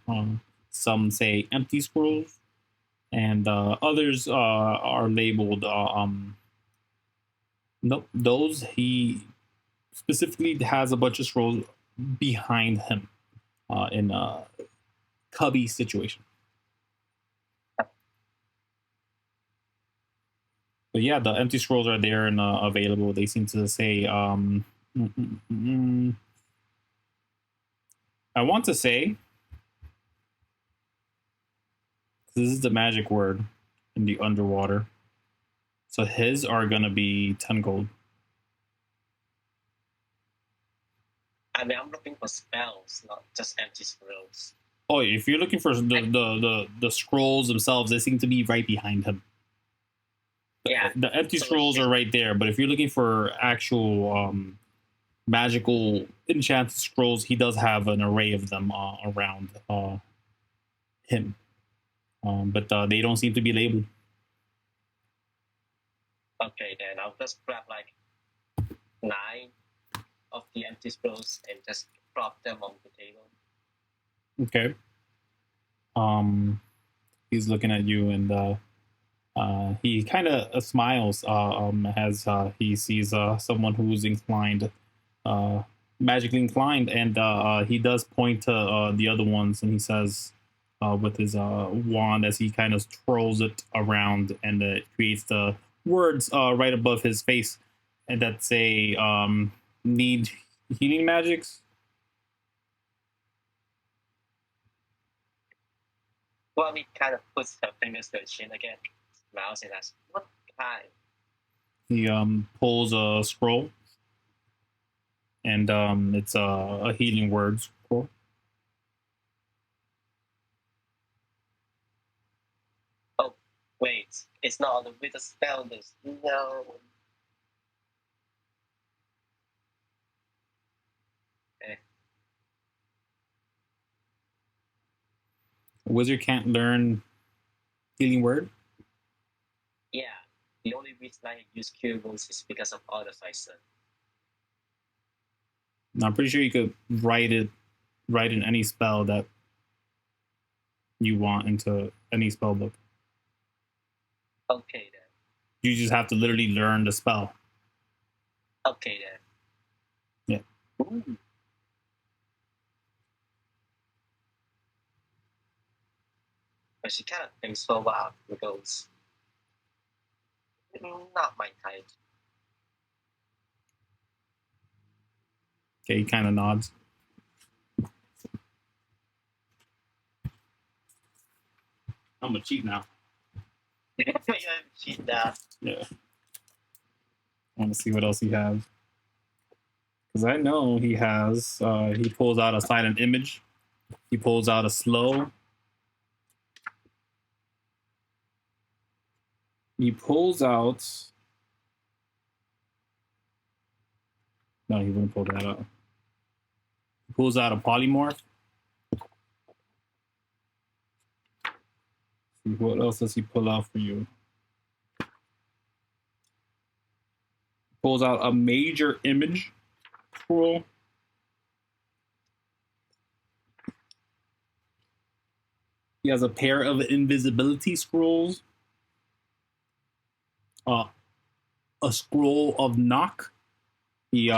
[SPEAKER 1] Some say empty scrolls, and others are labeled. Nope, those he specifically has a bunch of scrolls behind him in a cubby situation. But yeah, the empty scrolls are there and available. They seem to say, I want to say, this is the magic word in the underwater. So his are going to be 10 gold.
[SPEAKER 2] I mean, I'm looking for spells, not just empty scrolls.
[SPEAKER 1] Oh, if you're looking for the scrolls themselves, they seem to be right behind him.
[SPEAKER 2] Yeah.
[SPEAKER 1] The empty scrolls are right there, but if you're looking for actual magical enchanted scrolls, he does have an array of them around him. But they don't seem to be labeled.
[SPEAKER 2] Okay, then I'll just grab like 9 of the empty scrolls and just prop them on the table.
[SPEAKER 1] Okay. He's looking at you and he kind of smiles as he sees someone who's inclined, magically inclined, and he does point to the other ones and he says, with his wand as he kind of twirls it around, and it creates the words right above his face, and that say need healing magics.
[SPEAKER 2] Kuwami kind of puts her fingers to her chin again, smiles and asks, "What kind?"
[SPEAKER 1] He pulls a scroll, and it's a healing word scroll.
[SPEAKER 2] Oh, wait, it's not on the wither spell list. No.
[SPEAKER 1] A wizard can't learn healing word.
[SPEAKER 2] Yeah, the only reason I use cure wounds is because of others I serve.
[SPEAKER 1] I'm pretty sure you could write in any spell that you want into any spell book.
[SPEAKER 2] Okay then.
[SPEAKER 1] You just have to literally learn the spell.
[SPEAKER 2] Okay then.
[SPEAKER 1] Yeah.
[SPEAKER 2] Ooh. But she kind of thinks for a while and goes, "Not my type."
[SPEAKER 1] Okay, he kind of nods. I'm gonna cheat now.
[SPEAKER 2] Cheat that.
[SPEAKER 1] Yeah. I want to see what else he has. Because I know he has, he pulls out a silent image. He pulls out a slow. He pulls out. No, he wouldn't pull that out. He pulls out a polymorph. See, what else does he pull out for you? Pulls out a major image scroll. He has a pair of invisibility scrolls. A scroll of knock. He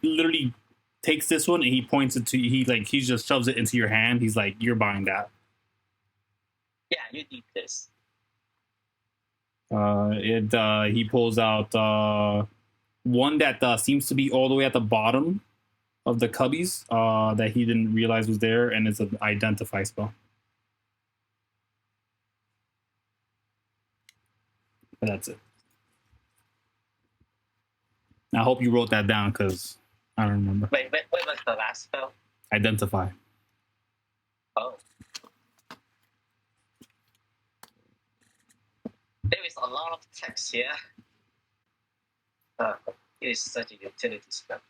[SPEAKER 1] literally takes this one and he points it to he just shoves it into your hand. He's like, "You're buying that."
[SPEAKER 2] Yeah, you need this.
[SPEAKER 1] He pulls out one that seems to be all the way at the bottom of the cubbies that he didn't realize was there, and it's an identify spell. But that's it. I hope you wrote that down because I don't remember.
[SPEAKER 2] Wait, what was the last spell?
[SPEAKER 1] Identify.
[SPEAKER 2] Oh. There is a lot of text here. It is such a utility spell.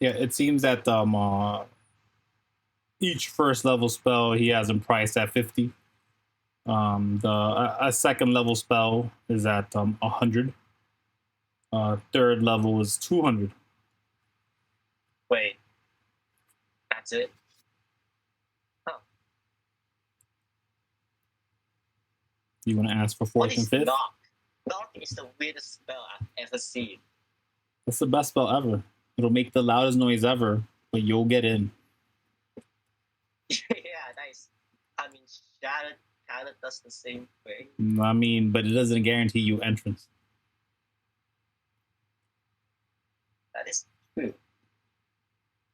[SPEAKER 1] Yeah, it seems that each first level spell he has them priced at 50. A second level spell is at 100. Third level is 200.
[SPEAKER 2] Wait, that's it? Huh.
[SPEAKER 1] You want to ask for
[SPEAKER 2] What
[SPEAKER 1] fourth and
[SPEAKER 2] is
[SPEAKER 1] fifth?
[SPEAKER 2] knock? Knock is the weirdest spell I've ever seen.
[SPEAKER 1] That's the best spell ever. It'll make the loudest noise ever, but you'll get in.
[SPEAKER 2] Yeah, nice. I mean, Shadow kind of does the same thing.
[SPEAKER 1] I mean, but it doesn't guarantee you entrance.
[SPEAKER 2] That is true.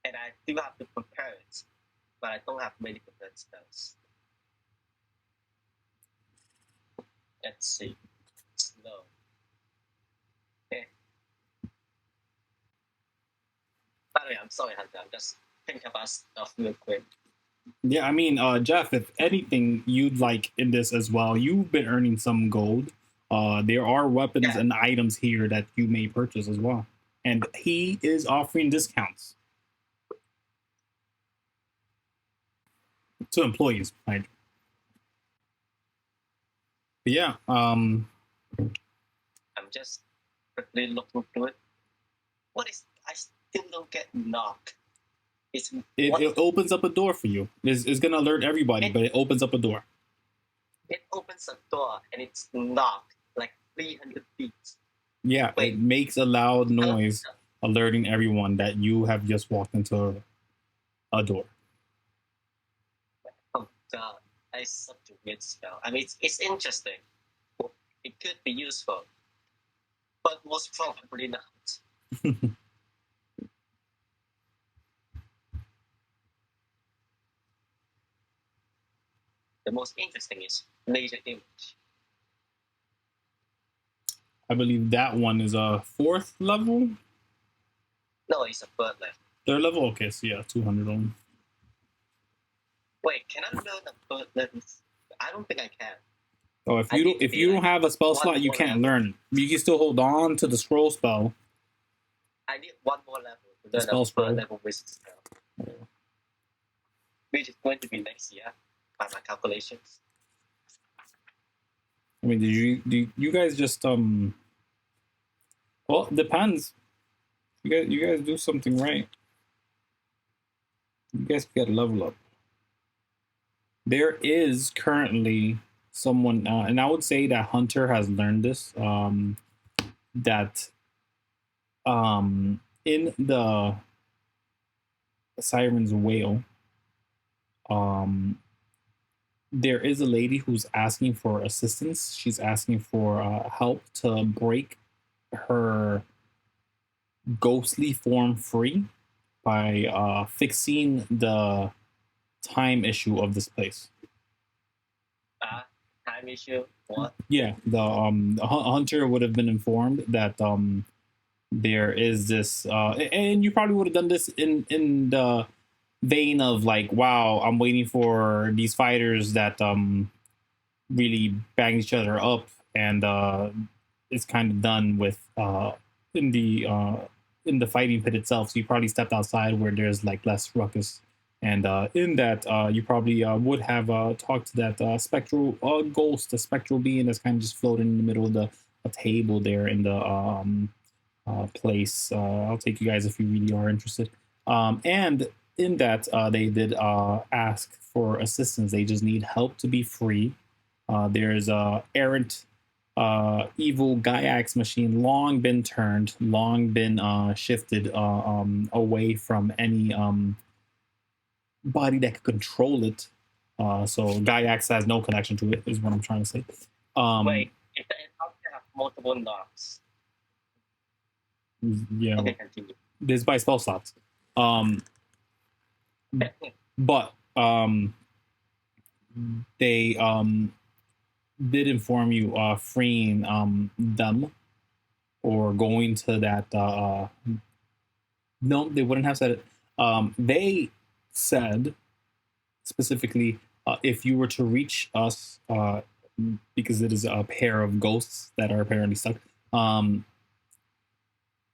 [SPEAKER 2] And I do have to prepare it, but I don't have many prepared spells. Let's see. Slow. Okay. By the way, I'm sorry, Hunter. I'm just thinking about stuff real quick.
[SPEAKER 1] Yeah, I mean, Jeff, if anything you'd like in this as well, you've been earning some gold. There are weapons and items here that you may purchase as well. And he is offering discounts to employees, right? But yeah,
[SPEAKER 2] I'm just quickly looking through it. What is? I still don't get knock.
[SPEAKER 1] it opens up a door for you. It's gonna alert everybody, but it opens up a door.
[SPEAKER 2] It opens a door and it's knocked like 300 feet.
[SPEAKER 1] Yeah,
[SPEAKER 2] Wait.
[SPEAKER 1] it makes a loud noise, alerting everyone that you have just walked into a door.
[SPEAKER 2] God, it's such a weird spell. I mean, it's interesting. It could be useful, but most probably not. The most interesting is laser image.
[SPEAKER 1] I believe that one is a 4th level.
[SPEAKER 2] No, it's a bird level.
[SPEAKER 1] 3rd level. Okay, so yeah, 200 only.
[SPEAKER 2] Wait, can I learn a bird level? I don't think I can.
[SPEAKER 1] Oh, if you don't have a spell slot, you can't learn. You can still hold on to the scroll spell.
[SPEAKER 2] I need one more level to learn
[SPEAKER 1] Spell
[SPEAKER 2] a
[SPEAKER 1] scroll.
[SPEAKER 2] bird level wizard spell. Which is going to be next year by my calculations.
[SPEAKER 1] I mean, do you guys just well, it depends. You guys do something right. You guys get a level up. There is currently someone, and I would say that Hunter has learned this. That in the Siren's Whale, there is a lady who's asking for assistance. She's asking for help to break her ghostly form free by fixing the time issue of this place.
[SPEAKER 2] Time issue? What?
[SPEAKER 1] Yeah, the Hunter would have been informed that there is this, and you probably would have done this in the vein of like, wow, I'm waiting for these fighters that really bang each other up, and it's kind of done with in the fighting pit itself. So you probably stepped outside where there's like less ruckus, and in that you probably would have talked to that spectral ghost, the spectral being that's kind of just floating in the middle of the table there in the place. I'll take you guys if you really are interested. And in that, they did ask for assistance. They just need help to be free. There's a errant evil Gaiax machine, long been turned, long been shifted away from any body that could control it. So Gaiax has no connection to it, is what I'm trying to say.
[SPEAKER 2] Wait, if the encounter have multiple knocks.
[SPEAKER 1] Yeah,
[SPEAKER 2] okay, continue.
[SPEAKER 1] This by spell slots. But they did inform you freeing them or going to that no, they wouldn't have said it. They said specifically if you were to reach us because it is a pair of ghosts that are apparently stuck,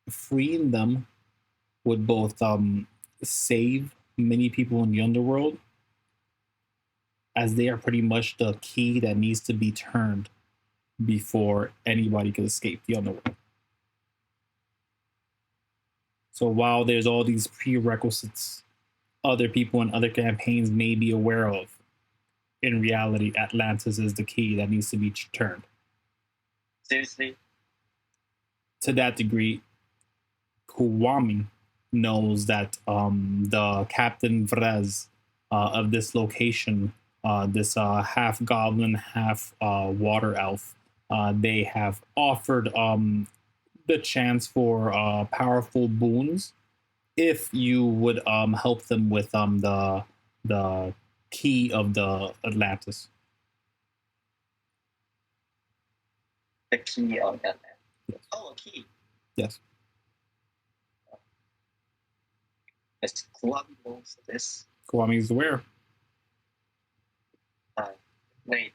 [SPEAKER 1] freeing them would both save many people in the underworld, as they are pretty much the key that needs to be turned before anybody can escape the underworld. So while there's all these prerequisites other people in other campaigns may be aware of, in reality, Atlantis is the key that needs to be turned.
[SPEAKER 2] Seriously?
[SPEAKER 1] To that degree, Kuwami knows that the Captain Vrez of this location, this half goblin, half water elf, they have offered the chance for powerful boons if you would help them with the key of the Atlantis.
[SPEAKER 2] The key of Atlantis.
[SPEAKER 1] Yes.
[SPEAKER 2] Oh, a key.
[SPEAKER 1] Yes.
[SPEAKER 2] Does Kuwami knows this?
[SPEAKER 1] Kuwami is aware.
[SPEAKER 2] Wait.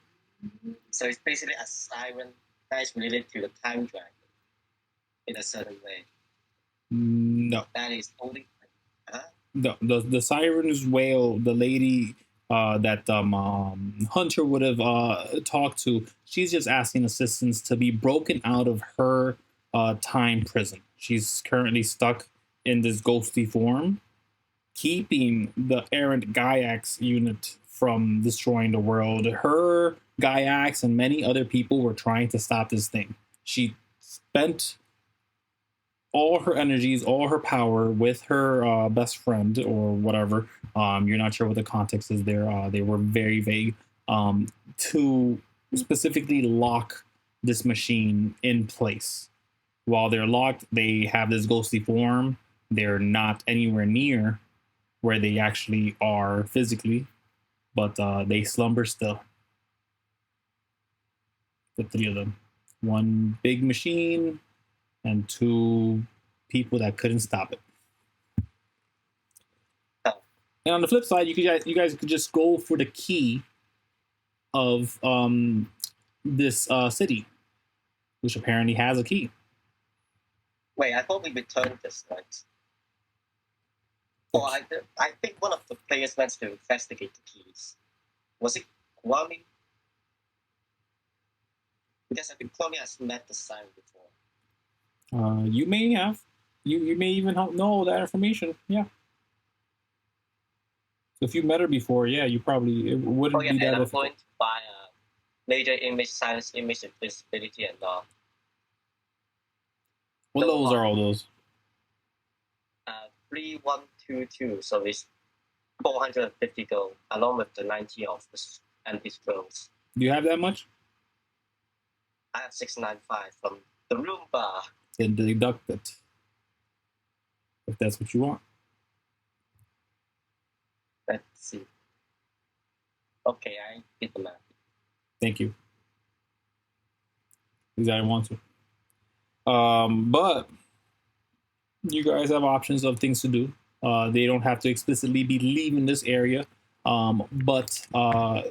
[SPEAKER 2] So it's basically a siren that is related to the time dragon in a certain way.
[SPEAKER 1] No.
[SPEAKER 2] That is only.
[SPEAKER 1] No, the Siren's Whale, the lady that Hunter would have talked to, she's just asking assistance to be broken out of her time prison. She's currently stuck in this ghostly form, keeping the errant Gaiax unit from destroying the world. Her Gaiax and many other people were trying to stop this thing. She spent all her energies, all her power with her best friend or whatever, You're not sure what the context is there. They were very vague. To specifically lock this machine in place. While they're locked, they have this ghostly form. They're not anywhere near where they actually are physically, but they slumber still. The three of them. One big machine and two people that couldn't stop it. And on the flip side, you guys could just go for the key of this city, which apparently has a key.
[SPEAKER 2] Wait, I thought we returned this, right? Oh, I think one of the players went to investigate the keys. Was it Kuwami? Because I think Kuwami has met the siren before.
[SPEAKER 1] You may have. You may even know that information. Yeah. So if you met her before, yeah, you probably it wouldn't be that.
[SPEAKER 2] I'm going to buy a major image, silence image, invisibility, and
[SPEAKER 1] what levels are all those?
[SPEAKER 2] 3122. So it's 450 gold, along with the 90 of the empty scrolls.
[SPEAKER 1] Do you have that much?
[SPEAKER 2] I have 695 from the room bar.
[SPEAKER 1] Then deduct it, if that's what you want.
[SPEAKER 2] Let's see. Okay, I did the math.
[SPEAKER 1] Thank you. Because I didn't want to. But you guys have options of things to do. They don't have to explicitly be leaving this area. But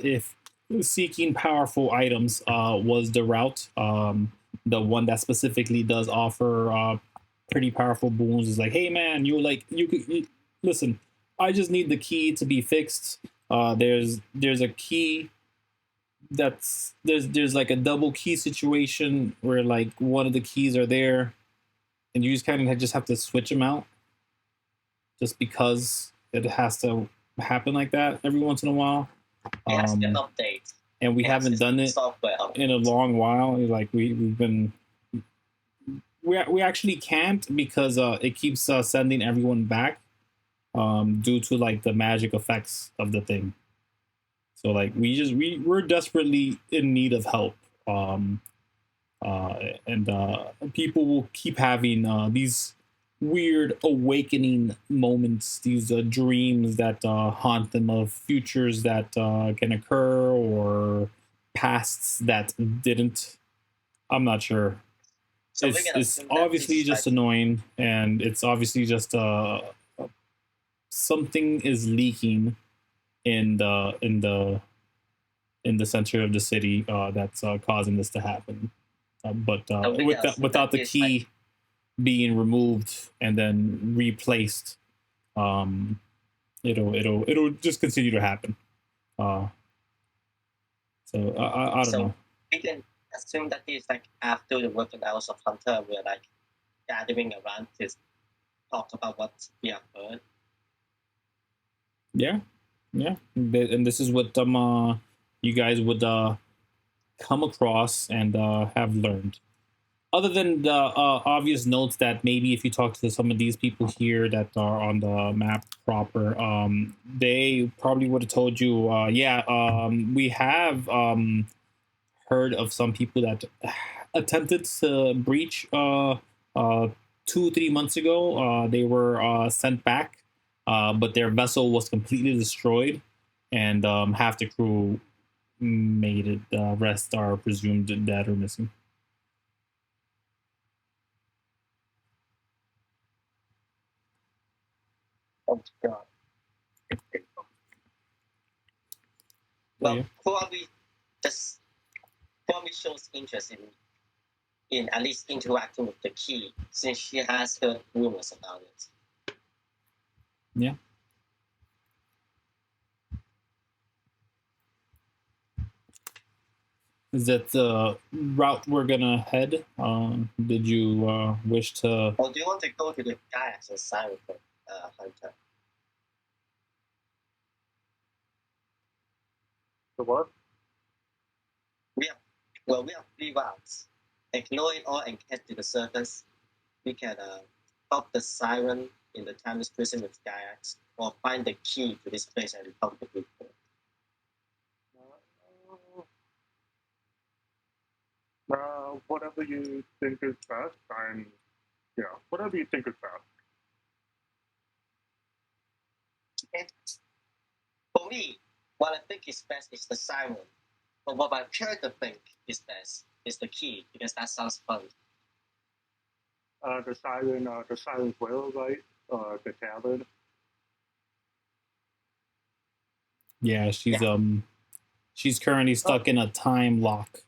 [SPEAKER 1] if seeking powerful items was the route, the one that specifically does offer pretty powerful boons is like, hey man, listen, I just need the key to be fixed. There's a key that's there's like a double key situation where like one of the keys are there and you just kind of just have to switch them out just because it has to happen like that every once in a while.
[SPEAKER 2] It has to be an update.
[SPEAKER 1] And we haven't done it in a long while. Like we actually can't because it keeps sending everyone back due to like the magic effects of the thing. So like we're desperately in need of help. And people will keep having these weird awakening moments, these dreams that haunt them of futures that can occur or pasts that didn't. I'm not sure. So it's obviously just annoying, and it's obviously just something is leaking in the center of the city that's causing this to happen. But without the key being removed and then replaced, it'll just continue to happen. So I don't know.
[SPEAKER 2] We can assume that it's like after the working hours of Hunter, we're like gathering around to talk about what we have heard.
[SPEAKER 1] Yeah, and this is what you guys would come across and have learned. Other than the obvious notes that maybe if you talk to some of these people here that are on the map proper, they probably would have told you, we have heard of some people that attempted to breach 2-3 months ago. They were sent back, but their vessel was completely destroyed, and half the crew made it. Rest are presumed dead or missing.
[SPEAKER 2] Oh God. Well, Kuwami shows interest in at least interacting with the key, since she has heard rumors about it.
[SPEAKER 1] Yeah. Is that the route we're gonna head? Did you wish to?
[SPEAKER 2] Or do you want to go to the guy as a siren hunter?
[SPEAKER 3] The what?
[SPEAKER 2] We have 3 routes. Ignore it all and head to the surface. We can help the siren in the timeless prison with Gaiax, or find the key to this place and recover the people.
[SPEAKER 3] Whatever you think is best, whatever you think is best.
[SPEAKER 2] And for me, what I think is best is the siren. But what my character think is best is the key, because that sounds fun.
[SPEAKER 3] The siren's whale, right? The tavern.
[SPEAKER 1] Yeah, she's currently stuck in a time lock.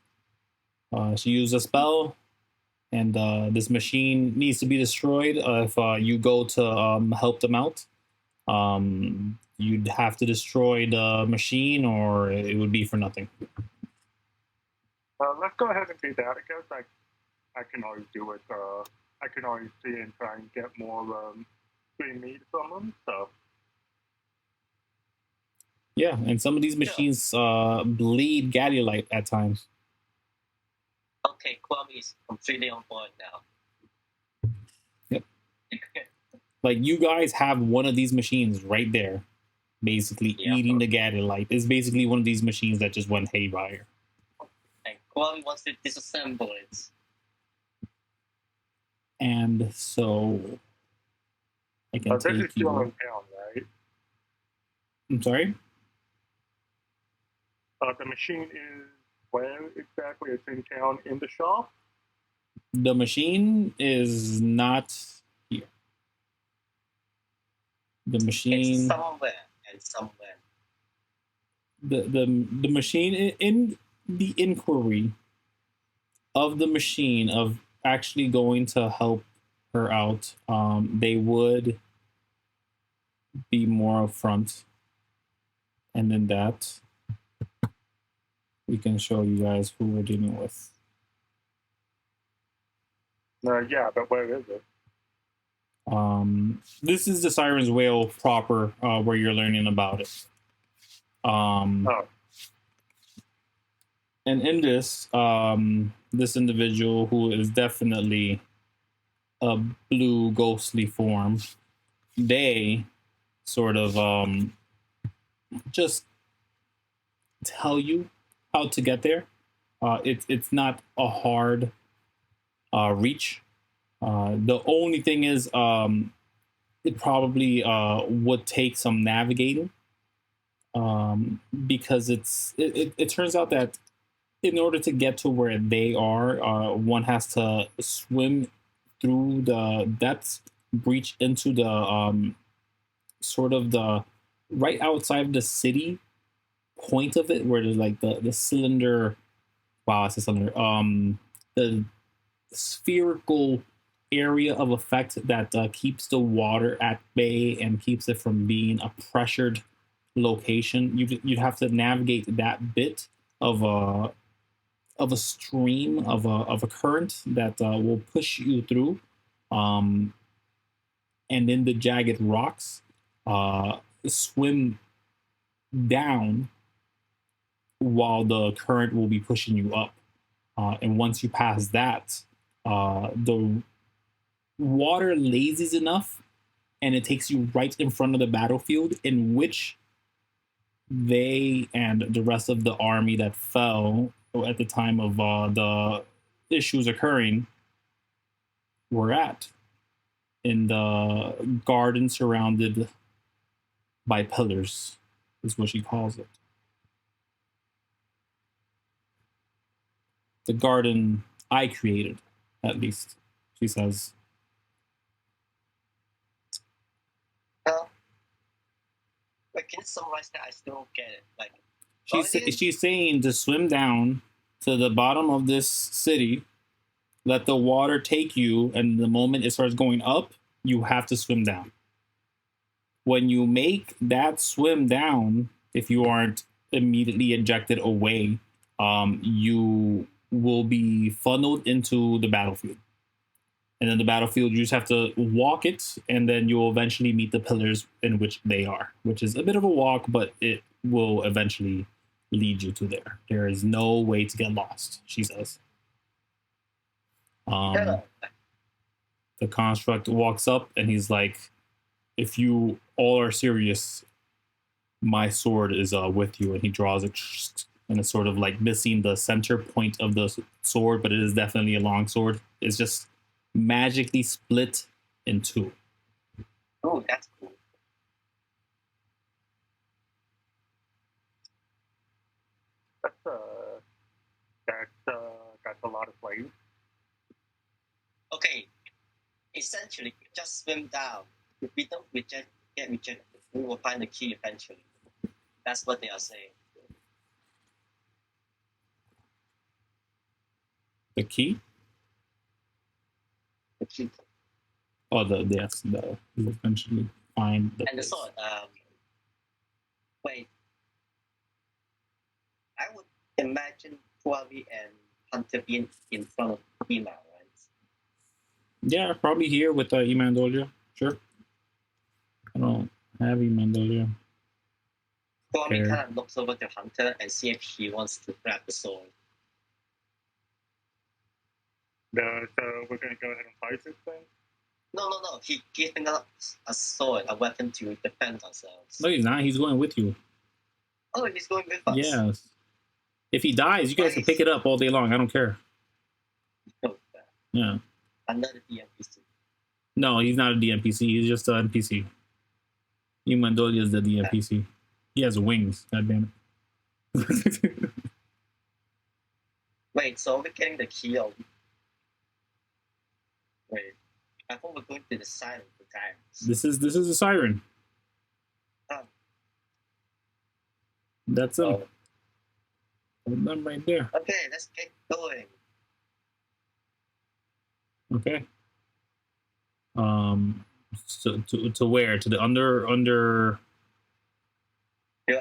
[SPEAKER 1] She used a spell, and this machine needs to be destroyed. If you go to help them out, you'd have to destroy the machine, or it would be for nothing.
[SPEAKER 3] Let's go ahead and do that. I guess I can always do it. I can always see and try and get more green meat from them. So
[SPEAKER 1] yeah, and some of these machines bleed gadolite at times.
[SPEAKER 2] Okay, Kuwami is completely on board now.
[SPEAKER 1] Yep. Like, you guys have one of these machines right there, basically eating the gadolite. It's basically one of these machines that just went haywire.
[SPEAKER 2] And Kuwami wants to disassemble it.
[SPEAKER 1] And so I can
[SPEAKER 3] this is
[SPEAKER 1] take
[SPEAKER 3] still in
[SPEAKER 1] you.
[SPEAKER 3] town, right?
[SPEAKER 1] I'm sorry?
[SPEAKER 3] The machine is where exactly? It's in town, in the shop?
[SPEAKER 1] The machine is not here. The machine.
[SPEAKER 2] It's somewhere and somewhere.
[SPEAKER 1] The machine in the inquiry of the machine of actually going to help her out, they would be more upfront, and then that we can show you guys who we're dealing with.
[SPEAKER 3] Yeah, but where is it?
[SPEAKER 1] This is the Siren's Whale proper, where you're learning about it. And in this, this individual, who is definitely a blue ghostly form, they sort of just tell you how to get there. It's not a hard reach. The only thing is, it probably would take some navigating, because it turns out that in order to get to where they are, one has to swim through the depths, breach into the sort of the right outside of the city point of it, where there's like the cylinder, wow, it's a cylinder, the spherical area of effect that keeps the water at bay and keeps it from being a pressured location. You'd have to navigate that bit of a stream of a current that will push you through, and then the jagged rocks swim down while the current will be pushing you up, and once you pass that, the water lazes enough and it takes you right in front of the battlefield, in which they and the rest of the army that fell at the time of the issues occurring were at, in the garden surrounded by pillars, is what she calls it. The garden I created, at least, she says.
[SPEAKER 2] Wait, can you summarize that? I still don't get it. Like,
[SPEAKER 1] she's saying to swim down to the bottom of this city, let the water take you, and the moment it starts going up, you have to swim down. When you make that swim down, if you aren't immediately ejected away, you will be funneled into the battlefield. And then the battlefield, you just have to walk it, and then you'll eventually meet the pillars in which they are, which is a bit of a walk, but it will eventually lead you to there. There is no way to get lost, she says. The construct walks up, and he's like, if you all are serious, my sword is with you, and he draws it, and it's sort of like missing the center point of the sword, but it is definitely a long sword. It's just magically split in two.
[SPEAKER 2] Oh, that's cool.
[SPEAKER 3] That's a lot of slaves.
[SPEAKER 2] Okay, essentially, just swim down. If we don't get rejected, we will find the key eventually. That's what they are saying.
[SPEAKER 1] The key?
[SPEAKER 2] The key.
[SPEAKER 1] Oh, yes, you eventually find the
[SPEAKER 2] And the
[SPEAKER 1] place.
[SPEAKER 2] sword. Wait. I would imagine Kuwami and Hunter being in front of Hima, right?
[SPEAKER 1] Yeah, probably here with Imandolia. Sure. I don't have Imandolia.
[SPEAKER 2] Kuwami
[SPEAKER 1] Okay.
[SPEAKER 2] kind of looks over to Hunter and see if he wants to grab the sword.
[SPEAKER 3] So we're gonna go ahead and fight this thing.
[SPEAKER 2] No. He giving us a sword, a weapon to defend ourselves.
[SPEAKER 1] No, he's not. He's going with you.
[SPEAKER 2] Oh, he's going with us.
[SPEAKER 1] Yes. If he dies, you guys can pick it up all day long. I don't care.
[SPEAKER 2] Oh,
[SPEAKER 1] Yeah.
[SPEAKER 2] another DMPC.
[SPEAKER 1] No, he's not a DMPC. He's just an NPC. Imandolia is the DMPC. He has wings. God damn it.
[SPEAKER 2] Wait, so we're getting the key of... Wait, I thought we're going to the side of the guys.
[SPEAKER 1] This is a siren.
[SPEAKER 2] Oh.
[SPEAKER 1] That's him.
[SPEAKER 2] Oh.
[SPEAKER 1] Them right there.
[SPEAKER 2] Okay, let's get going.
[SPEAKER 1] Okay. So to where? To the under.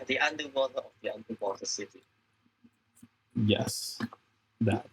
[SPEAKER 2] The underwater of the underwater city.
[SPEAKER 1] Yes, that.